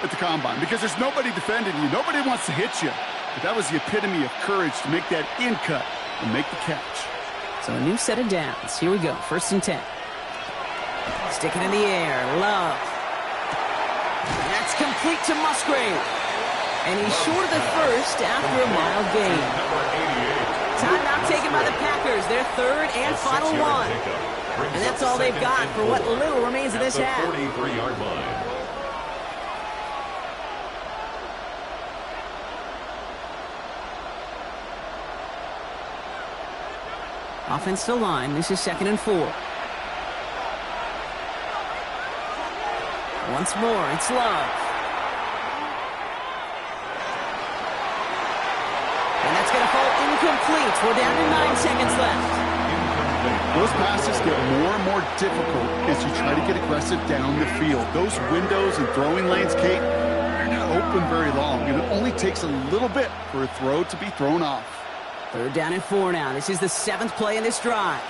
at the Combine because there's nobody defending you. Nobody wants to hit you. But that was the epitome of courage to make that in cut and make the catch. So a new set of downs. Here we go. 1st and 10. Stick it in the air. Love. That's complete to Musgrave. And he's short of the first after a mile gain. Timeout taken by the Packers. Their 3rd and final one. And that's all they've got for what little remains of this half. 43-yard line. Offensive line. This is 2nd and 4. Once more, it's Love. And that's going to fall incomplete. We're down to 9 seconds left. Those passes get more and more difficult as you try to get aggressive down the field. Those windows and throwing lanes, Kate, are not open very long, and it only takes a little bit for a throw to be thrown off. 3rd down and 4 now. This is the 7th play in this drive.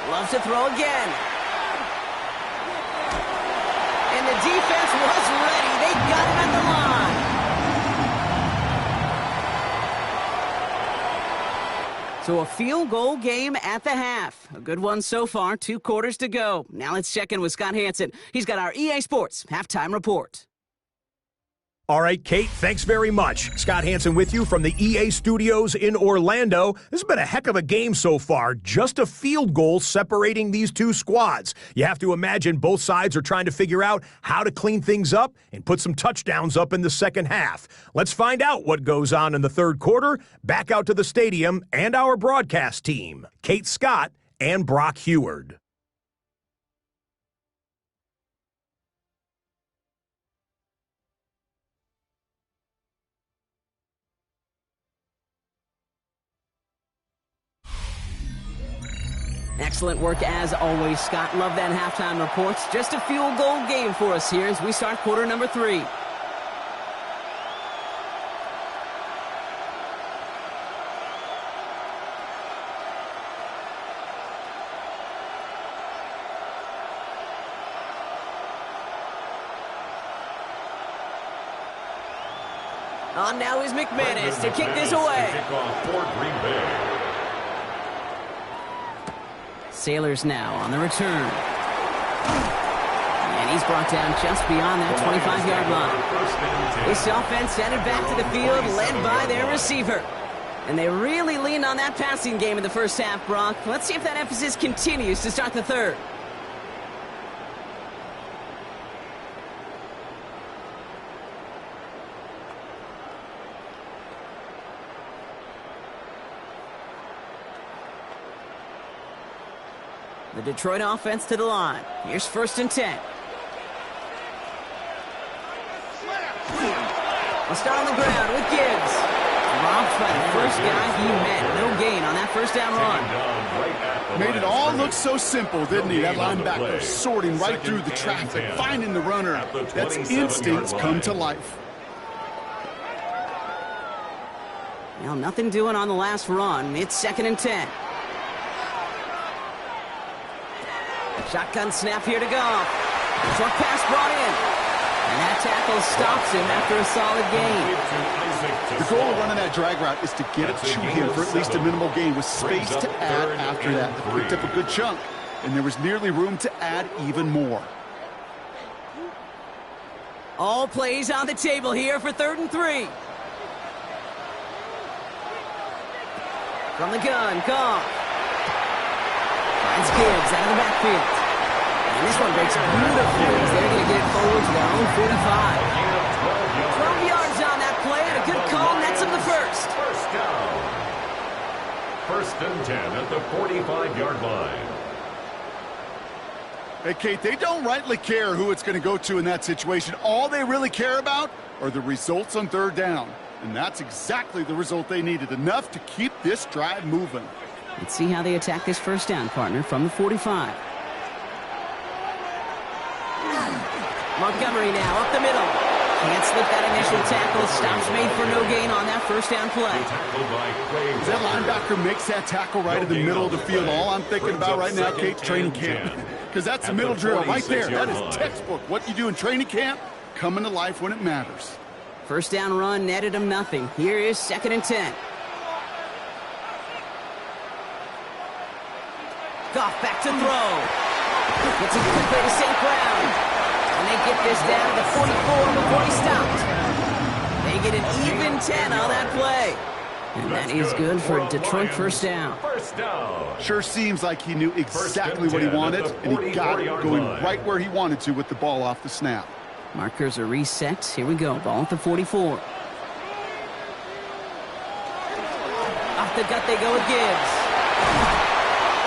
Loves to throw again. And the defense was ready. They got him at the line. So a field goal game at the half. A good one so far. 2 quarters to go. Now let's check in with Scott Hanson. He's got our EA Sports Halftime Report. All right, Kate, thanks very much. Scott Hanson with you from the EA Studios in Orlando. This has been a heck of a game so far. Just a field goal separating these two squads. You have to imagine both sides are trying to figure out how to clean things up and put some touchdowns up in the second half. Let's find out what goes on in the third quarter. Back out to the stadium and our broadcast team, Kate Scott and Brock Heward. Excellent work as always, Scott. Love that halftime reports. Just a field goal game for us here as we start quarter number 3. On now is McManus to kick this away. Sailors now on the return. And he's brought down just beyond that 25-yard line. This offense headed back to the field, led by their receiver. And they really leaned on that passing game in the first half, Brock. Let's see if that emphasis continues to start the third. The Detroit offense to the line. Here's 1st and 10. We'll start on the ground with Gibbs. Robbed by the first guy he met. No gain on that first down run. Made it all look so simple, didn't he? That linebacker sorting right through the traffic, finding the runner. That's instincts come to life. Well, nothing doing on the last run. It's 2nd and 10. Shotgun snap here to Goff. Short pass brought in. And that tackle stops him after a solid gain. The goal of running that drag route is to get it to him for at least a minimal gain with space to add after that. They picked up a good chunk, and there was nearly room to add even more. All plays on the table here for 3rd and 3. From the gun, Goff. Finds Gibbs out of the backfield. And this one breaks beautifully as they're going to get it forward to their own 45. 12 yards on that play, and a good call nets him the first. First down. 1st and 10 at the 45-yard line. Hey, Kate, they don't rightly care who it's going to go to in that situation. All they really care about are the results on 3rd down. And that's exactly the result they needed, enough to keep this drive moving. Let's see how they attack this first down, partner, from the 45. Montgomery now up the middle. Can't slip that initial tackle. Stops made for no gain on that first down play. That linebacker makes that tackle right in the middle of the field. All I'm thinking about right now, Kate, training camp. Because that's the middle drill right there. That is textbook. What you do in training camp, coming to life when it matters. First down run netted him nothing. Here is 2nd and 10. Goff back to throw. Gets it quickly to St. Brown. And they get this down to 44 before he stopped. They get an even 10 on that play. And that is good for a Detroit first down. Sure seems like he knew exactly what he wanted, and he got it going right where he wanted to with the ball off the snap. Markers are reset. Here we go. Ball at the 44. Off the gut they go with Gibbs.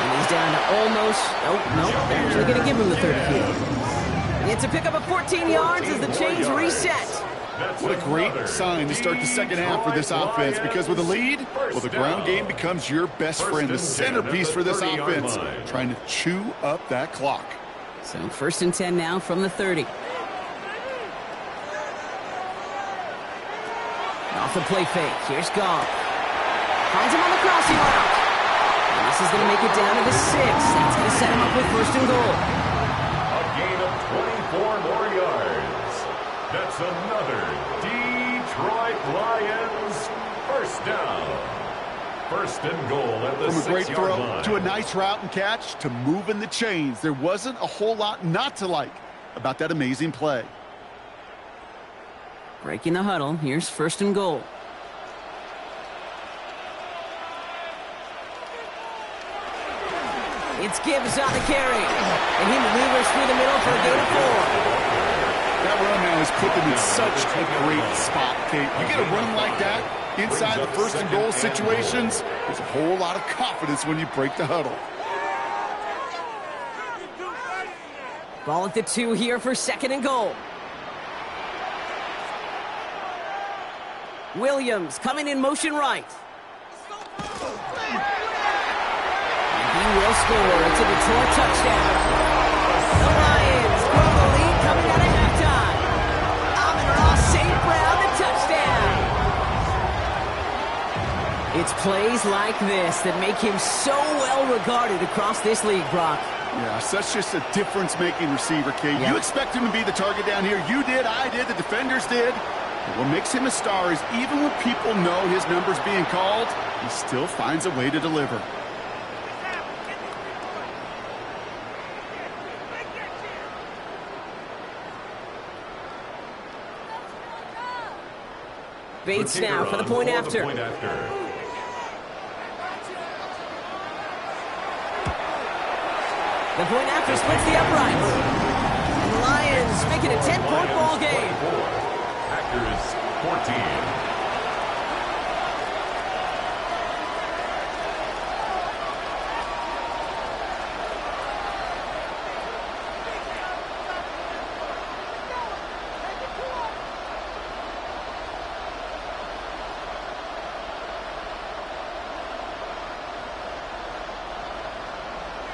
And he's down to almost... Oh, no. They're actually going to give him the 30. It's a pickup of 14 yards as the chains reset. What a great sign to start the second half for this offense, because with a lead, well, the ground game becomes your best friend, the centerpiece for this offense, trying to chew up that clock. So 1st and 10 now from the 30. Off the play fake. Here's Goff. Finds him on the crossing route. And this is going to make it down to the 6. That's going to set him up with 1st and goal. A gain of 24 more yards. That's another Detroit Lions first down. 1st and goal at the 6-yard line. From a great throw to a nice route and catch to moving the chains, there wasn't a whole lot not to like about that amazing play. Breaking the huddle. Here's 1st and goal. It's Gibbs on the carry. And he maneuvers through the middle for a gain of 4. That run now has put them in such a great spot, Kate. You get a run like that inside the 1st and goal situations, there's a whole lot of confidence when you break the huddle. Ball at the 2 here for 2nd and goal. Williams coming in motion right. And he will score. It's a Detroit touchdown. The Lions grow the lead coming out of halftime. Amon-Ra St. Brown, the touchdown. It's plays like this that make him so well regarded across this league, Brock. Yeah, such just a difference-making receiver, Kate. You expect him to be the target down here. You did, I did, the defenders did. But what makes him a star is even when people know his number's being called, he still finds a way to deliver. Bates now for the point after. The point after splits the uprights. And the Lions make it a 10-point ball game. Packers 14.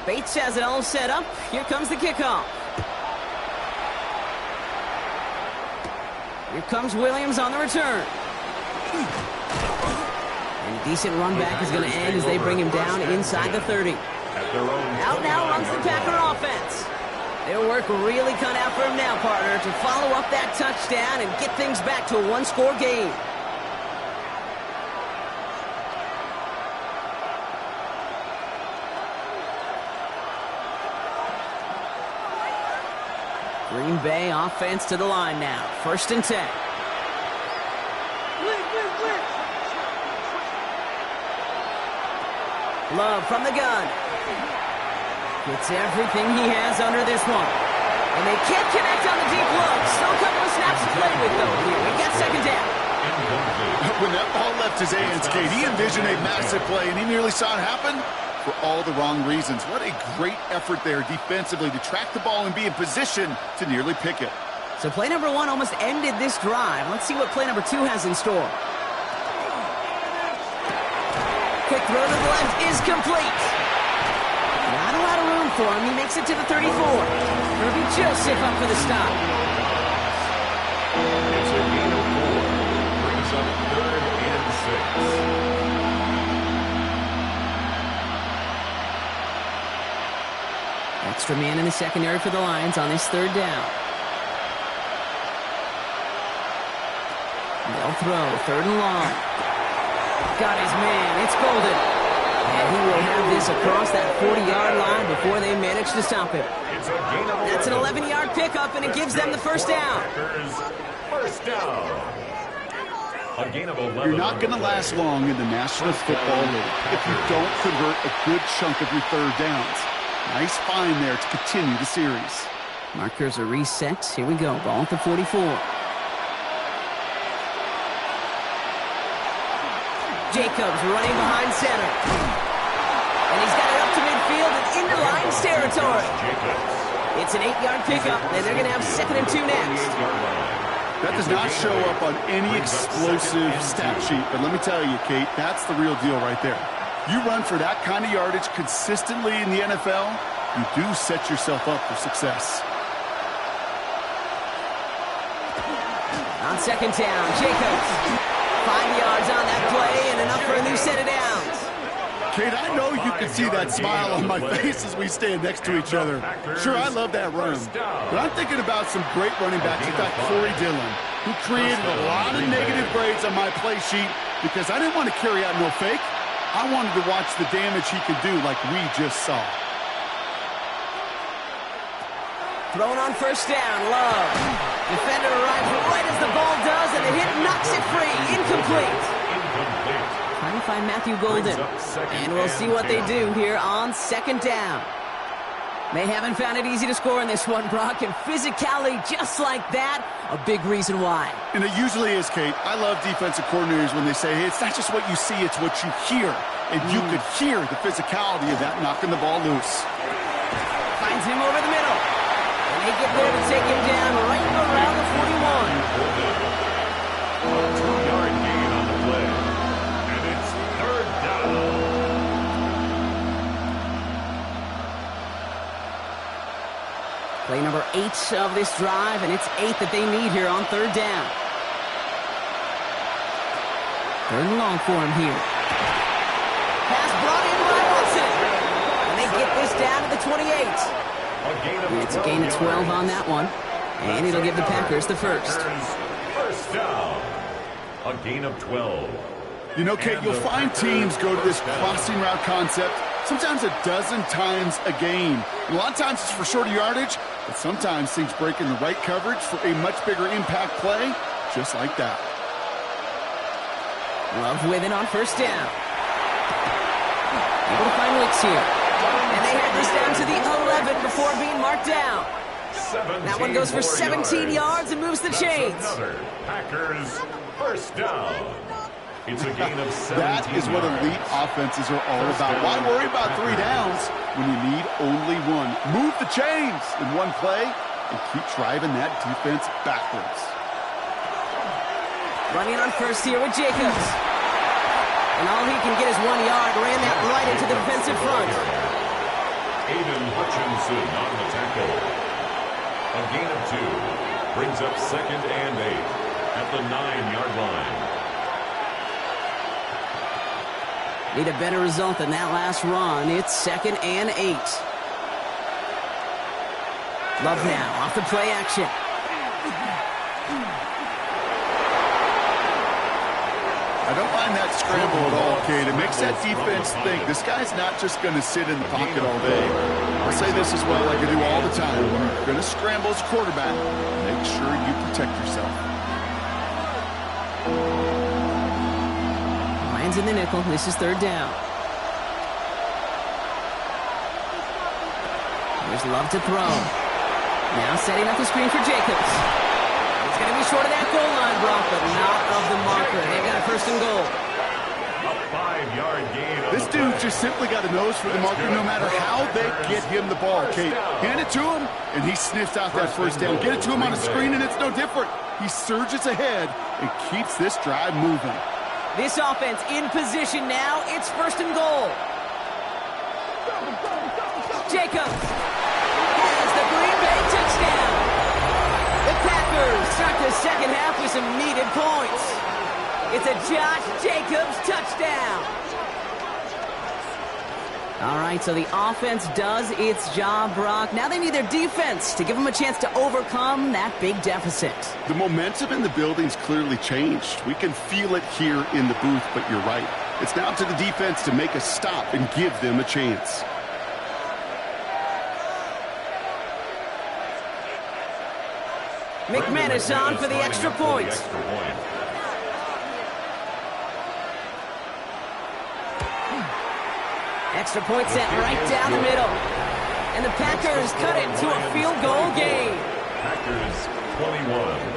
Bates has it all set up. Here comes the kickoff. Here comes Williams on the return. And a decent run back is going to end as they bring him down inside the 30. Out now runs the Packer offense. Their work really cut out for him now, partner, to follow up that touchdown and get things back to a one-score game. Green Bay offense to the line now. 1st and 10. Love from the gun. Gets everything he has under this one. And they can't connect on the deep look. Still a couple of snaps to play with, though. Here we got 2nd down. When that ball left his hands, Kate, he envisioned a massive play, and he nearly saw it happen for all the wrong reasons. What a great effort there defensively to track the ball and be in position to nearly pick it. So play number 1 almost ended this drive. Let's see what play number 2 has in store. Quick throw to the left is complete. Not a lot of room for him. He makes it to the 34. Kirby Joseph up for the stop. It's a gain of 4. Brings up 3rd and 6. Extra man in the secondary for the Lions on this 3rd down. They'll throw. 3rd and long. Got his man. It's Golden. And he will have this across that 40-yard line before they manage to stop him. That's an 11-yard pickup, and it gives them the 1st down. First down. A gain of 11. You're not going to last long in the National Football League if you don't convert a good chunk of your 3rd downs. Nice find there to continue the series. Markers are reset. Here we go. Ball at the 44. Jacobs running behind center. And he's got it up to midfield and into Lions territory. It's an 8-yard pickup, and they're going to have 2nd and 2 next. That does not show up on any explosive stat sheet, but let me tell you, Kate, that's the real deal right there. You run for that kind of yardage consistently in the NFL, you do set yourself up for success. On 2nd down, Jacobs. 5 yards on that play and enough for a new set of downs. Kate, I know you can see that smile on my face as we stand next to each other. Sure, I love that run. But I'm thinking about some great running backs. In fact, Corey Dillon, who created a lot of negative grades on my play sheet because I didn't want to carry out no fake. I wanted to watch the damage he could do like we just saw. Thrown on first down, Love. Defender arrives right as the ball does, and the hit knocks it free. Incomplete. Trying to find Matthew Golden. And we'll see what they do here on second down. They haven't found it easy to score in this one, Brock, and physicality just like that, a big reason why. And it usually is, Kate. I love defensive coordinators when they say, hey, it's not just what you see, it's what you hear. And you could hear the physicality of that knocking the ball loose. Finds him over the middle. And they get there to take him down right around the 41. A 2-yard gain on the play. And it's third down. Play number 8 of this drive, and it's 8 that they need here on third down. Third and long for him here. Pass brought in by Wilson. And they get this down to the 28. It's a gain of 12 on that one. And it'll give the Packers the first. First down. A gain of 12. You know, Kate, you'll find teams go to this crossing route concept sometimes a dozen times a game. A lot of times it's for shorter yardage, but sometimes things break in the right coverage for a much bigger impact play, just like that. Love with it on first down. Able to find Wicks here. And they have this down to the 11 before being marked down. That one goes for 17 yards and moves the chains. Another Packers first down. It's a gain of 17. That is what elite offenses are all about. Why worry about 3 downs when you need only 1? Move the chains in one play and keep driving that defense backwards. Running on first here with Jacobs. And all he can get is 1 yard. Ran that right into the defensive front. Aiden Hutchinson on the tackle. A gain of 2. Brings up second and 8 at the 9-yard line. Need a better result than that last run. It's second and 8. Love now off the play action. I don't mind that scramble at all, Kate. It makes that defense think this guy's not just going to sit in the pocket all day. I'll say this as well, like I do all the time. You're going to scramble as a quarterback. Make sure you protect yourself. Lions in the nickel. This is third down. There's Love to throw. Now setting up the screen for Jacobs. It's going to be short of that goal line, Brock, but not of the marker. They've got a first and goal. A 5-yard gain. This dude just simply got a nose for the marker no matter how they get him the ball, Kate. Hand it to him, and he sniffs out that first down. Get it to him on a screen, and it's no different. He surges ahead and keeps this drive moving. This offense in position now. It's first and goal. Jacobs has the Green Bay touchdown. The Packers start the second half with some needed points. It's a Josh Jacobs touchdown. All right, so the offense does its job, Brock. Now they need their defense to give them a chance to overcome that big deficit. The momentum in the building's clearly changed. We can feel it here in the booth, but you're right. It's now to the defense to make a stop and give them a chance. McManus on for the extra point. Extra point set right down the middle. And the Packers cut it to a field goal game. Packers 21.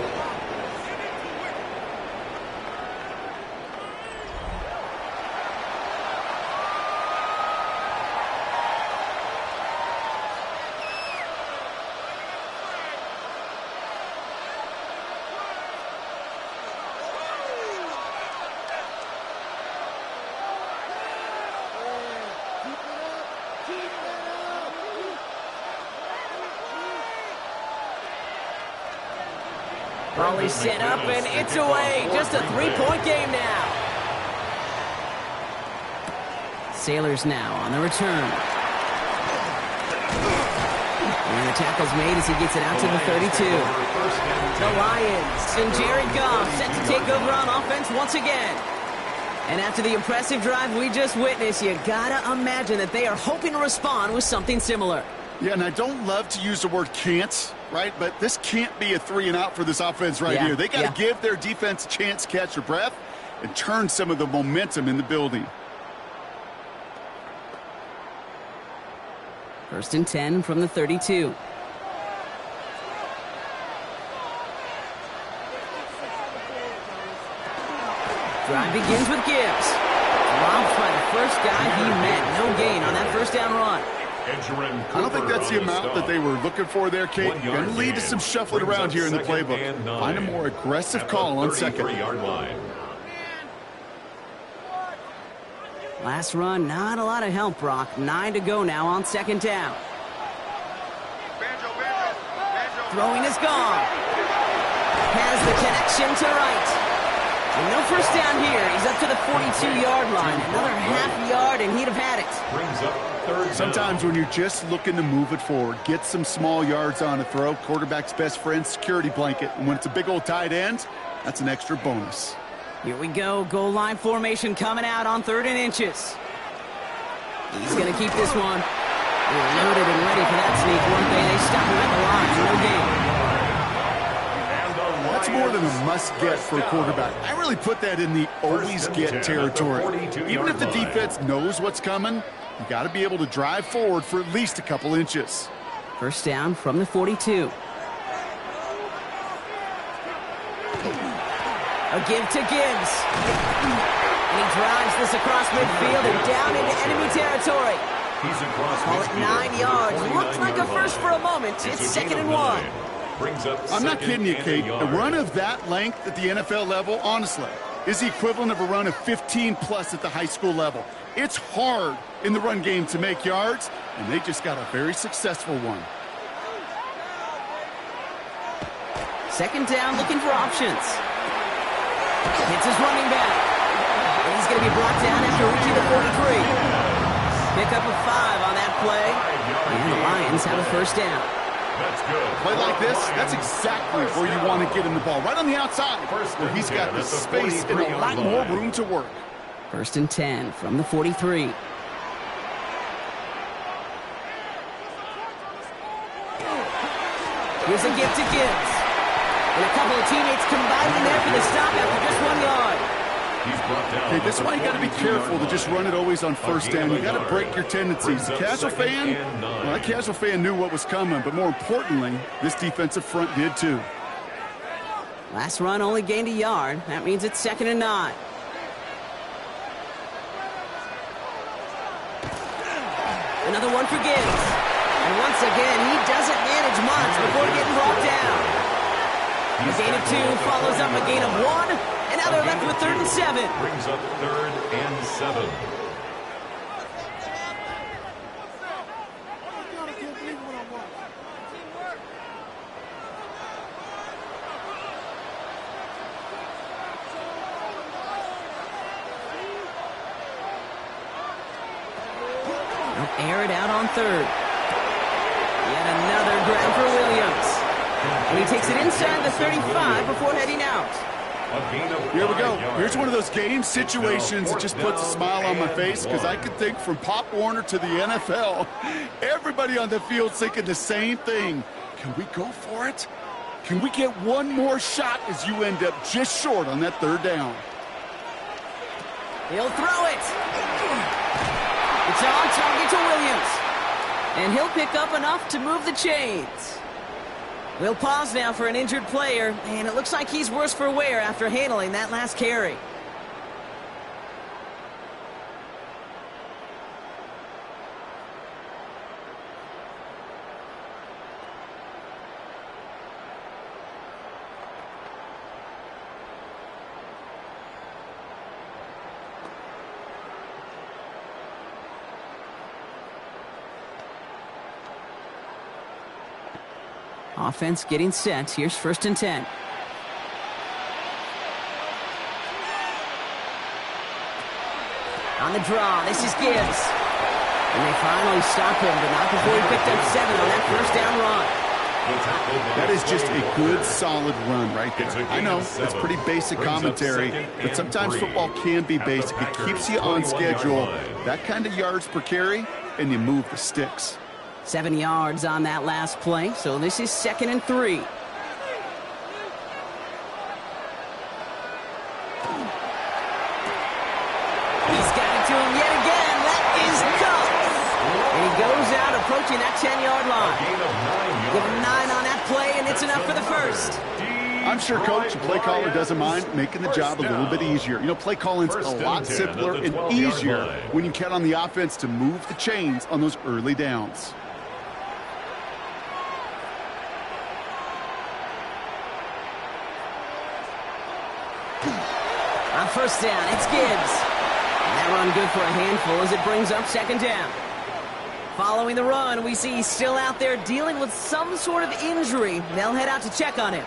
Ball set up, and it's away. Just a 3-point game now. Sailors now on the return. And the tackle's made as he gets it out to the 32. The Lions and Jared Goff set to take over on offense once again. And after the impressive drive we just witnessed, you gotta imagine that they are hoping to respond with something similar. Yeah, and I don't love to use the word can't, right? But this can't be a 3-and-out for this offense right here. They got to give their defense a chance to catch their breath and turn some of the momentum in the building. 1st and 10 from the 32. Drive begins with Gibbs. Dropped by the first guy he met. No gain on that first down run. I don't think that's the amount that they were looking for there, Kate. Going to lead to some shuffling around here in the playbook. Find a more aggressive call on second. Last run, not a lot of help, Brock. 9 to go now on 2nd down. Throwing is gone. Has the connection to right. And no first down here. He's up to the 42-yard line. Another half yard, and he'd have had it. Sometimes when you're just looking to move it forward, get some small yards on a throw, quarterback's best friend, security blanket. And when it's a big old tight end, that's an extra bonus. Here we go. Goal line formation coming out on 3rd and inches. He's going to keep this one. They're loaded and ready for that sneak, weren't they? They stop him at the line. No gain. That's more than a must-get for a quarterback. I really put that in the always-get territory. Even if the defense knows what's coming, you got to be able to drive forward for at least a couple inches. First down from the 42. A give to Gibbs. And he drives this across midfield and down into enemy territory. Call it 9 yards. Looked like a first for a moment. It's 2nd and 1. I'm not kidding you, Kate. A run of that length at the NFL level, honestly, is the equivalent of a run of 15-plus at the high school level. It's hard in the run game to make yards, and they just got a very successful one. 2nd down, looking for options. Hits his running back. And he's going to be brought down after reaching the 43. Pick up a 5 on that play. And the Lions have a first down. That's good. Play like this, that's exactly where you want to get him the ball. Right on the outside, where he's got the space and a lot more room to work. 1st and 10 from the 43. Here's a give to Gibbs. And a couple of teammates combining there for the stop after just 1 yard. Okay, this is why you got to be careful to just run it always on first down. You got to break your tendencies. The casual fan, well, that casual fan knew what was coming, but more importantly, this defensive front did too. Last run only gained a yard. That means it's 2nd and 9. Another one for Gibbs. And once again, he doesn't manage much before getting brought down. A gain of 2 follows up a gain of 1. And now they're left with 3rd and 7. Brings up 3rd and 7. They'll air it out on 3rd. Yet another grab for Williams. And he takes it inside the 35 before heading out. Here we go. Here's one of those game situations that just puts a smile on my face because I can think from Pop Warner to the NFL, everybody on the field thinking the same thing. Can we go for it? Can we get one more shot as you end up just short on that 3rd down? He'll throw it. It's on target to Williams. And he'll pick up enough to move the chains. We'll pause now for an injured player, and it looks like he's worse for wear after handling that last carry. Offense getting set. Here's 1st and 10. On the draw, this is Gibbs. And they finally stop him, but not before he picked up 7 on that first down run. That is just a good, solid run right there. I know, it's pretty basic commentary, but sometimes football can be basic. It keeps you on schedule. That kind of yards per carry, and you move the sticks. 7 yards on that last play, so this is 2nd and 3. He's got it to him yet again. That is Kupp. And he goes out approaching that 10-yard line. Give him 9 on that play, and it's enough for the first. I'm sure, Coach, the play caller doesn't mind making the job a little bit easier. You know, play calling's a lot simpler and easier when you count on the offense to move the chains on those early downs. On first down, it's Gibbs. And that run good for a handful as it brings up 2nd down. Following the run, we see he's still out there dealing with some sort of injury. They'll head out to check on him.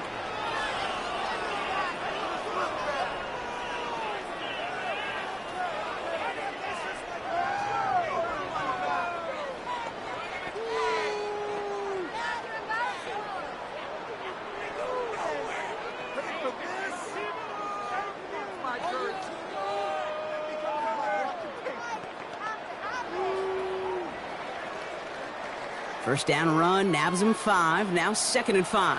First down run, nabs him 5, now 2nd and 5.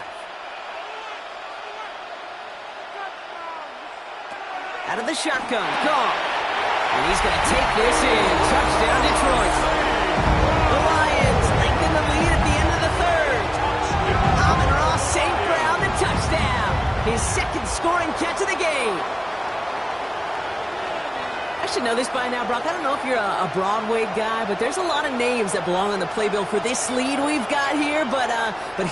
Out of the shotgun, gone. And he's going to take this in. Touchdown, Detroit. The Lions lengthen the lead at the end of the 3rd. Amon-Ra St. Brown, the touchdown. His 2nd scoring catch of the game. I should know this by now, Brock. I don't know if you're a Broadway guy, but there's a lot of names that belong on the playbill for this lead we've got here, but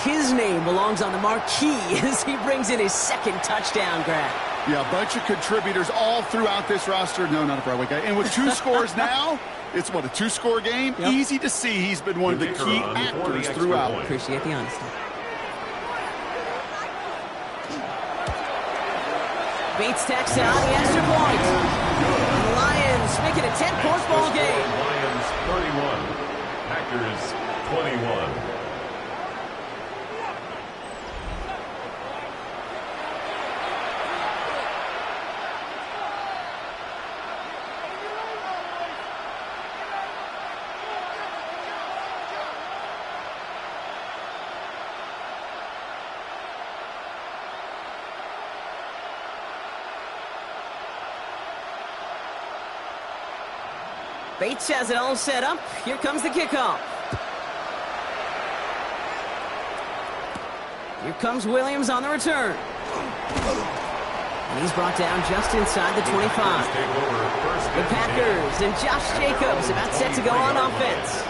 his name belongs on the marquee as he brings in his 2nd touchdown grab. Yeah, a bunch of contributors all throughout this roster. No, not a Broadway guy. And with 2 scores now, it's, what, a 2-score game? Yep. Easy to see he's been one of the key actors throughout. Appreciate the honesty. Bates tacks out the extra point. The Lions make it a 10-point ball game. Lions 31, Packers 21. Bates has it all set up. Here comes the kickoff. Here comes Williams on the return. And he's brought down just inside the 25. The Packers and Josh Jacobs about set to go on offense.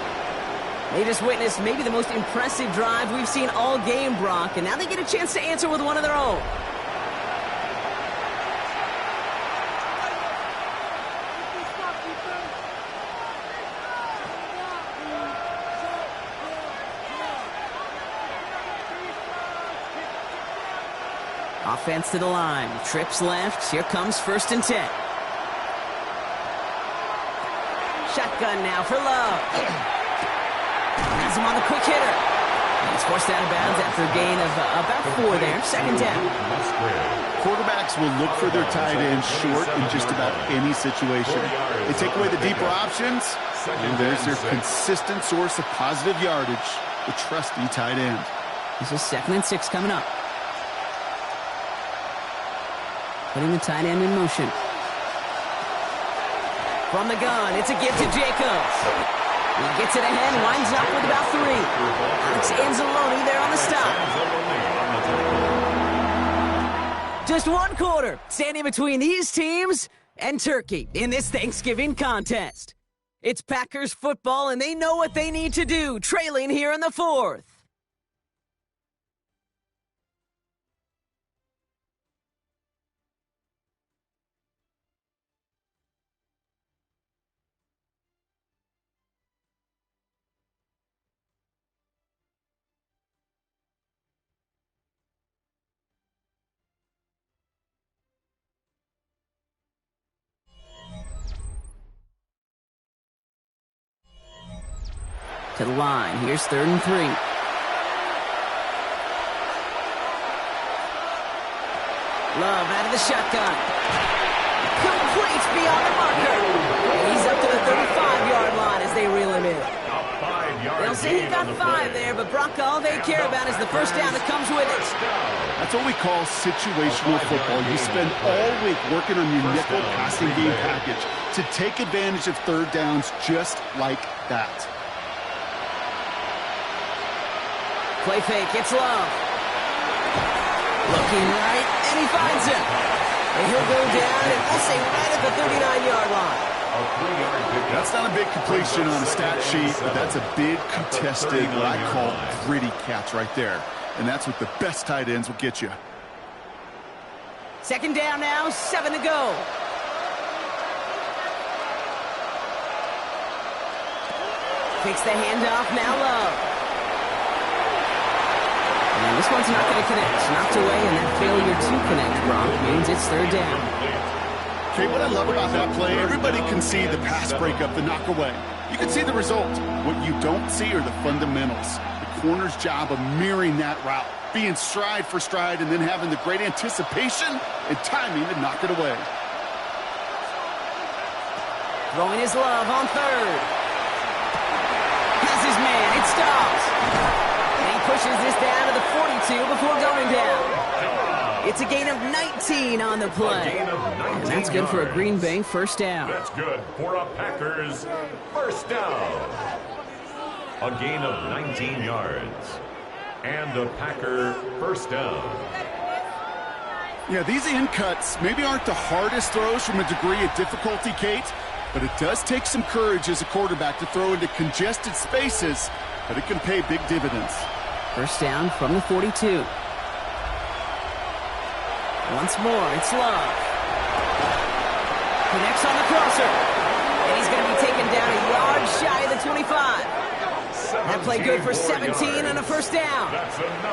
They just witnessed maybe the most impressive drive we've seen all game, Brock, and now they get a chance to answer with one of their own. Offense to the line. Trips left. Here comes 1st and 10. Shotgun now for Love. Has him on the quick hitter. He's forced out of bounds after a gain of about 4 there. 2nd down. Quarterbacks will look for their tight end short in just about any situation. They take away the deeper options, and there's their consistent source of positive yardage, the trusty tight end. This is 2nd and 6 coming up. Putting the tight end in motion. From the gun, it's a give to Jacobs. He gets it ahead, winds up with about 3. Alex Anzalone there on the stop. Just 1 quarter standing between these teams and Turkey in this Thanksgiving contest. It's Packers football, and they know what they need to do, trailing here in the 4th. To the line. Here's 3rd and 3. Love out of the shotgun. Complete beyond the marker. He's up to the 35-yard line as they reel him in. They'll They'll say he got 5 there, but Brock, all they care about is the first down that comes with it. That's what we call situational football. You spend all week working on your nickel passing game package to take advantage of third downs just like that. Play fake, it's Love. Looking right, and he finds him. And he'll go down, and we'll say right at the 39-yard line. That's not a big completion on a stat sheet, but that's a big contested, what I call gritty catch right there. And that's what the best tight ends will get you. Second down now, 7 to go. Takes the handoff, now Love. And this one's not going to connect. Knocked away, and that failure to connect, Brock, means it's third down. Okay, what I love about that play, everybody can see the pass breakup, the knock away. You can see the result. What you don't see are the fundamentals. The corner's job of mirroring that route, being stride for stride, and then having the great anticipation and timing to knock it away. Throwing his Love on third. Has his man, it stops. And he pushes this down to the 42 before going down. It's a gain of 19 on the play. And that's good for a Green Bay first down. That's good for a Packers first down. A gain of 19 yards. And a Packer first down. Yeah, these in cuts maybe aren't the hardest throws from a degree of difficulty, Kate, but it does take some courage as a quarterback to throw into congested spaces, but it can pay big dividends. First down from the 42. Once more, it's Love. Connects on the crosser. And he's going to be taken down a yard shy of the 25. That play good for 17 and a first down.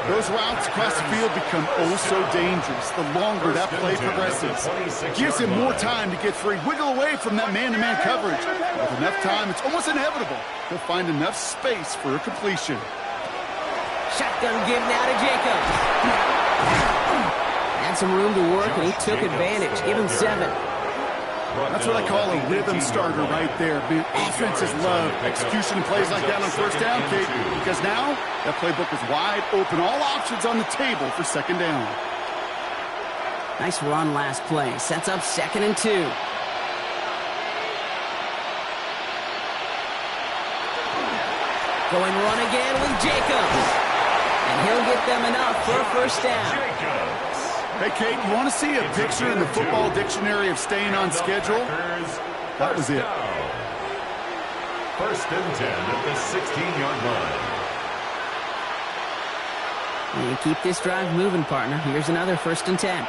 Those routes across the field become oh so dangerous the longer that play progresses. It gives him more time to get free, wiggle away from that man-to-man coverage. With enough time, it's almost inevitable. He'll find enough space for a completion. Shotgun give now to Jacobs. Had some room to work, and he took advantage. Give him 7. That's what I call a rhythm starter right there. Offenses love execution and plays like that on first down, Kate, because now that playbook is wide open. All options on the table for second down. Nice run last play. Sets up 2nd and 2. Going run again with Jacobs. And he'll get them enough for a first down. Hey, Kate, you want to see a picture in the football dictionary of staying on schedule? That was it. First and 10 at the 16-yard line. You keep this drive moving, partner. Here's another first and 10.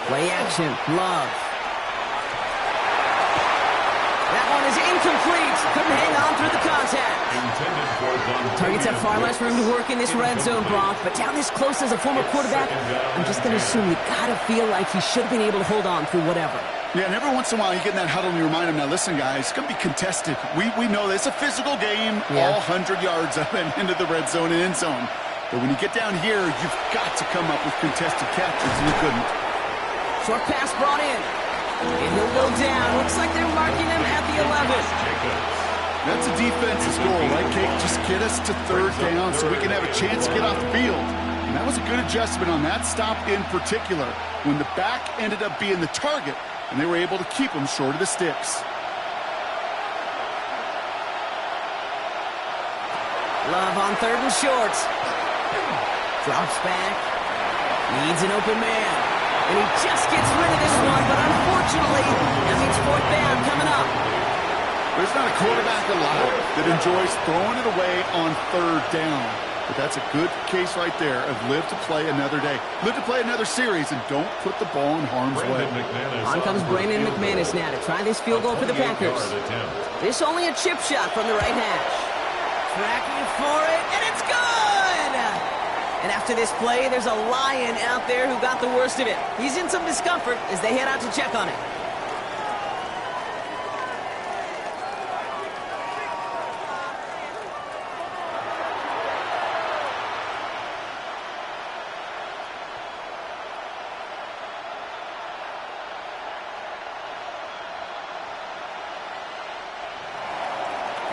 Play action. Love. That one is incomplete. Couldn't hang on through the contact. Targets have far less room to work in this red zone, Brock, but down this close as a former quarterback, I'm just going to assume you got to feel like he should have been able to hold on through whatever. Yeah, and every once in a while you get in that huddle and you remind him, now listen, guys, it's going to be contested. We know this. It's a physical game, all 100 yards up and into the red zone and end zone. But when you get down here, you've got to come up with contested captures, and you couldn't. Short pass brought in. And he'll go down. Looks like they're marking him at the 11. That's a defense's goal, right, Kate? Just get us to third down so we can have a chance to get off the field. And that was a good adjustment on that stop in particular, when the back ended up being the target, and they were able to keep him short of the sticks. Love on 3rd and short. Drops back. Needs an open man. And he just gets rid of this one, but unfortunately, that means 4th down coming up. There's not a quarterback alive that enjoys throwing it away on 3rd down. But that's a good case right there of live to play another day. Live to play another series, and don't put the ball in harm's way. On comes Brandon McManus now to try this field goal for the Packers. This only a chip shot from the right hash. Tracking for it, and it's good! And after this play, there's a Lion out there who got the worst of it. He's in some discomfort as they head out to check on it.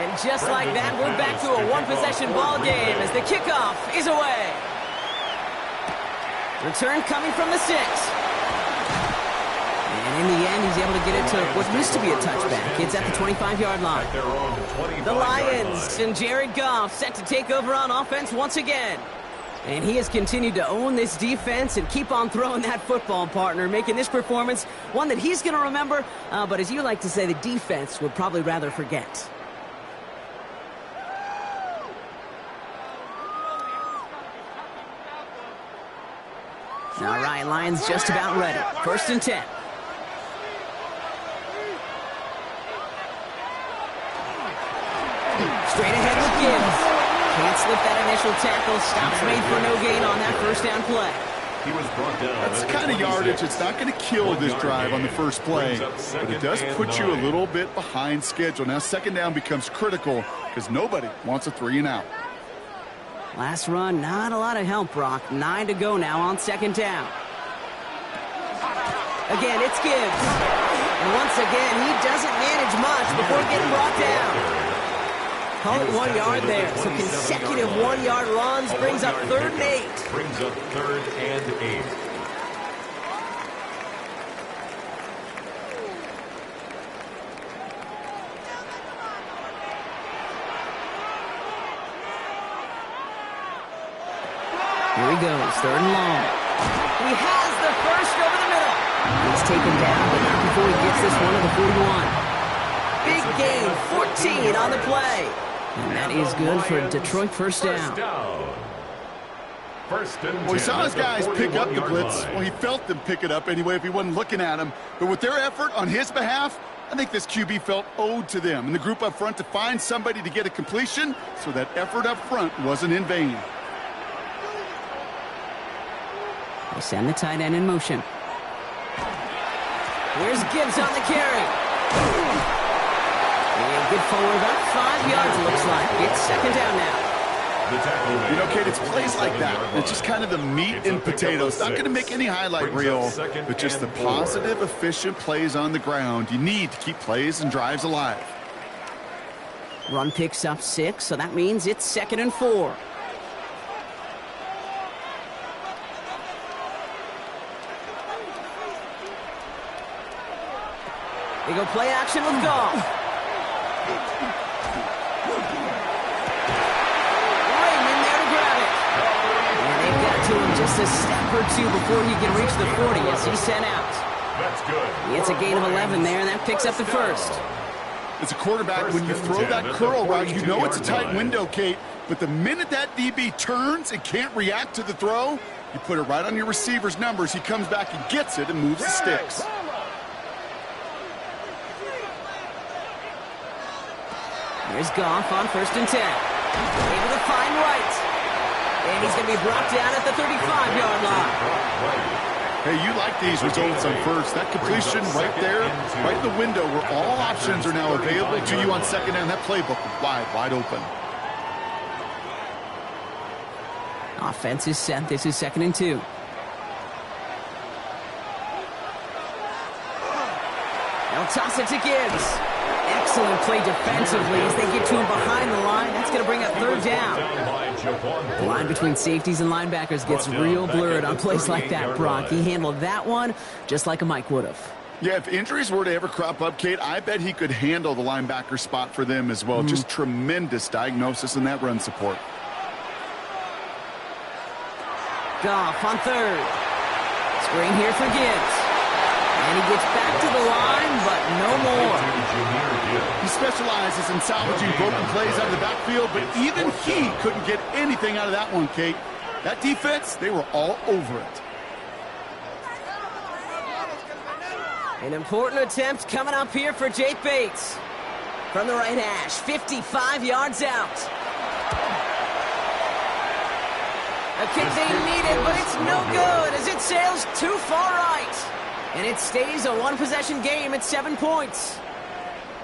And just like that, we're back to a one-possession ball game as the kickoff is away. Return coming from the 6. And in the end, he's able to get it to what used to be a touchback. It's at the 25-yard line. The Lions and Jared Goff set to take over on offense once again. And he has continued to own this defense and keep on throwing that football, partner, making this performance one that he's going to remember, but as you like to say, the defense would probably rather forget. All right, Lions just about ready. 1st and 10. Straight ahead with Gibbs. Can't slip that initial tackle. Stops made for no gain on that first down play. He was brought down. That's the kind of yardage that's not going to kill this drive on the first play, but it does put you a little bit behind schedule. Now 2nd down becomes critical because nobody wants a 3-and-out. Last run, not a lot of help, Brock. 9 to go now on 2nd down. Again, it's Gibbs. And once again, he doesn't manage much before getting brought down. Call it 1 yard there. So consecutive 1-yard runs brings up 3rd and 8. Brings up 3rd and 8. Here he goes, 3rd and long. He has the first over the middle. He's taken down, but not before he gets this one to the 41. Big gain, 14 on the play. And that is good for a Detroit first down. Well, he saw his guys pick up the blitz. Well, he felt them pick it up anyway if he wasn't looking at him. But with their effort on his behalf, I think this QB felt owed to them and the group up front to find somebody to get a completion, so that effort up front wasn't in vain. They send the tight end in motion. Here's Gibbs on the carry. And good forward, about 5 yards, it looks like. It's 2nd down now. You know, Kate, it's plays like that. It's just kind of the meat and potatoes. Not going to make any highlight reel, but just the positive, efficient plays on the ground. You need to keep plays and drives alive. Run picks up 6, so that means it's 2nd and 4. They go play action with Goff. Raymond there to grab it. And they've got to him just a step or 2 before he can reach the 40 as he's sent out. That's good. It's a gain of 11 there, and that picks up the first. As a quarterback, when you throw that curl route, you know it's a tight window, Kate. But the minute that DB turns and can't react to the throw, you put it right on your receiver's numbers. He comes back and gets it and moves the sticks. Here's Goff on 1st and 10. Able to find Wright. And he's going to be brought down at the 35-yard line. Hey, you like these results on first. That completion right there, right in the window where all options are now available to you on 2nd down. That playbook wide open. Offense is set. This is 2nd and 2. They'll toss it to Gibbs. Excellent play defensively as they get to him behind the line. That's going to bring up 3rd down. The line between safeties and linebackers gets real blurred on plays like that, Brock. He handled that one just like a Mike would have. Yeah, if injuries were to ever crop up, Kate, I bet he could handle the linebacker spot for them as well. Just tremendous diagnosis in that run support. Goff on 3rd. Screen here for Gibbs. And he gets back to the line, but no more. He specializes in salvaging broken plays out of the backfield, but even he couldn't get anything out of that one, Kate. That defense, they were all over it. An important attempt coming up here for Jake Bates. From the right hash, 55 yards out. A kick they needed, but it's no good as it sails too far right. And it stays a one-possession game at 7 points.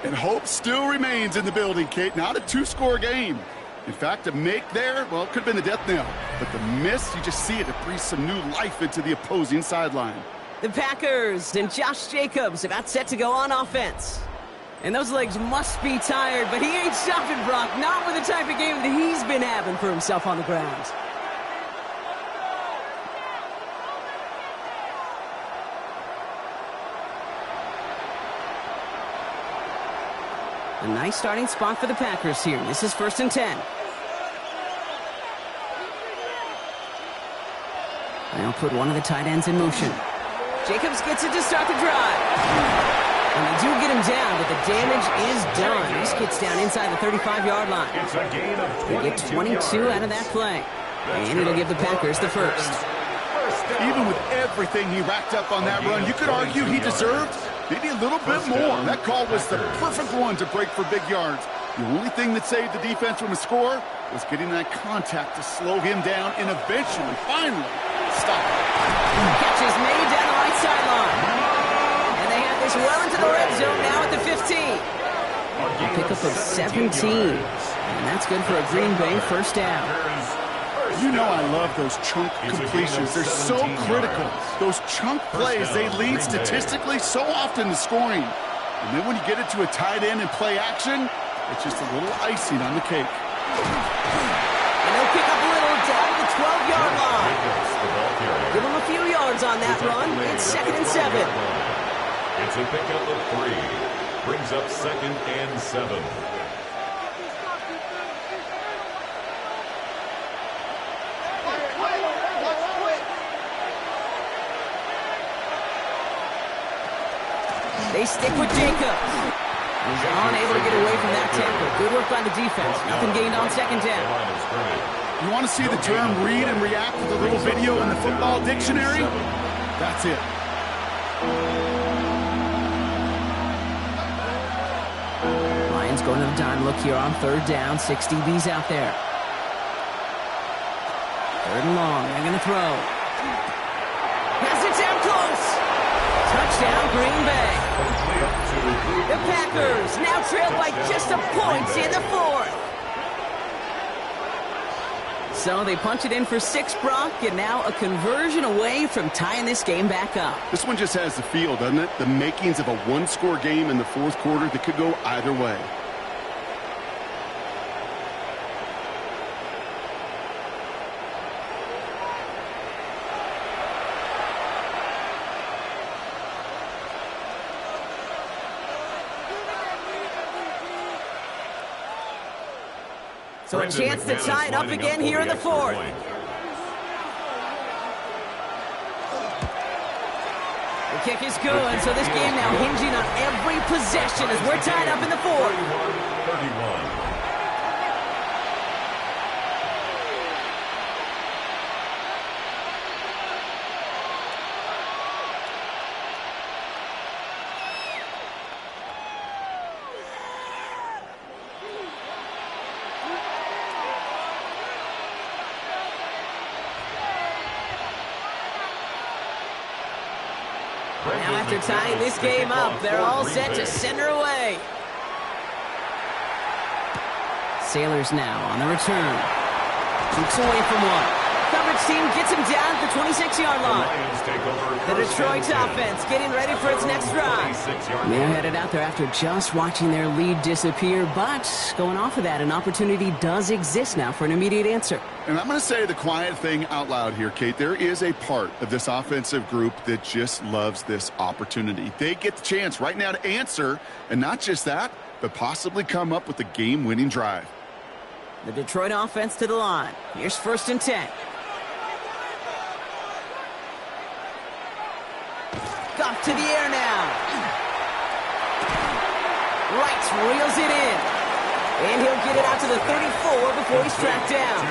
And hope still remains in the building, Kate. Not a 2-score game. In fact, a make there, well, it could have been the death knell. But the miss, you just see it breathes some new life into the opposing sideline. The Packers and Josh Jacobs about set to go on offense. And those legs must be tired, but he ain't stopping, Brock. Not with the type of game that he's been having for himself on the ground. A nice starting spot for the Packers here. This is 1st and 10. They'll put one of the tight ends in motion. Jacobs gets it to start the drive. And they do get him down, but the damage is done. This gets down inside the 35-yard line. It's a gain of 22 They get 22 out of that play. And it'll give the Packers the first. Even with everything he racked up on that run, you could argue he deserved maybe a little bit more. That call was the perfect one to break for big yards. The only thing that saved the defense from a score was getting that contact to slow him down and eventually, finally, stop it. Catch is made down the right sideline. And they have this well into the red zone now at the 15. A pickup of 17. And that's good for a Green Bay first down. You know I love those chunk completions. They're so critical. Those chunk plays, they lead statistically so often to scoring. And then when you get it to a tight end and play action, it's just a little icing on the cake. And they'll pick up a little down to the 12-yard line. Give them a few yards on that run. It's 2nd and 7. It's a pickup of 3. Brings up 2nd and 7. They stick with Jacobs. He's unable to get away from that tackle. Good work by the defense. Nothing gained on 2nd down. You want to see the term read and react with a little video in the football dictionary? That's it. Lions going to the dime look here on 3rd down. 6 DBs out there. 3rd and long. They're going to throw. Has it down close. Touchdown, Green Bay. The Packers now trail by just a point in the 4th. So they punch it in for 6, Brock, and now a conversion away from tying this game back up. This one just has the feel, doesn't it? The makings of a one-score game in the 4th quarter that could go either way. So a chance to tie it up again here in the 4th. The kick is good, so this game now hinging on every possession as we're tied up in the 4th. 31. Now after tying this game up, they're all set to send her away. Sailors now on the return. Keeps away from one. Coverage team gets him down at the 26-yard line. The Detroit offense getting ready for its next drive. They're headed out there after just watching their lead disappear, but going off of that, an opportunity does exist now for an immediate answer. And I'm going to say the quiet thing out loud here, Kate. There is a part of this offensive group that just loves this opportunity. They get the chance right now to answer, and not just that, but possibly come up with a game-winning drive. The Detroit offense to the line. Here's 1st and 10. Goff to the air now. Wright reels it in. And he'll get it out to the 34 before he's tracked down.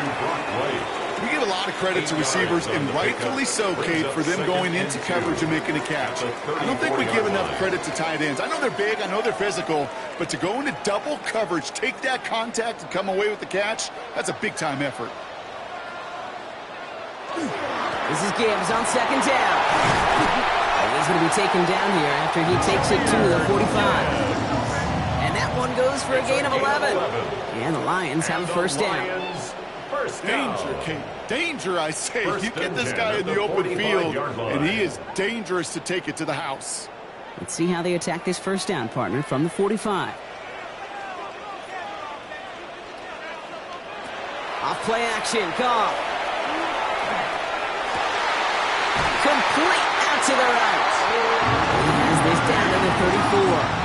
We give a lot of credit to receivers, and rightfully so, Kate, for them going into coverage and making a catch. I don't think we give enough credit to tight ends. I know they're big, I know they're physical, but to go into double coverage, take that contact, and come away with the catch, that's a big-time effort. This is Gibbs on 2nd down. He's going to be taken down here after he takes it to the 45. And that one goes for a gain of 11. And the Lions have a first down. Danger, Kate. Danger, I say. You get this guy in the open field, and he is dangerous to take it to the house. Let's see how they attack this first down, partner, from the 45. Off play action, Goff. Complete out to the right. He has this down to the 34.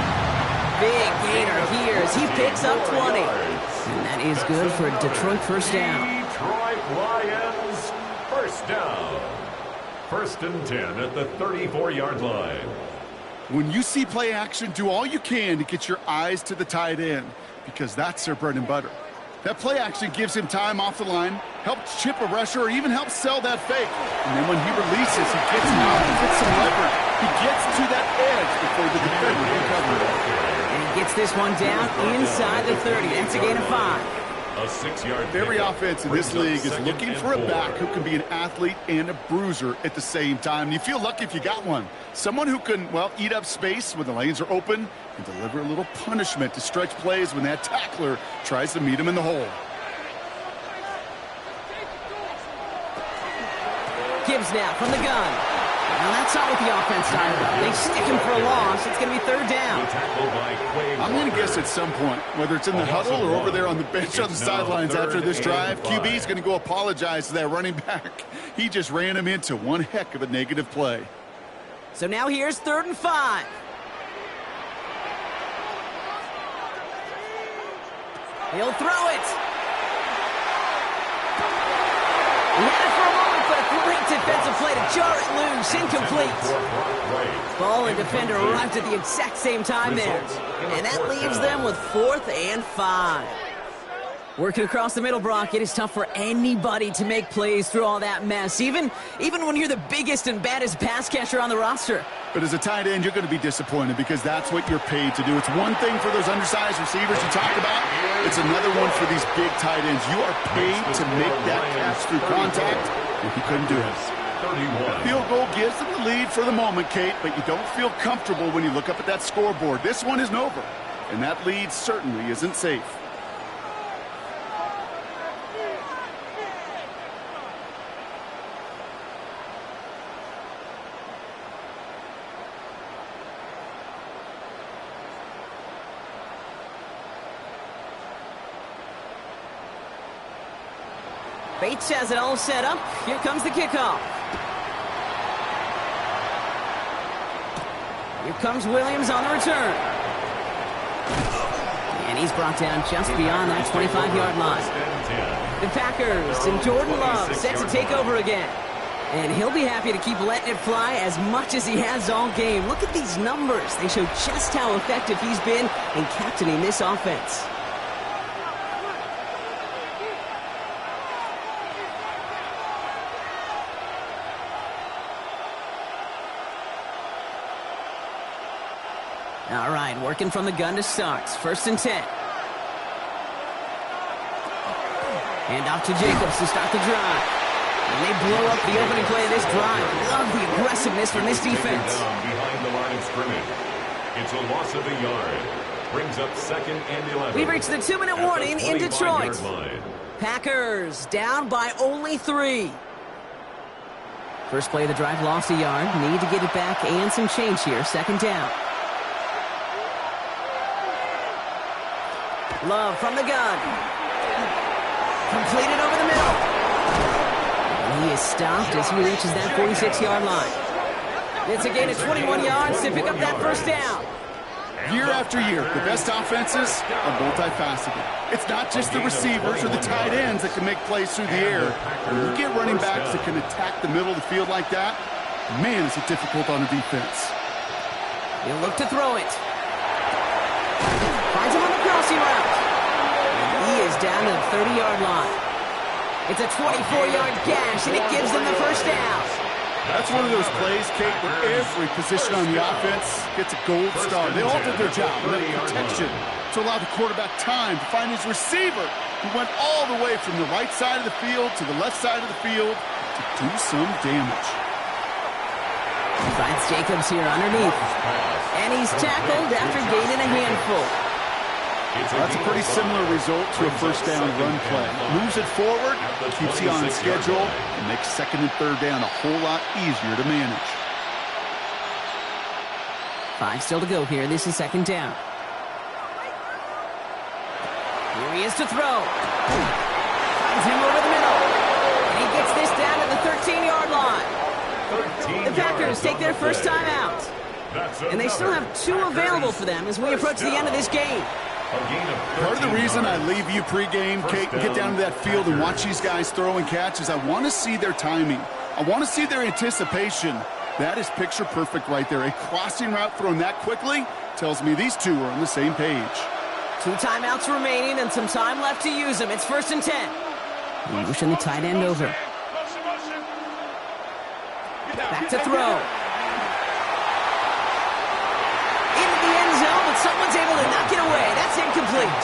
Big gainer here as he picks up 20. And that is good for a Detroit first down. Detroit Lions, first down. 1st and 10 at the 34-yard line. When you see play action, do all you can to get your eyes to the tight end, because that's their bread and butter. That play action gives him time off the line, helps chip a rusher, or even helps sell that fake. And then when he releases, he gets out and gets some leverage. He gets to that edge before the defender can cover it. And he gets this one down inside the 30. That's a gain of 5. A 6-yard Every offense in this league is looking for a back who can be an athlete and a bruiser at the same time. And you feel lucky if you got one. Someone who can, well, eat up space when the lanes are open and deliver a little punishment to stretch plays when that tackler tries to meet him in the hole. Gibbs now from the gun. Now that's not what the offense started about. They stick him for a loss. It's going to be 3rd down. I'm going to guess at some point, whether it's in the huddle or over there on the bench on the sidelines after this drive, QB is going to go apologize to that running back. He just ran him into one heck of a negative play. So now here's 3rd and 5. He'll throw it. He had it for a moment, but a great defensive play to jar it loose. Incomplete. Ball and defender arrived at the exact same time there. And that leaves them with 4th and 5. Working across the middle, Brock, it is tough for anybody to make plays through all that mess, even when you're the biggest and baddest pass catcher on the roster. But as a tight end, you're going to be disappointed because that's what you're paid to do. It's one thing for those undersized receivers you talk about. It's another one for these big tight ends. You are paid to make that catch through contact, and he couldn't do it. That field goal gives them the lead for the moment, Kate, but you don't feel comfortable when you look up at that scoreboard. This one isn't over, and that lead certainly isn't safe. Bates has it all set up. Here comes the kickoff. Here comes Williams on the return. And he's brought down just beyond that 25-yard line. The Packers and Jordan Love set to take over again. And he'll be happy to keep letting it fly as much as he has all game. Look at these numbers. They show just how effective he's been in captaining this offense. All right, working from the gun to start. 1st and 10. Hand off to Jacobs to start the drive. And they blow up the opening play of this drive. Love the aggressiveness from this defense. Behind the line of scrimmage. It's a loss of a yard. Brings up 2nd and 11. We've reached the 2-minute warning in Detroit. Packers down by only 3. First play of the drive, lost a yard. Need to get it back and some change here. 2nd down. Love from the gun. Completed over the middle. And he is stopped as he reaches that 46-yard line. It's a gain of 21 yards to pick up that first down. Year after year, the best offenses are multifaceted. It's not just the receivers or the tight ends that can make plays through the air. When you get running backs that can attack the middle of the field like that, man, is it difficult on a defense. He'll look to throw it. Finds him on the crossing route. And he is down to the 30-yard line. It's a 24-yard gash, and it gives them the first down. That's one of those plays, Kate, where every position on the offense gets a gold star. They all did their job. They had protection to allow the quarterback time to find his receiver, who went all the way from the right side of the field to the left side of the field to do some damage. He finds Jacobs here underneath. And he's tackled after gaining a handful. That's a pretty similar result to a first down run play. Moves it forward, keeps you on schedule, and makes 2nd and 3rd down a whole lot easier to manage. 5 still to go here. This is second down. Here he is to throw. Finds him over the middle. And he gets this down at the 13-yard line. The Packers take their first time out. And they still have 2 available for them as we approach the end of this game. Part of the reason I leave you pregame, Kate, and get down to that field and watch these guys throw and catch is I want to see their timing. I want to see their anticipation. That is picture perfect right there. A crossing route thrown that quickly tells me these two are on the same page. 2 timeouts remaining and some time left to use them. It's 1st and 10. Pushing the tight end over. Back to throw. Into the end zone, but someone's able to knock it away. That's incomplete.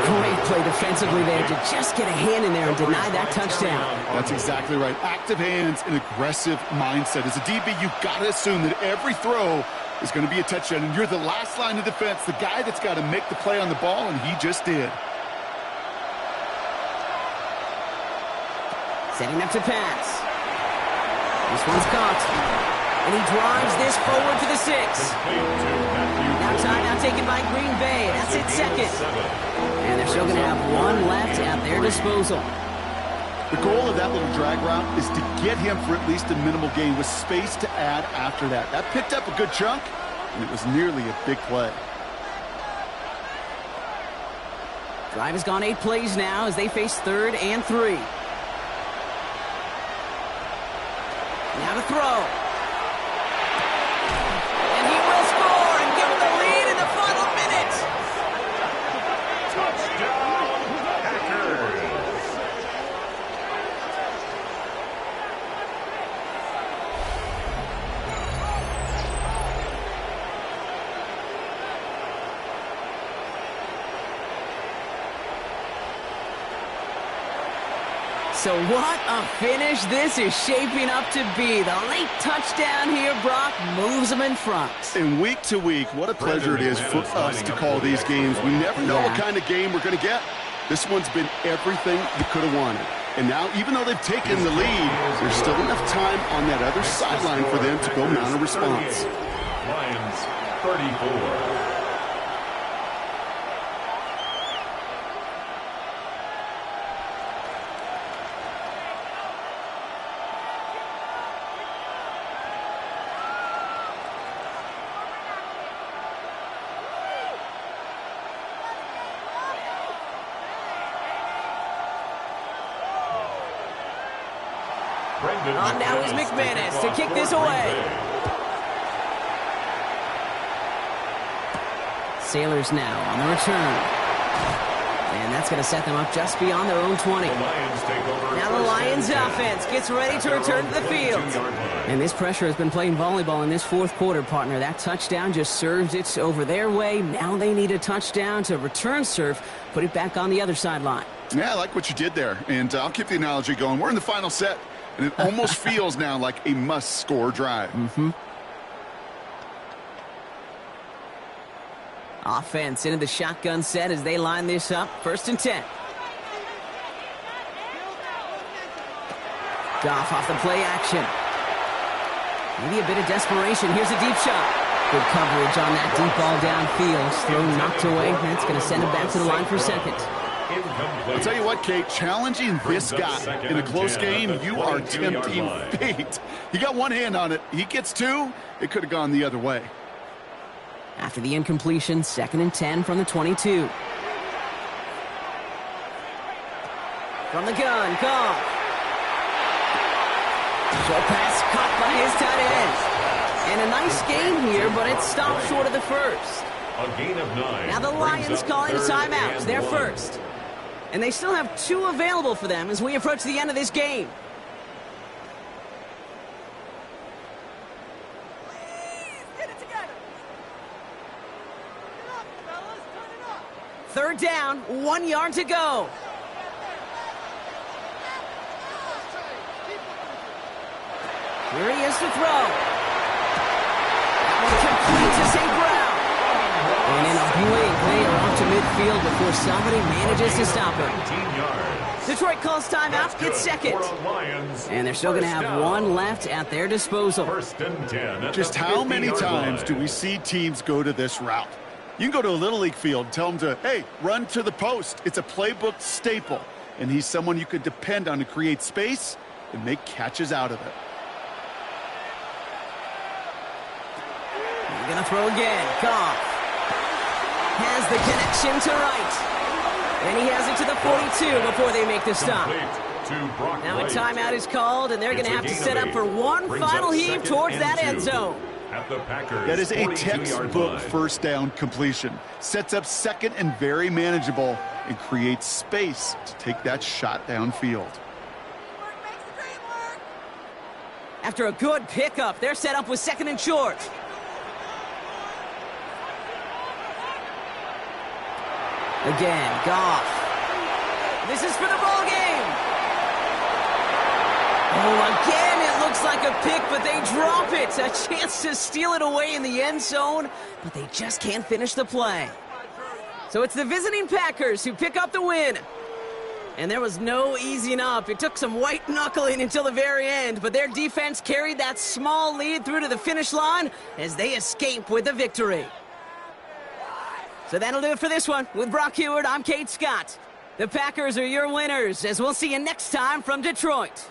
Great play defensively there to just get a hand in there and deny that touchdown. That's exactly right. Active hands and aggressive mindset. As a DB, you've got to assume that every throw is going to be a touchdown, and you're the last line of defense, the guy that's got to make the play on the ball, and he just did. Setting up to pass. This one's caught. And he drives this forward to the 6. Now timeout taken by Green Bay. That's it, second. And they're still going to have 1 left at their disposal. The goal of that little drag route is to get him for at least a minimal gain with space to add after that. That picked up a good chunk, and it was nearly a big play. Drive has gone 8 plays now as they face 3rd and 3. Now to throw. And he will score and give them the lead in the final minute. Touchdown, Packers. So what a finish this is shaping up to be. The late touchdown here, Brock, moves them in front. And week to week, what a pleasure it is for us to call these games. We never know what kind of game we're going to get. This one's been everything you could have wanted. And now, even though they've taken the lead, there's still enough time on that other sideline for them to go mount a response. Lions 34. On now is McManus to kick this away. Sailors now on the return. And that's going to set them up just beyond their own 20. Now the Lions offense gets ready to return to the field. And this pressure has been playing volleyball in this 4th quarter, partner. That touchdown just serves it over their way. Now they need a touchdown to return serve, put it back on the other sideline. Yeah, I like what you did there. And I'll keep the analogy going. We're in the final set. And it almost feels now like a must-score drive. Offense into the shotgun set as they line this up. 1st and 10. Goff off the play action. Maybe a bit of desperation. Here's a deep shot. Good coverage on that deep ball downfield. Throw knocked away. That's going to send him back to the line for 2nd. I'll tell you what, Kate, challenging this guy in a close game, you are tempting fate. He got 1 hand on it. He gets 2. It could have gone the other way. After the incompletion, 2nd and 10 from the 22. From the gun, Goff. Short pass caught by his tight end. And a nice gain here, but it stopped short of the 1st. A gain of 9. Now the Lions calling a timeout. They're first. And they still have 2 available for them as we approach the end of this game. Get it together. Turn it up, fellas. Turn it up. 3rd down, 1 yard to go. Here he is to throw. That one complete to St. Brown. And in a blink, they are up to midfield. field before somebody manages to stop him. 19 yards. Detroit calls timeout. It's second. And they're still going to have one left at their disposal. First and 10. Just how many times do we see teams go to this route? You can go to a Little League field and tell them to, hey, run to the post. It's a playbook staple. And he's someone you could depend on to create space and make catches out of it. They're going to throw again. Goff has the connection to right. And he has it to the 42 before they make the stop. Now a timeout is called, and they're going to have to set up for one final heave towards that end zone. That is a textbook first down completion. Sets up second and very manageable and creates space to take that shot downfield. After a good pickup, they're set up with second and short. Again, Goff. This is for the ball game. Oh, again, it looks like a pick, but they drop it. A chance to steal it away in the end zone, but they just can't finish the play. So it's the visiting Packers who pick up the win. And there was no easing up. It took some white knuckling until the very end, but their defense carried that small lead through to the finish line as they escape with the victory. So that'll do it for this one. With Brock Huard, I'm Kate Scott. The Packers are your winners, as we'll see you next time from Detroit.